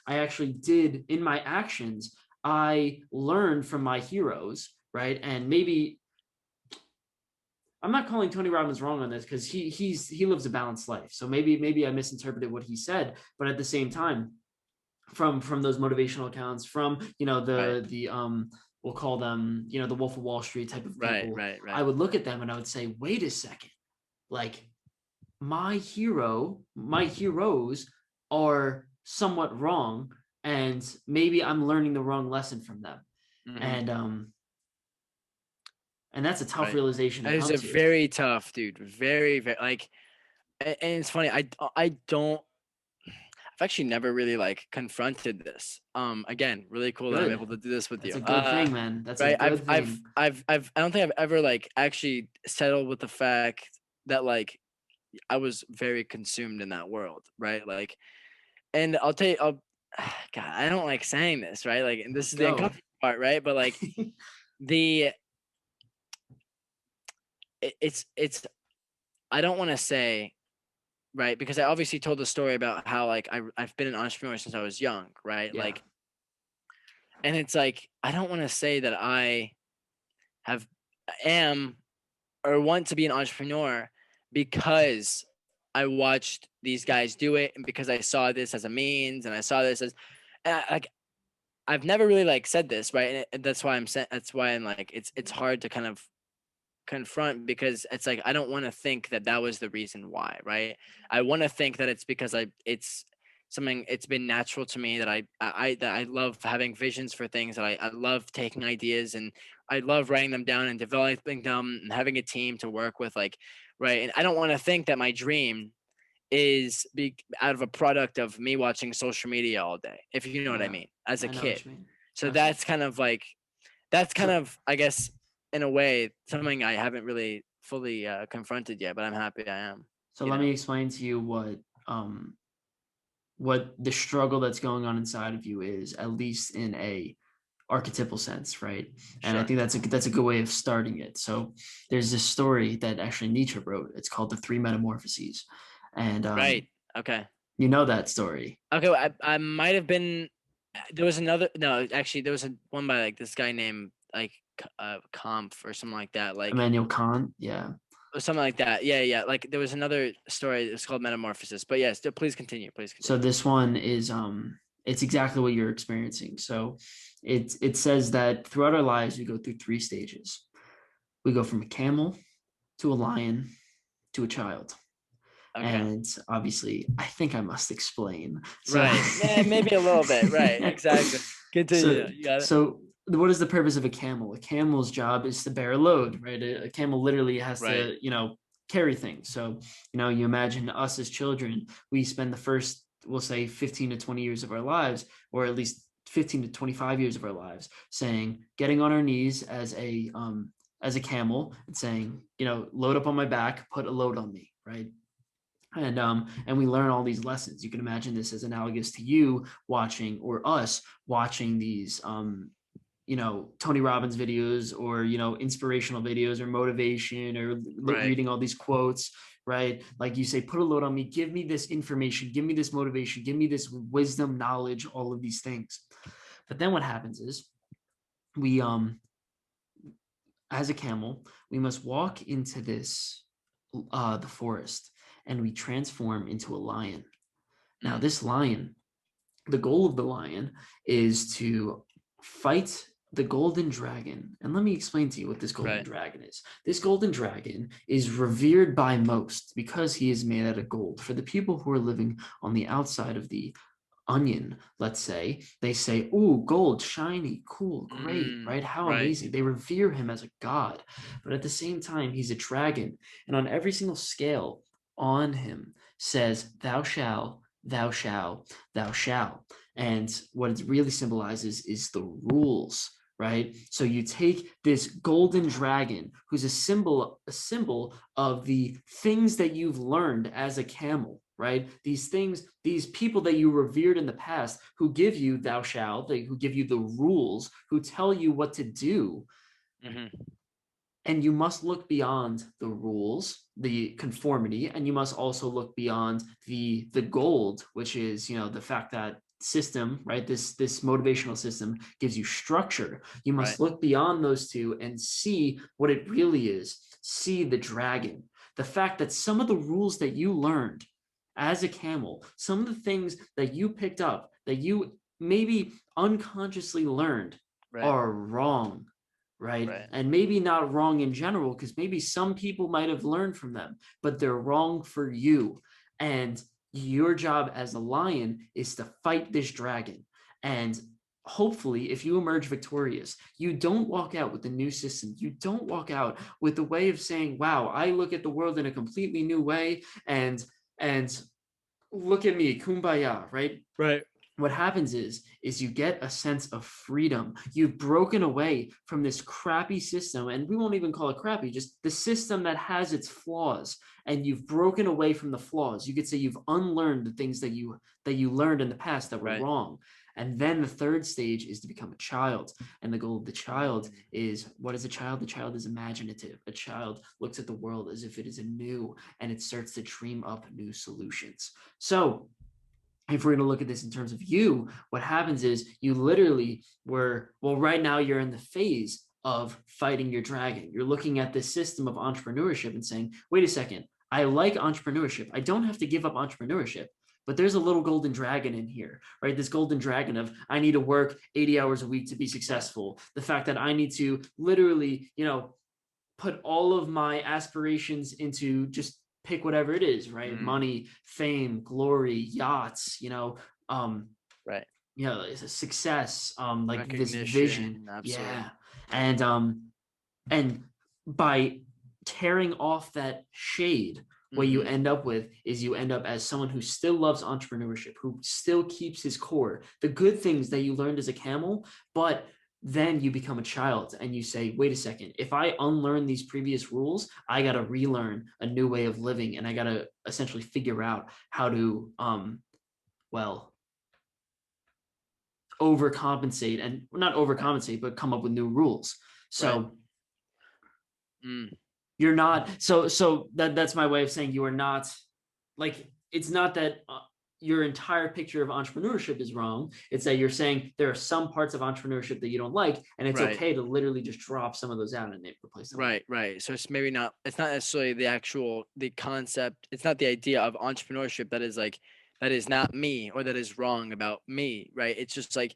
Speaker 1: I actually did in my actions. I learned from my heroes, right? And maybe I'm not calling Tony Robbins wrong on this, because he lives a balanced life. So maybe I misinterpreted what he said, but at the same time, from those motivational accounts, from the we'll call them the Wolf of Wall Street type of people, I would look at them and I would say, wait a second, like my heroes are somewhat wrong, and maybe I'm learning the wrong lesson from them. And that's a tough realization.
Speaker 2: That is a very tough, dude. Very, very, like, and it's funny. I've actually never really like confronted this. Again, really cool that I'm able to do this with you.
Speaker 1: That's a good thing, man. That's a good thing.
Speaker 2: I don't think I've ever like actually settled with the fact that like I was very consumed in that world, right? Like, and I'll tell you, God, I don't like saying this, right? Like, and this is the uncomfortable part, right? But like, it's I don't want to say, right, because I obviously told the story about how like I've been an entrepreneur since I was young, right? Like, and it's like I don't want to say that I am or want to be an entrepreneur because I watched these guys do it, and because I saw this as a means, and I saw this as like I've never really like said this, right? And that's why I'm like it's hard to kind of confront, because it's like I don't want to think that that was the reason why, right? I want to think that it's because it's something, it's been natural to me that I love having visions for things, that I love taking ideas and I love writing them down and developing them and having a team to work with, like, right? And I don't want to think that my dream is out of a product of me watching social media all day, if you know what I mean, as a kid. So that's kind of like, I guess, in a way, something I haven't really fully confronted yet, but I'm happy I am.
Speaker 1: So let me explain to you what the struggle that's going on inside of you is, at least in a archetypal sense, right? And I think that's a good way of starting it. So there's this story that actually Nietzsche wrote. It's called The Three Metamorphoses. And
Speaker 2: okay.
Speaker 1: You know that story.
Speaker 2: Okay, I might have been, there was another, no, actually there was one by like this guy named like Kampf or something like that, like
Speaker 1: Immanuel Kant,
Speaker 2: or something like that. Yeah. Like there was another story. It's called Metamorphosis. But yes, please continue.
Speaker 1: So this one is it's exactly what you're experiencing. So it says that throughout our lives we go through three stages. We go from a camel to a lion to a child. Okay. And obviously, I think I must explain.
Speaker 2: So, right. Yeah, maybe a little bit. Right. Exactly. Continue. You got it.
Speaker 1: So what is the purpose of a camel? A camel's job is to bear a load, right? A camel literally has to, carry things. So, you imagine us as children, we spend the first, we'll say 15 to 20 years of our lives, or at least 15 to 25 years of our lives, getting on our knees as a camel and saying, load up on my back, put a load on me, right? And we learn all these lessons. You can imagine this as analogous to you watching, or us watching, these Tony Robbins videos, or inspirational videos, or motivation, or
Speaker 2: Right.
Speaker 1: reading all these quotes, right? Like you say, put a load on me, give me this information, give me this motivation, give me this wisdom, knowledge, all of these things. But then what happens is, we as a camel, we must walk into the forest, and we transform into a lion. Now, this lion, the goal of the lion is to fight the golden dragon. And let me explain to you what this golden
Speaker 2: Right.
Speaker 1: dragon is. This golden dragon is revered by most because he is made out of gold. For the people who are living on the outside of the onion, let's say, they say, "Ooh, gold, shiny, cool, great," right? How
Speaker 2: Right.
Speaker 1: amazing. They revere him as a god. But at the same time, he's a dragon. And on every single scale on him says, "Thou shalt, thou shalt, thou shalt." And what it really symbolizes is the rules, right? So you take this golden dragon, who's a symbol of the things that you've learned as a camel, right? These things, these people that you revered in the past, who give you "thou shalt," who give you the rules, who tell you what to do.
Speaker 2: Mm-hmm.
Speaker 1: And you must look beyond the rules, the conformity, and you must also look beyond the gold, which is, the fact that system, right? This motivational system gives you structure. You
Speaker 2: Right.
Speaker 1: must look beyond those two and see what it really is. See the dragon. The fact that some of the rules that you learned as a camel, some of the things that you picked up, that you maybe unconsciously learned,
Speaker 2: Right.
Speaker 1: are wrong, right?
Speaker 2: Right.
Speaker 1: And maybe not wrong in general, because maybe some people might have learned from them, but they're wrong for you. And your job as a lion is to fight this dragon. And hopefully, if you emerge victorious, you don't walk out with the new system. You don't walk out with the way of saying, "Wow, I look at the world in a completely new way, and look at me, kumbaya," right?
Speaker 2: Right.
Speaker 1: What happens is you get a sense of freedom. You've broken away from this crappy system, and we won't even call it crappy, just the system that has its flaws. And you've broken away from the flaws. You could say you've unlearned the things that you learned in the past that were
Speaker 2: Right.
Speaker 1: wrong. And then the third stage is to become a child. And the goal of the child is, what is a child? The child is imaginative. A child looks at the world as if it is anew, and it starts to dream up new solutions. So if we're going to look at this in terms of you, what happens is you literally right now you're in the phase of fighting your dragon. You're looking at this system of entrepreneurship and saying, "Wait a second, I like entrepreneurship. I don't have to give up entrepreneurship. But there's a little golden dragon in here, right? This golden dragon of, I need to work 80 hours a week to be successful. The fact that I need to literally, put all of my aspirations into just pick whatever it is, right? Money, fame, glory, yachts, um,
Speaker 2: Right.
Speaker 1: it's a success, like this vision.
Speaker 2: Recognition. Absolutely.
Speaker 1: Yeah. And by tearing off that shade, what you end up with is you end up as someone who still loves entrepreneurship, who still keeps his core, the good things that you learned as a camel, but then you become a child and you say, "Wait a second, if I unlearn these previous rules, I got to relearn a new way of living, and I got to essentially figure out how to, well, overcompensate, and not overcompensate, but come up with new rules."
Speaker 2: Right.
Speaker 1: So
Speaker 2: Mm.
Speaker 1: you're not, so that's my way of saying you are not, like, it's not that your entire picture of entrepreneurship is wrong. It's that you're saying there are some parts of entrepreneurship that you don't like, and it's
Speaker 2: Right.
Speaker 1: okay to literally just drop some of those out and replace them.
Speaker 2: Right. Right. So it's maybe not. It's not necessarily the concept. It's not the idea of entrepreneurship that is not me or that is wrong about me. Right. It's just like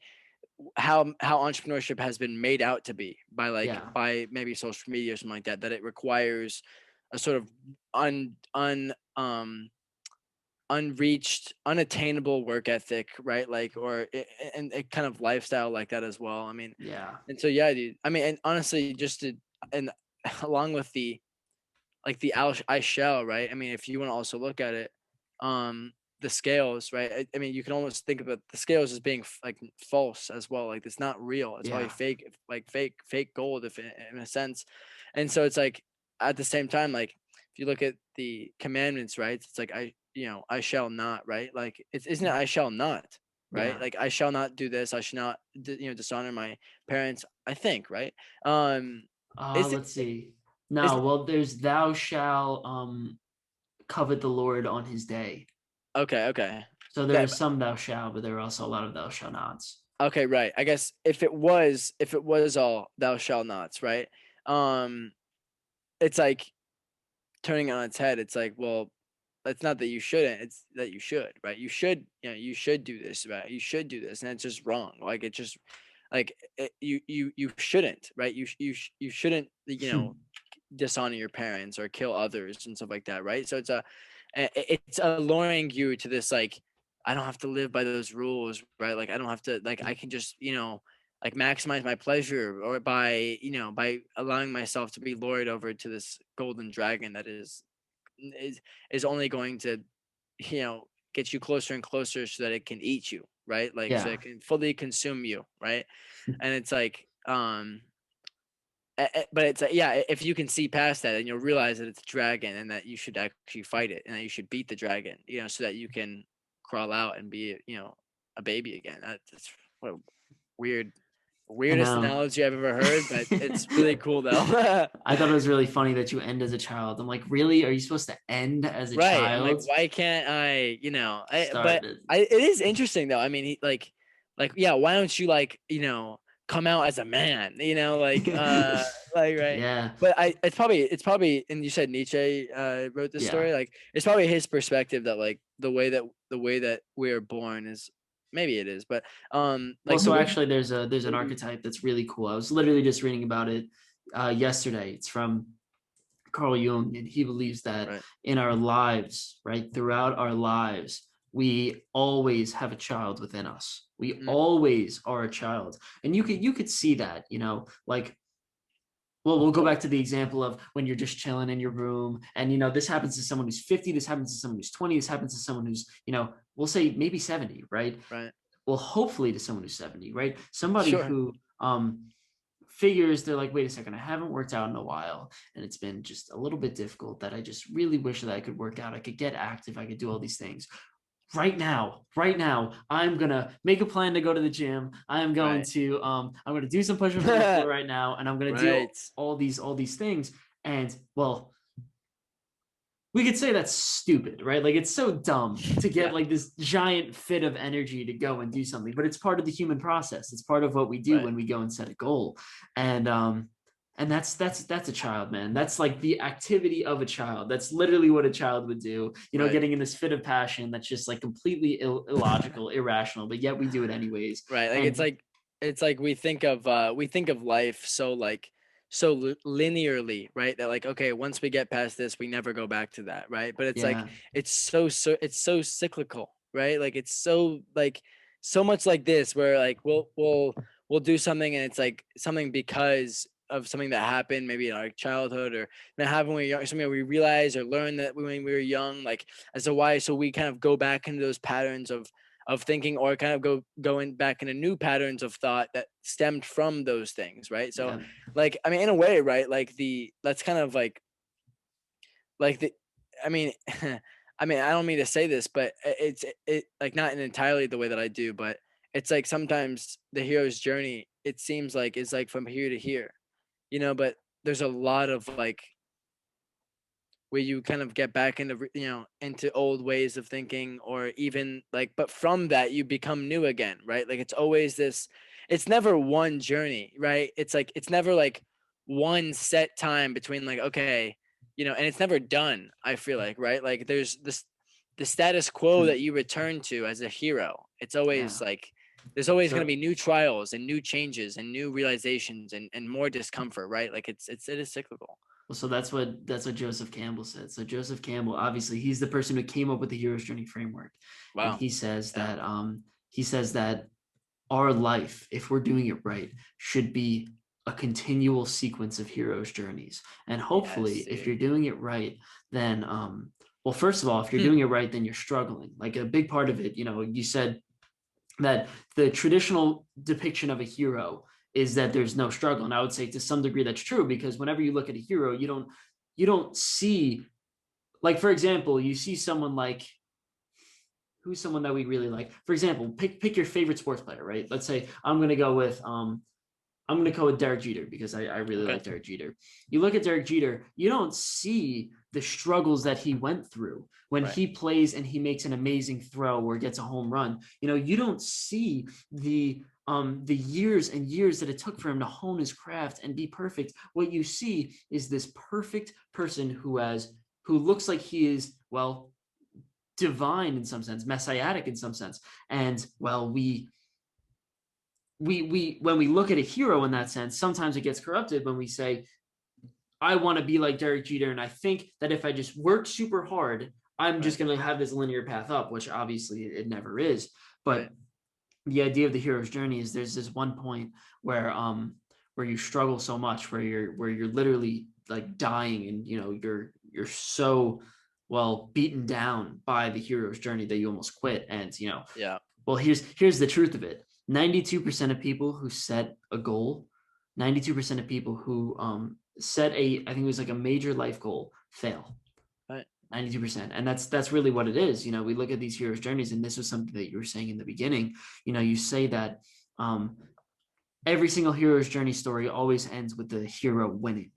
Speaker 2: how entrepreneurship has been made out to be
Speaker 1: Yeah.
Speaker 2: by maybe social media or something like that. That it requires a sort of unreached, unattainable work ethic, right? And a kind of lifestyle like that as well. I mean,
Speaker 1: Yeah.
Speaker 2: and so yeah, dude. I mean, and honestly, and along with the I shall, right? I mean, if you want to also look at it, the scales, right? I mean, you can almost think about the scales as being like false as well. Like it's not real. It's probably
Speaker 1: Yeah.
Speaker 2: fake, like fake gold, if in a sense. And so it's like at the same time, like if you look at the commandments, right, it's like I shall not, right? Like isn't it I shall not, right?
Speaker 1: Yeah.
Speaker 2: Like I shall not do this. I should not dishonor my parents. I think, right? Um, is it
Speaker 1: Let's see.
Speaker 2: is
Speaker 1: No, well, there's thou shall covet the Lord on his day.
Speaker 2: okay, okay.
Speaker 1: So there are
Speaker 2: That
Speaker 1: some thou shall, but there are also a lot of thou shall nots.
Speaker 2: okay, right. I guess if it was all thou shall nots, right? Um, it's like turning it on its head. It's like, well, it's not that you shouldn't, it's that you should, right? You should do this, right? You should do this, and it's just wrong. Like it just like you shouldn't, right? You shouldn't, dishonor your parents or kill others and stuff like that, right? So it's alluring you to this, like, I don't have to live by those rules, right? Like I don't have to, like I can just like maximize my pleasure, or by allowing myself to be lured over to this golden dragon that is is only going to you know get you closer and closer so that it can eat you, right? Like so
Speaker 1: Yeah.
Speaker 2: it can fully consume you, right? And it's like but it's like, yeah, if you can see past that, and you'll realize that it's a dragon and that you should actually fight it and that you should beat the dragon, so that you can crawl out and be, a baby again. That's what a weird,
Speaker 1: I
Speaker 2: weirdest
Speaker 1: know.
Speaker 2: analogy I've ever heard, but it's really cool though.
Speaker 1: I thought it was really funny that you end as a child. I'm like, really? Are you supposed to end as a
Speaker 2: Right. I'm like,
Speaker 1: child?
Speaker 2: why can't I, but
Speaker 1: Started.
Speaker 2: it is interesting though. I mean, yeah, why don't you come out as a man, like, right.
Speaker 1: Yeah.
Speaker 2: But it's probably, and you said Nietzsche wrote this
Speaker 1: Yeah.
Speaker 2: story. Like, it's probably his perspective that, like, the way that we're born is, maybe it is, but
Speaker 1: Well,
Speaker 2: like the
Speaker 1: so
Speaker 2: way
Speaker 1: actually there's an archetype that's really cool. I was literally just reading about it yesterday. It's from Carl Jung, and he believes that
Speaker 2: right.
Speaker 1: in our lives, right, throughout our lives, we always have a child within us. We
Speaker 2: Mm,
Speaker 1: always are a child, and you could see that, like. Well, we'll go back to the example of when you're just chilling in your room, and this happens to someone who's 50, this happens to someone who's 20, this happens to someone who's, we'll say maybe 70, right?
Speaker 2: right.
Speaker 1: Well, hopefully to someone who's 70, right? Somebody
Speaker 2: Sure.
Speaker 1: who figures they're like, wait a second, I haven't worked out in a while, and it's been just a little bit difficult, that I just really wish that I could work out. I could get active, I could do all these things. Right now, I'm gonna make a plan to go to the gym.
Speaker 2: Right.
Speaker 1: I'm gonna do some push-ups on the floor right now, and I'm gonna do
Speaker 2: Right.
Speaker 1: all these things. And well, we could say that's stupid, right? Like, it's so dumb to get
Speaker 2: Yeah.
Speaker 1: like this giant fit of energy to go and do something, but it's part of the human process. It's part of what we do
Speaker 2: Right.
Speaker 1: when we go and set a goal. And that's a child, man. That's like the activity of a child. That's literally what a child would do,
Speaker 2: Right.
Speaker 1: getting in this fit of passion that's just like completely illogical, irrational, but yet we do it anyways.
Speaker 2: Right. Like
Speaker 1: And
Speaker 2: it's like we think of life so, like, so linearly, right? That, like, okay, once we get past this, we never go back to that, right? But it's like
Speaker 1: yeah,
Speaker 2: it's so cyclical, right? Like it's so, like, so much like this, where like we'll do something, and it's like something because of something that happened maybe in our childhood, or that happened when we were young, something that we realized or learned that when we were young, like, as to why, so we kind of go back into those patterns of thinking, or kind of going back into new patterns of thought that stemmed from those things, right? So,
Speaker 1: yeah.
Speaker 2: like, I mean, in a way, right, like, that's kind of like the I mean, I mean, I don't mean to say this, but it like, not in entirely the way that I do, but it's like sometimes the hero's journey, it seems like, is like from here to here, but there's a lot of, like, where you kind of get back into old ways of thinking, or even, like, but from that you become new again, right? Like, it's always this, it's never one journey, right? It's like, it's never like one set time between, like, okay, and it's never done, I feel like, right? Like, there's this, the status quo that you return to as a hero. It's always
Speaker 1: Yeah.
Speaker 2: like, there's always going to
Speaker 1: So
Speaker 2: be new trials and new changes and new realizations, and more discomfort, right? Like, it is cyclical.
Speaker 1: Well, so that's what Joseph Campbell said. So Joseph Campbell, obviously, he's the person who came up with the hero's journey framework, and
Speaker 2: Wow. Yeah.
Speaker 1: he says that our life, if we're doing it right, should be a continual sequence of hero's journeys. And hopefully,
Speaker 2: Yes,
Speaker 1: if
Speaker 2: dude.
Speaker 1: you're doing it right, then well, first of all, if you're
Speaker 2: Hmm.
Speaker 1: doing it right, then you're struggling. Like, a big part of it, you said that the traditional depiction of a hero is that there's no struggle, and I would say to some degree that's true, because whenever you look at a hero, you don't see like for example, you see someone like who's someone that we really like. For example, pick your favorite sports player, right? Let's say I'm going to go with Derek Jeter because I really
Speaker 3: Okay.
Speaker 1: like Derek Jeter. You look at Derek Jeter, you don't see the struggles that he went through when
Speaker 3: Right.
Speaker 1: he plays and he makes an amazing throw or gets a home run. You don't see the years and years that it took for him to hone his craft and be perfect. What you see is this perfect person who looks like he is, well, divine in some sense, messianic in some sense. And well, we when we look at a hero in that sense, sometimes it gets corrupted when we say, I want to be like Derek Jeter, and I think that if I just work super hard, I'm
Speaker 3: Right.
Speaker 1: just going to have this linear path up, which obviously it never is.
Speaker 3: Right.
Speaker 1: But the idea of the hero's journey is there's this one point where you struggle so much, where you're literally like dying, and you're so well beaten down by the hero's journey that you almost quit. And
Speaker 3: Yeah.
Speaker 1: well, here's the truth of it. 92% of people who set a goal, 92% of people who set I think it was like a major life goal, fail.
Speaker 3: Right.
Speaker 1: 92%. And that's really what it is. We look at these heroes' journeys, and this was something that you were saying in the beginning. You say that um, every single hero's journey story always ends with the hero winning,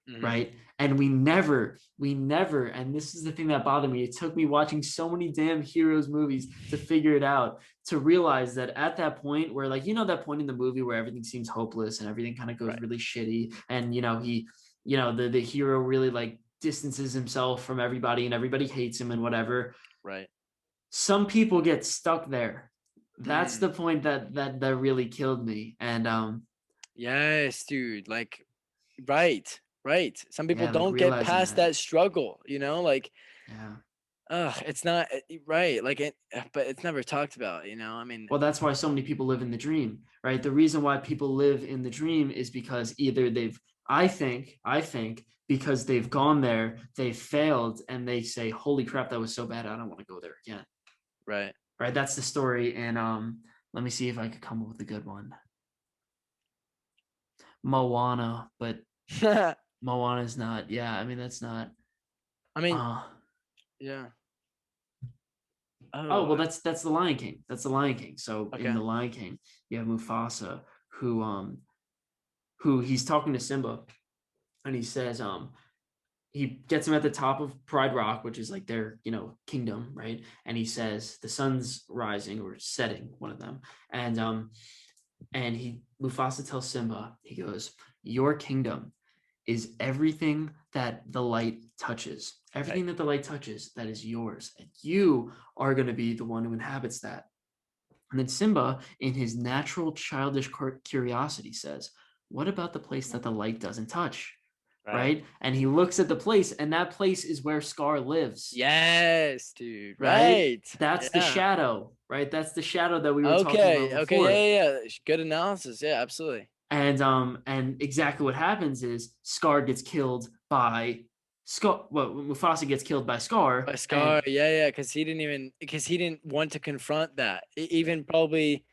Speaker 3: Mm-hmm.
Speaker 1: right? And we never, and this is the thing that bothered me. It took me watching so many damn heroes movies to figure it out, to realize that at that point where, like, that point in the movie where everything seems hopeless and everything kind of goes
Speaker 3: Right.
Speaker 1: really shitty, and the hero really like distances himself from everybody and everybody hates him and whatever.
Speaker 3: Right.
Speaker 1: Some people get stuck there. That's
Speaker 3: Mm.
Speaker 1: the point that really killed me. And
Speaker 3: Yes, dude. Like, right. Right. Some people
Speaker 1: yeah, like
Speaker 3: don't get
Speaker 1: realizing
Speaker 3: past
Speaker 1: that.
Speaker 3: that struggle, like,
Speaker 1: Yeah.
Speaker 3: it's not right. Like but it's never talked about, I mean,
Speaker 1: Well, that's why so many people live in the dream, right? The reason why people live in the dream is because either I think because they've gone there, they've failed, and they say, "Holy crap, that was so bad. I don't want to go there again."
Speaker 3: right.
Speaker 1: Right? That's the story. And let me see if I could come up with a good one. Moana, but
Speaker 3: I
Speaker 1: Moana's not. Yeah, I mean that's not.
Speaker 3: mean,
Speaker 1: Uh
Speaker 3: yeah.
Speaker 1: oh
Speaker 3: Oh,
Speaker 1: well, that's the Lion King. That's the Lion King. So in
Speaker 3: okay.
Speaker 1: the Lion King, you have Mufasa, who he's talking to Simba, and he says he gets him at the top of Pride Rock, which is like their kingdom, right? And he says the sun's rising or setting, one of them, and he Mufasa tells Simba, he goes, "Your kingdom is everything that the light touches.
Speaker 3: Right.
Speaker 1: Everything that the light touches, that is yours, and you are going to be the one who inhabits that." And then Simba, in his natural childish curiosity, says, "What about the place that the light doesn't touch?"
Speaker 3: Right.
Speaker 1: Right? And he looks at the place, and that place is where Scar lives,
Speaker 3: Yes, dude.
Speaker 1: right?
Speaker 3: Right.
Speaker 1: That's the
Speaker 3: Yeah.
Speaker 1: shadow, right? That's the shadow that we were talking about
Speaker 3: Okay. Okay.
Speaker 1: before.
Speaker 3: Yeah. Yeah. Yeah. Good analysis. Yeah. Absolutely.
Speaker 1: And exactly what happens is Scar gets killed by Scar. Well, Mufasa gets killed by Scar,
Speaker 3: By Scar.
Speaker 1: and
Speaker 3: Yeah. Yeah. Because he didn't want to confront that. Even probably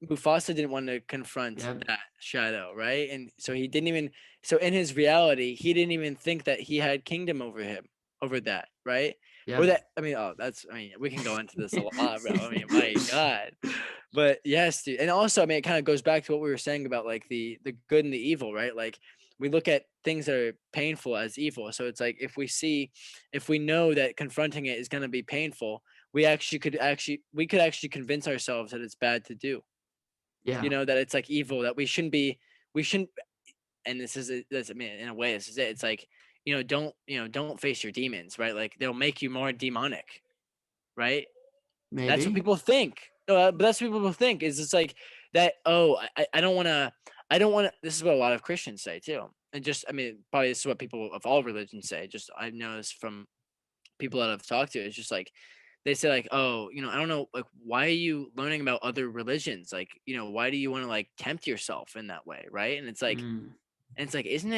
Speaker 3: Mufasa didn't want to confront
Speaker 1: yeah,
Speaker 3: that shadow, right? And so he didn't even. So in his reality, he didn't even think that he had kingdom over him, over that, right? Or
Speaker 1: yeah,
Speaker 3: that. I mean, oh, that's. I mean, we can go into this a lot, bro. I mean, my God. But yes, dude. And also, I mean, it kind of goes back to what we were saying about like the good and the evil, right? Like we look at things that are painful as evil. So it's like if we know that confronting it is going to be painful, we could actually convince ourselves that it's bad to do.
Speaker 1: yeah,
Speaker 3: That it's like evil, that we shouldn't. And this, I mean, in a way, this is it. It's like, don't face your demons, right? Like they'll make you more demonic, right? That's what
Speaker 1: maybe,
Speaker 3: people think. But that's what people think is it's like that. Oh, I don't want to. I don't want to. This is what a lot of Christians say too. And just, I mean, probably this is what people of all religions say. Just I've noticed from people that I've talked to, it's just like they say like, oh, I don't know, like why are you learning about other religions? Like, why do you want to like tempt yourself in that way, right?
Speaker 1: mm,
Speaker 3: And it's like, isn't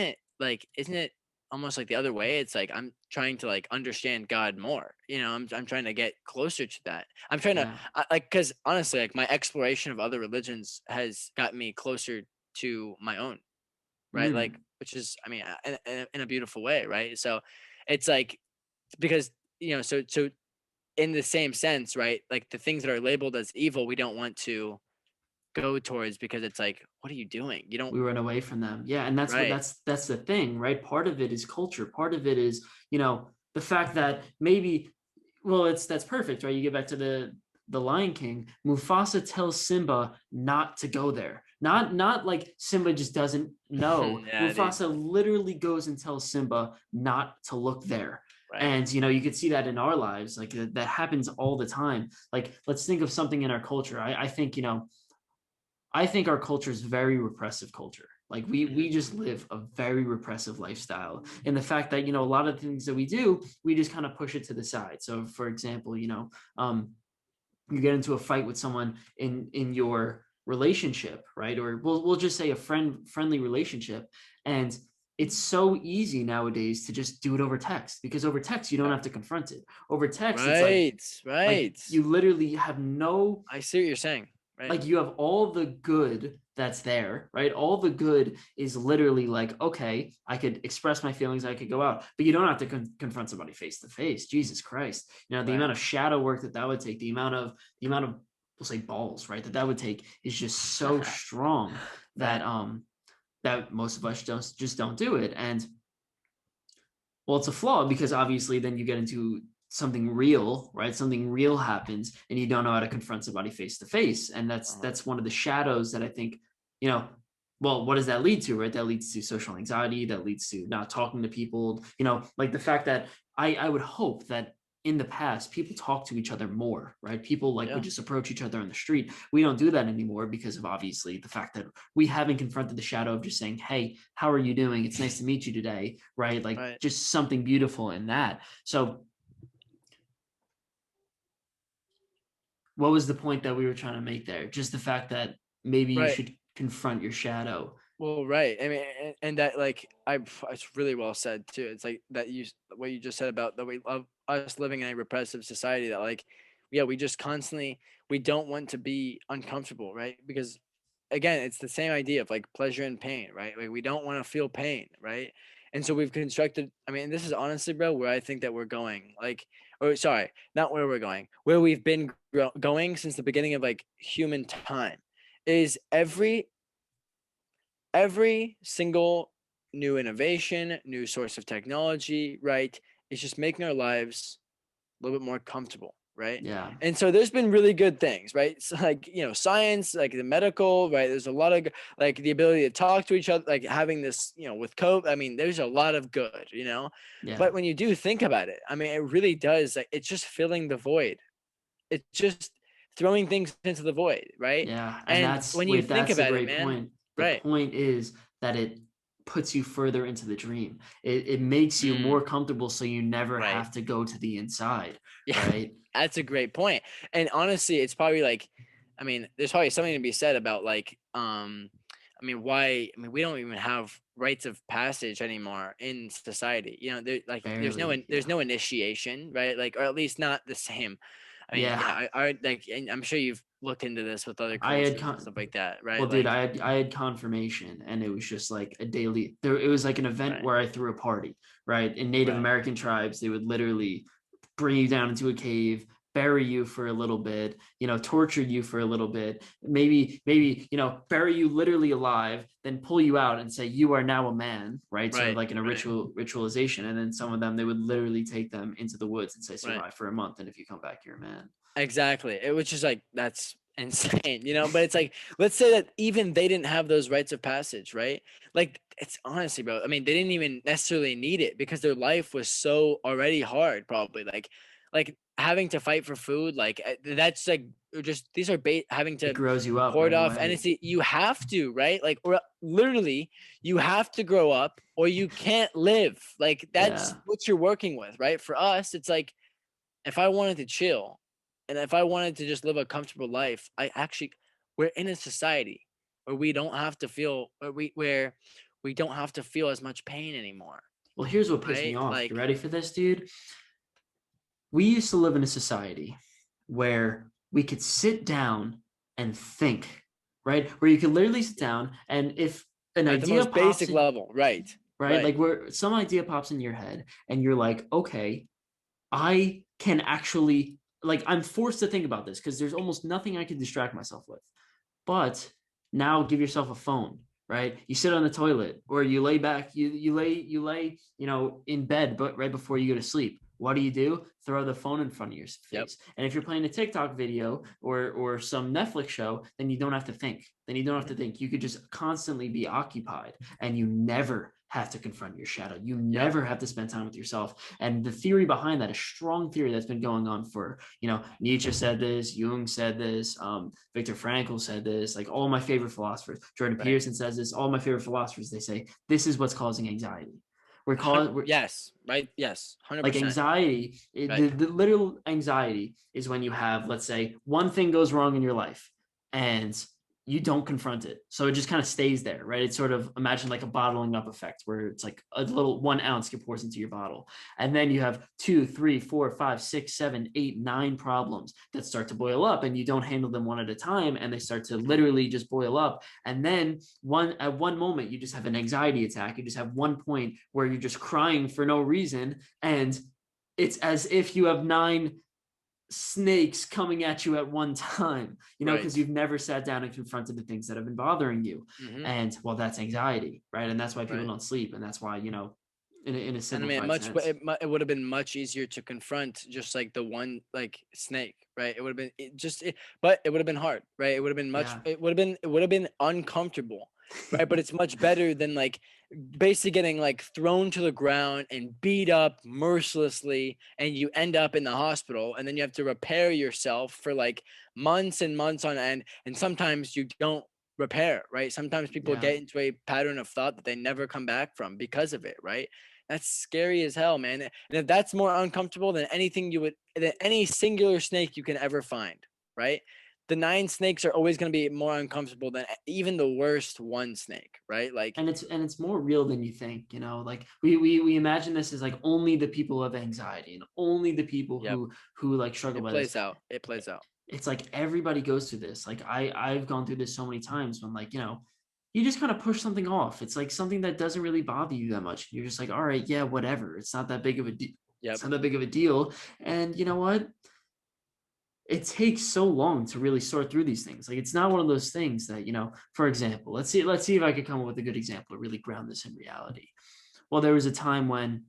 Speaker 3: it almost like the other way? It's like I'm trying to like understand God more. I'm trying to get closer to that. I'm trying to
Speaker 1: yeah,
Speaker 3: because honestly, like my exploration of other religions has gotten me closer to my own, right? Like,
Speaker 1: mm,
Speaker 3: which is, I mean, in a beautiful way, right? So it's like because so in the same sense, right? Like the things that are labeled as evil, we don't want to go towards because it's like, what are you doing? You don't,
Speaker 1: We run away from them. Yeah, and that's what
Speaker 3: right?
Speaker 1: that's the thing, right? Part of it is culture. Part of it is, the fact that maybe, well, that's perfect, right? You get back to the Lion King. Mufasa tells Simba not to go there. Not like Simba just doesn't know.
Speaker 3: Yeah, dude.
Speaker 1: Mufasa literally goes and tells Simba not to look there.
Speaker 3: Right.
Speaker 1: And you could see that in our lives, like that happens all the time. Like, let's think of something in our culture. I think our culture is very repressive culture. Like we just live a very repressive lifestyle. And the fact that, a lot of the things that we do, we just kind of push it to the side. So for example, you get into a fight with someone in your relationship, right? Or we'll just say a friendly relationship. And it's so easy nowadays to just do it over text, because over text you don't have to confront it. Over text, it's like you literally have no,
Speaker 3: I see what you're saying. Right.
Speaker 1: like you have all the good that's there, right? All the good is literally like, okay, I could express my feelings, I could go out, but you don't have to confront somebody face to face. Jesus Christ, the amount of shadow work that would take, the amount of we'll say balls, right? That would take is just so strong that that most of us don't do it. And well, it's a flaw because obviously then you get into something real, right? Something real happens and you don't know how to confront somebody face to face. And that's one of the shadows that I think, well, what does that lead to, right? That leads to social anxiety, that leads to not talking to people, like the fact that I would hope that in the past, people talk to each other more, right? People would just approach each other on the street. We don't do that anymore because of obviously the fact that we haven't confronted the shadow of just saying, hey, how are you doing? It's nice to meet you today, right? Like just something beautiful in that. So what was the point that we were trying to make there? Just the fact that maybe you should confront your shadow.
Speaker 3: Well, right. I mean, and that it's really well said too. It's like that what you just said about that we love us living in a repressive society that we just constantly, we don't want to be uncomfortable, right? Because again, it's the same idea of like pleasure and pain, right? Like we don't want to feel pain, right? And so we've constructed, I mean, this is honestly, bro, where I think that we're going, or sorry, not where we're going, where we've been going since the beginning of like human time, is every single new innovation, new source of technology, right? It's just making our lives a little bit more comfortable, right?
Speaker 1: Yeah.
Speaker 3: And so there's been really good things, right? So science, like the medical, right? There's a lot of like the ability to talk to each other, like having this, with COVID. I mean, there's a lot of good,
Speaker 1: Yeah.
Speaker 3: But when you do think about it, I mean, it really does. Like, it's just filling the void. It's just throwing things into the void, right?
Speaker 1: Yeah,
Speaker 3: and when you think about it, man,
Speaker 1: point. The
Speaker 3: right?
Speaker 1: point is that it puts you further into the dream. It makes you more comfortable, so you never have to go to the inside.
Speaker 3: Yeah,
Speaker 1: right.
Speaker 3: That's a great point. And honestly, it's probably like, I mean, there's probably something to be said about like, I mean, why? I mean, we don't even have rites of passage anymore in society. There's no initiation, right? Like, or at least not the same. I mean, I like, and I'm sure you've looked into this with other cultures and stuff like that, right?
Speaker 1: Well, dude, I had confirmation, and it was just like a daily. It was like an event where I threw a party, right? In Native American tribes, they would literally bring you down into a cave, bury you for a little bit, torture you for a little bit, maybe, bury you literally alive, then pull you out and say, you are now a man, right? So like in a ritualization. And then some of them, they would literally take them into the woods and say, survive for a month. And if you come back, you're a man.
Speaker 3: Exactly. It was just like, that's insane, but it's like, let's say that even they didn't have those rites of passage, right? Like, it's honestly, bro, I mean, they didn't even necessarily need it because their life was so already hard, probably like having to fight for food, like that's like just these are having to
Speaker 1: it grows you up
Speaker 3: hoard off, and it's you have to, right? Like, or literally you have to grow up or you can't live. Like, that's what you're working with, right? For us, it's like, if I wanted to chill and if I wanted to just live a comfortable life, we're in a society where we don't have to feel, where we don't have to feel as much pain anymore.
Speaker 1: Well, here's what pissed me off. Like, you ready for this, dude? We used to live in a society where we could sit down and think, right? Where you could literally sit down, and if an idea
Speaker 3: the most basic level, right?
Speaker 1: Like where some idea pops in your head and you're like, okay, I can actually, like, I'm forced to think about this because there's almost nothing I can distract myself with. But now give yourself a phone, right? You sit on the toilet or you lay back, you lay, in bed, but right before you go to sleep. What do? Throw the phone in front of your face.
Speaker 3: Yep.
Speaker 1: And if you're playing a TikTok video or some Netflix show, then you don't have to think. Then you don't have to think. You could just constantly be occupied and you never have to confront your shadow. You never have to spend time with yourself. And the theory behind that, a strong theory that's been going on for, Nietzsche said this, Jung said this, Viktor Frankl said this, like all my favorite philosophers, Jordan Peterson says this, all my favorite philosophers, they say this is what's causing anxiety.
Speaker 3: Yes, right. Yes, 100%.
Speaker 1: Like anxiety, the literal anxiety is when you have, let's say, one thing goes wrong in your life and you don't confront it. So it just kind of stays there, right? It's sort of, imagine like a bottling up effect where it's like a little 1 ounce gets pours into your bottle. And then you have 2, 3, 4, 5, 6, 7, 8, 9 problems that start to boil up and you don't handle them one at a time. And they start to literally just boil up. And then at one moment, you just have an anxiety attack. You just have one point where you're just crying for no reason. And it's as if you have 9 snakes coming at you at one time, because you've never sat down and confronted the things that have been bothering you. And well, that's anxiety, right? And that's why people don't sleep. And that's why, in a simplified sense.
Speaker 3: It would have been much easier to confront just like the one like snake, right? It would have been but it would have been hard, right? It would have been it would have been uncomfortable, right? But it's much better than like basically getting like thrown to the ground and beat up mercilessly, and you end up in the hospital, and then you have to repair yourself for like months and months on end, and sometimes you don't repair, right? Sometimes people get into a pattern of thought that they never come back from because of it, right? That's scary as hell, man. And if that's more uncomfortable than than any singular snake you can ever find, right? The 9 snakes are always going to be more uncomfortable than even the worst one snake, right? Like,
Speaker 1: and it's more real than you think, like we imagine this as like only the people of anxiety and only the people who like struggle with this.
Speaker 3: It plays out.
Speaker 1: It's like everybody goes through this. Like I've gone through this so many times when, like, you just kind of push something off. It's like something that doesn't really bother you that much. You're just like, all right, yeah, whatever. It's not that big of a deal. It's not that big of a deal. And you know what? It takes so long to really sort through these things. Like, it's not one of those things that, for example, let's see if I could come up with a good example to really ground this in reality. Well, there was a time when,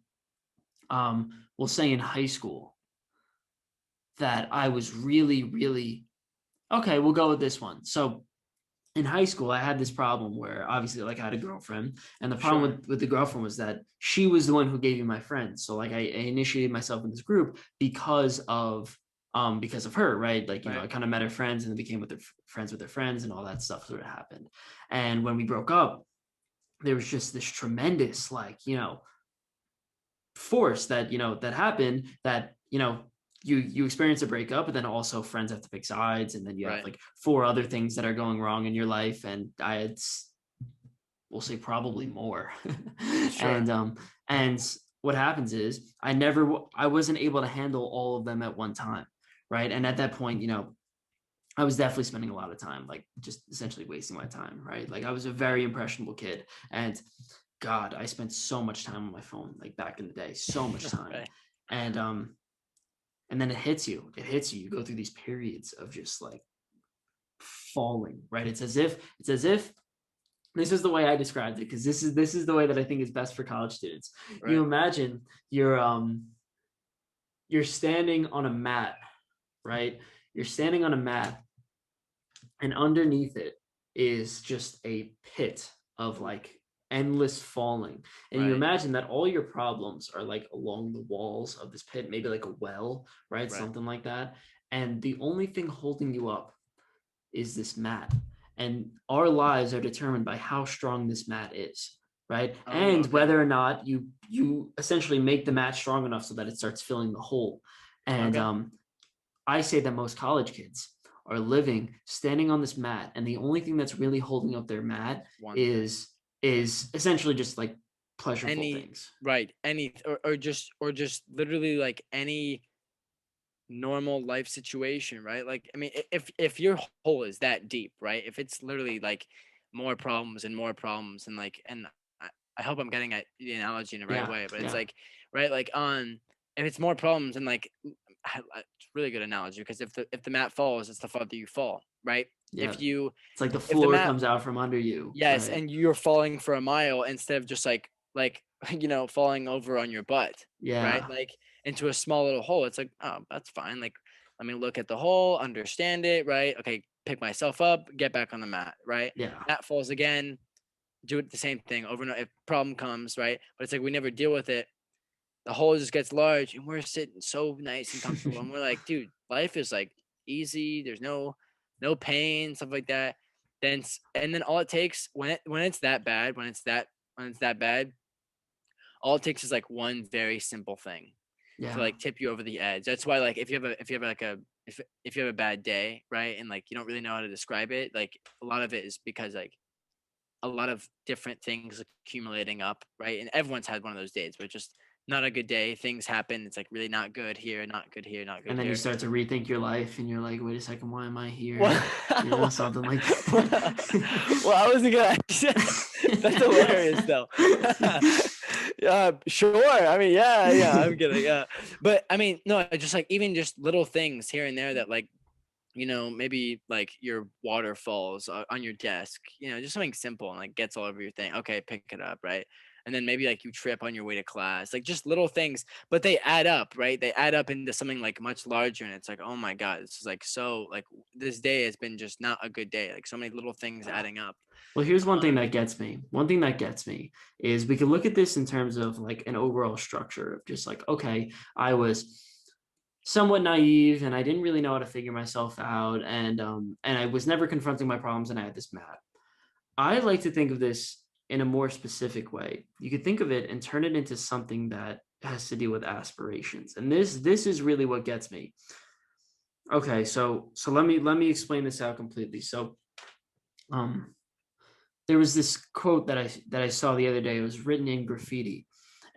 Speaker 1: we'll say in high school, that I was really, really, okay, we'll go with this one. So in high school, I had this problem where obviously, like, I had a girlfriend, and the problem with the girlfriend was that she was the one who gave me my friends. So like I initiated myself in this group because of her, right? Like, I kind of met her friends and then became friends with their friends, and all that stuff sort of happened. And when we broke up, there was just this tremendous, like, force that, that happened, that, you experience a breakup, but then also friends have to pick sides, and then you have like 4 other things that are going wrong in your life. And I had, we'll say, probably more. And what happens is I wasn't able to handle all of them at one time, right? And at that point, I was definitely spending a lot of time, like, just essentially wasting my time, right? Like, I was a very impressionable kid, and God, I spent so much time on my phone, like, back in the day, so much time. And then it hits you. You go through these periods of just like falling, right? It's as if this is the way I described it, because this is the way that I think is best for college students. You imagine you're standing on a mat, right? You're standing on a mat, and underneath it is just a pit of like endless falling. And you imagine that all your problems are like along the walls of this pit, maybe like a well, right? Something like that. And the only thing holding you up is this mat. And our lives are determined by how strong this mat is, right? Whether or not you essentially make the mat strong enough so that it starts filling the hole. And I say that most college kids are living standing on this mat, and the only thing that's really holding up their mat is essentially just like pleasurable things,
Speaker 3: right? Or just literally like any normal life situation, right? Like, I mean, if your hole is that deep, right? If it's literally like more problems and more problems, and like, and I hope I'm getting at the analogy in the right way, but it's like, right, like if it's more problems, and like it's a really good analogy, because if the mat falls, it's the farther you fall, right?
Speaker 1: Yeah.
Speaker 3: If
Speaker 1: It's like the
Speaker 3: if the
Speaker 1: floor
Speaker 3: mat
Speaker 1: comes out from under you.
Speaker 3: Yes,
Speaker 1: Right?
Speaker 3: and you're falling for a mile instead of just like falling over on your butt, right?
Speaker 1: Yeah.
Speaker 3: Like into a small little hole. It's like, oh, that's fine. Like, let me look at the hole, understand it, right? Okay, pick myself up, get back on the mat, right?
Speaker 1: Yeah.
Speaker 3: Mat falls again, do it the same thing over and over. If problem comes, right? But it's like we never deal with it. The hole just gets large, and we're sitting so nice and comfortable, and we're like, dude, life is like easy. There's no pain, stuff like that. And then all it takes when it's that bad, when it's that bad, all it takes is like one very simple thing to
Speaker 1: Yeah.
Speaker 3: like tip you over the edge. That's why, like, if you have like a if you have a bad day, right, and like you don't really know how to describe it, like a lot of it is because like a lot of different things accumulating up, right? And everyone's had one of those days where it's just not a good day. Things happen. It's like really not good here, not good here, not good
Speaker 1: And then you
Speaker 3: here.
Speaker 1: start to rethink your life, and you're like, wait a second, why am I
Speaker 3: Well,
Speaker 1: here? Something like that.
Speaker 3: well, I wasn't gonna. That's hilarious, though. Yeah, sure. I mean, yeah. I'm kidding. Yeah, but I mean, no, just like even just little things here and there that like maybe like your water falls on your desk, just something simple and like gets all over your thing. Okay, pick it up, right? And then maybe like you trip on your way to class, like just little things, but they add up, right? They add up into something like much larger. And it's like, oh my God, this is like, so like this day has been just not a good day. Like so many little things adding up.
Speaker 1: Well, here's one thing that gets me. One thing that gets me is we can look at this in terms of like an overall structure of just like, okay, I was somewhat naive and I didn't really know how to figure myself out, and I was never confronting my problems, and I had this mat. I like to think of this in a more specific way. You could think of it and turn it into something that has to deal with aspirations. And this is really what gets me. Okay, so let me explain this out completely. So um there was this quote that I saw the other day. It was written in graffiti,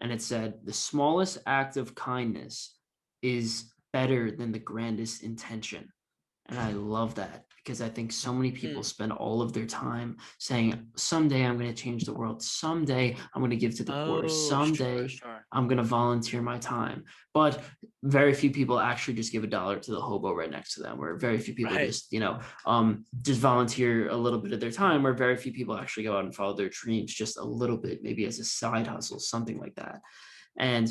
Speaker 1: and it said, "The smallest act of kindness is better than the grandest intention." And I love that because I think so many people spend all of their time saying, someday I'm going to change the world. Someday I'm going to give to the poor.
Speaker 3: Oh,
Speaker 1: Someday
Speaker 3: sure.
Speaker 1: I'm going to volunteer my time. But very few people actually just give $1 to the hobo right next to them, or very few people
Speaker 3: Right.
Speaker 1: just volunteer a little bit of their time, or very few people actually go out and follow their dreams just a little bit, maybe as a side hustle, something like that. And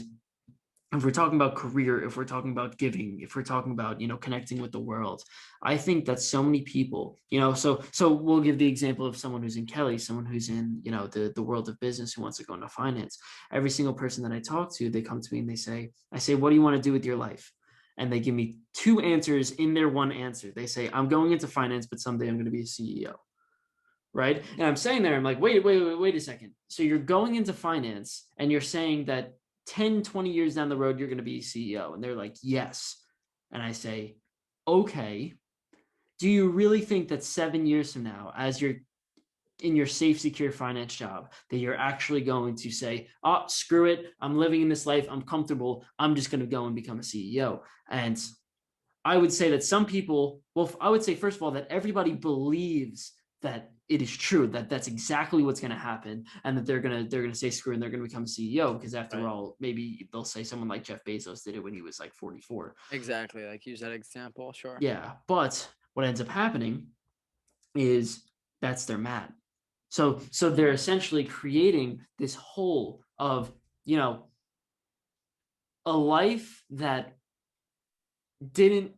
Speaker 1: if we're talking about career, if we're talking about giving, if we're talking about connecting with the world, I think that so many people, so we'll give the example of someone who's in Kelly, someone who's in the world of business, who wants to go into finance. Every single person that I talk to, they come to me and I say, what do you want to do with your life? And they give me two answers in their one answer. They say, I'm going into finance, but someday I'm going to be a CEO. Right. And I'm saying there, I'm like, wait a second. So you're going into finance and you're saying that 10, 20 years down the road, you're going to be a CEO. And they're like, yes. And I say, okay, do you really think that 7 years from now, as you're in your safe, secure finance job, that you're actually going to say, oh, screw it, I'm living in this life, I'm comfortable, I'm just going to go and become a CEO? And I would say that some people, well, I would say, first of all, that everybody believes that it is true, that that's exactly what's going to happen, and that they're going to say screw and they're going to become a CEO, because after all, maybe they'll say someone like Jeff Bezos did it when he was like 44.
Speaker 3: Exactly. Like use that example. Sure.
Speaker 1: Yeah. But what ends up happening is that's their mat. So they're essentially creating this whole of, a life that didn't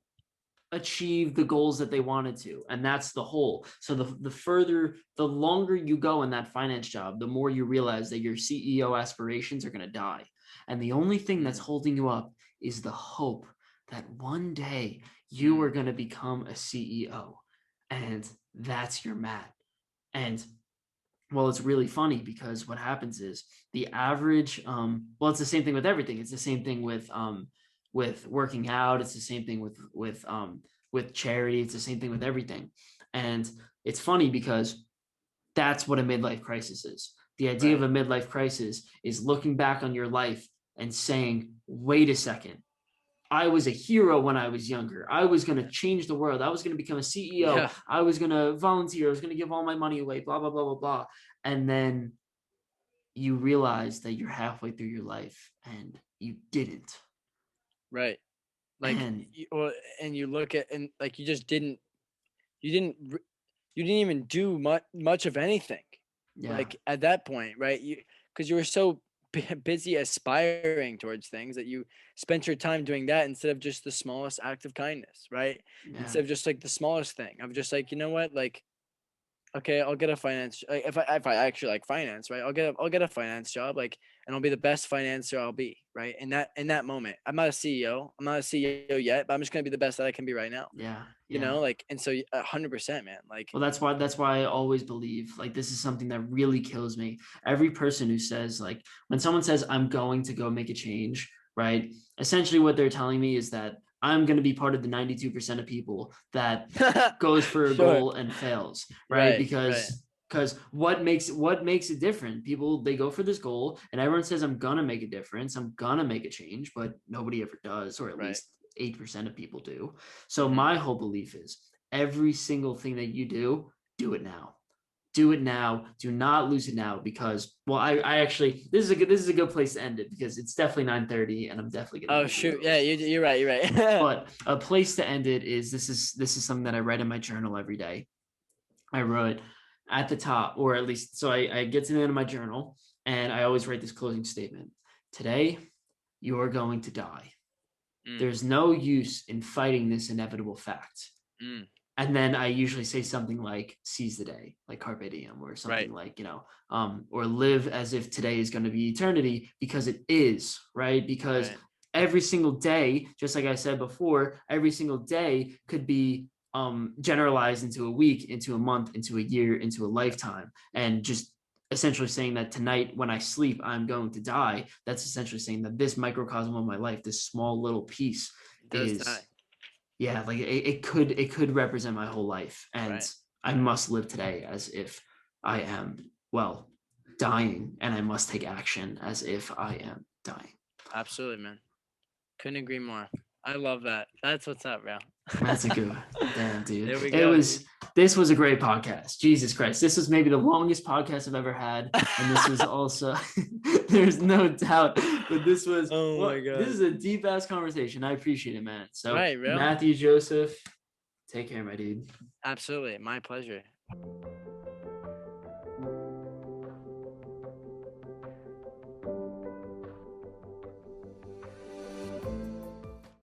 Speaker 1: achieve the goals that they wanted to, and that's the whole. So the longer you go in that finance job, the more you realize that your CEO aspirations are going to die, and the only thing that's holding you up is the hope that one day you are going to become a CEO, and that's your mat. And well, it's really funny because what happens is the average well, it's the same thing with everything. It's the same thing with working out. It's the same thing with charity. It's the same thing with everything. And it's funny because that's what a midlife crisis is. The idea of a midlife crisis is looking back on your life and saying, wait a second, I was a hero when I was younger. I was going to change the world. I was going to become a CEO.
Speaker 3: Yeah.
Speaker 1: I was going to volunteer. I was going to give all my money away, blah, blah, blah, blah, blah. And then you realize that you're halfway through your life and you didn't.
Speaker 3: Right. Like,
Speaker 1: And
Speaker 3: and you look at, and like, you didn't, you didn't even do much of anything.
Speaker 1: yeah,
Speaker 3: Like at that point, right? Because you were so busy aspiring towards things that you spent your time doing that instead of just the smallest act of kindness, right?
Speaker 1: yeah,
Speaker 3: Instead of just like the smallest thing of just like, you know what, like, okay, I'll get a finance, like, if I actually like finance, right? I'll get a finance job, like, and I'll be the best financer I'll be, right? In that moment, I'm not a CEO, I'm not a CEO yet, but I'm just gonna be the best that I can be right now,
Speaker 1: yeah,
Speaker 3: you
Speaker 1: yeah.
Speaker 3: know, like, and so 100%, man, like,
Speaker 1: Well, that's why I always believe, like, this is something that really kills me. Every person who says, like, when someone says I'm going to go make a change, right? Essentially what they're telling me is that I'm going to be part of the 92% of people that goes for a
Speaker 3: sure,
Speaker 1: goal and fails, right?
Speaker 3: right, right,
Speaker 1: Because what makes it different? People, they go for this goal and everyone says I'm gonna make a difference, I'm gonna make a change, but nobody ever does, or at
Speaker 3: right.
Speaker 1: least 8% of people do. So
Speaker 3: Mhm.
Speaker 1: my whole belief is every single thing that you do it now. Do it now. Do not lose it now, because, well, I actually, this is a good place to end it, because it's definitely 9:30 and I'm definitely gonna
Speaker 3: Oh
Speaker 1: need to
Speaker 3: shoot,
Speaker 1: go.
Speaker 3: yeah, you're right, you're right.
Speaker 1: But a place to end it is, this is something that I write in my journal every day. I wrote at the top, or at least, so I get to the end of my journal and I always write this closing statement. Today, you are going to die.
Speaker 3: Mm,
Speaker 1: There's no use in fighting this inevitable fact.
Speaker 3: mm,
Speaker 1: And then I usually say something like seize the day, like carpe diem, or
Speaker 3: right,
Speaker 1: something like, or live as if today is going to be eternity, because it is, right? Because
Speaker 3: right.
Speaker 1: every single day, just like I said before, every single day could be generalized into a week, into a month, into a year, into a lifetime. And just essentially saying that tonight when I sleep, I'm going to die. That's essentially saying that this microcosm of my life, this small little piece,
Speaker 3: It does
Speaker 1: is,
Speaker 3: die.
Speaker 1: yeah, like it could represent my whole life, and
Speaker 3: Right.
Speaker 1: I must live today as if I am, well, dying, and I must take action as if I am dying.
Speaker 3: Absolutely, man. Couldn't agree more. I love that. That's what's up, bro.
Speaker 1: That's a good one. Damn, dude.
Speaker 3: There we
Speaker 1: It
Speaker 3: go,
Speaker 1: was
Speaker 3: dude.
Speaker 1: This was a great podcast. Jesus Christ. This was maybe the longest podcast I've ever had. And this was also there's no doubt. But
Speaker 3: Oh my
Speaker 1: this
Speaker 3: god.
Speaker 1: is a deep ass conversation. I appreciate it, man. So
Speaker 3: Right, bro.
Speaker 1: Matthew Joseph, take care, my dude.
Speaker 3: Absolutely. My pleasure.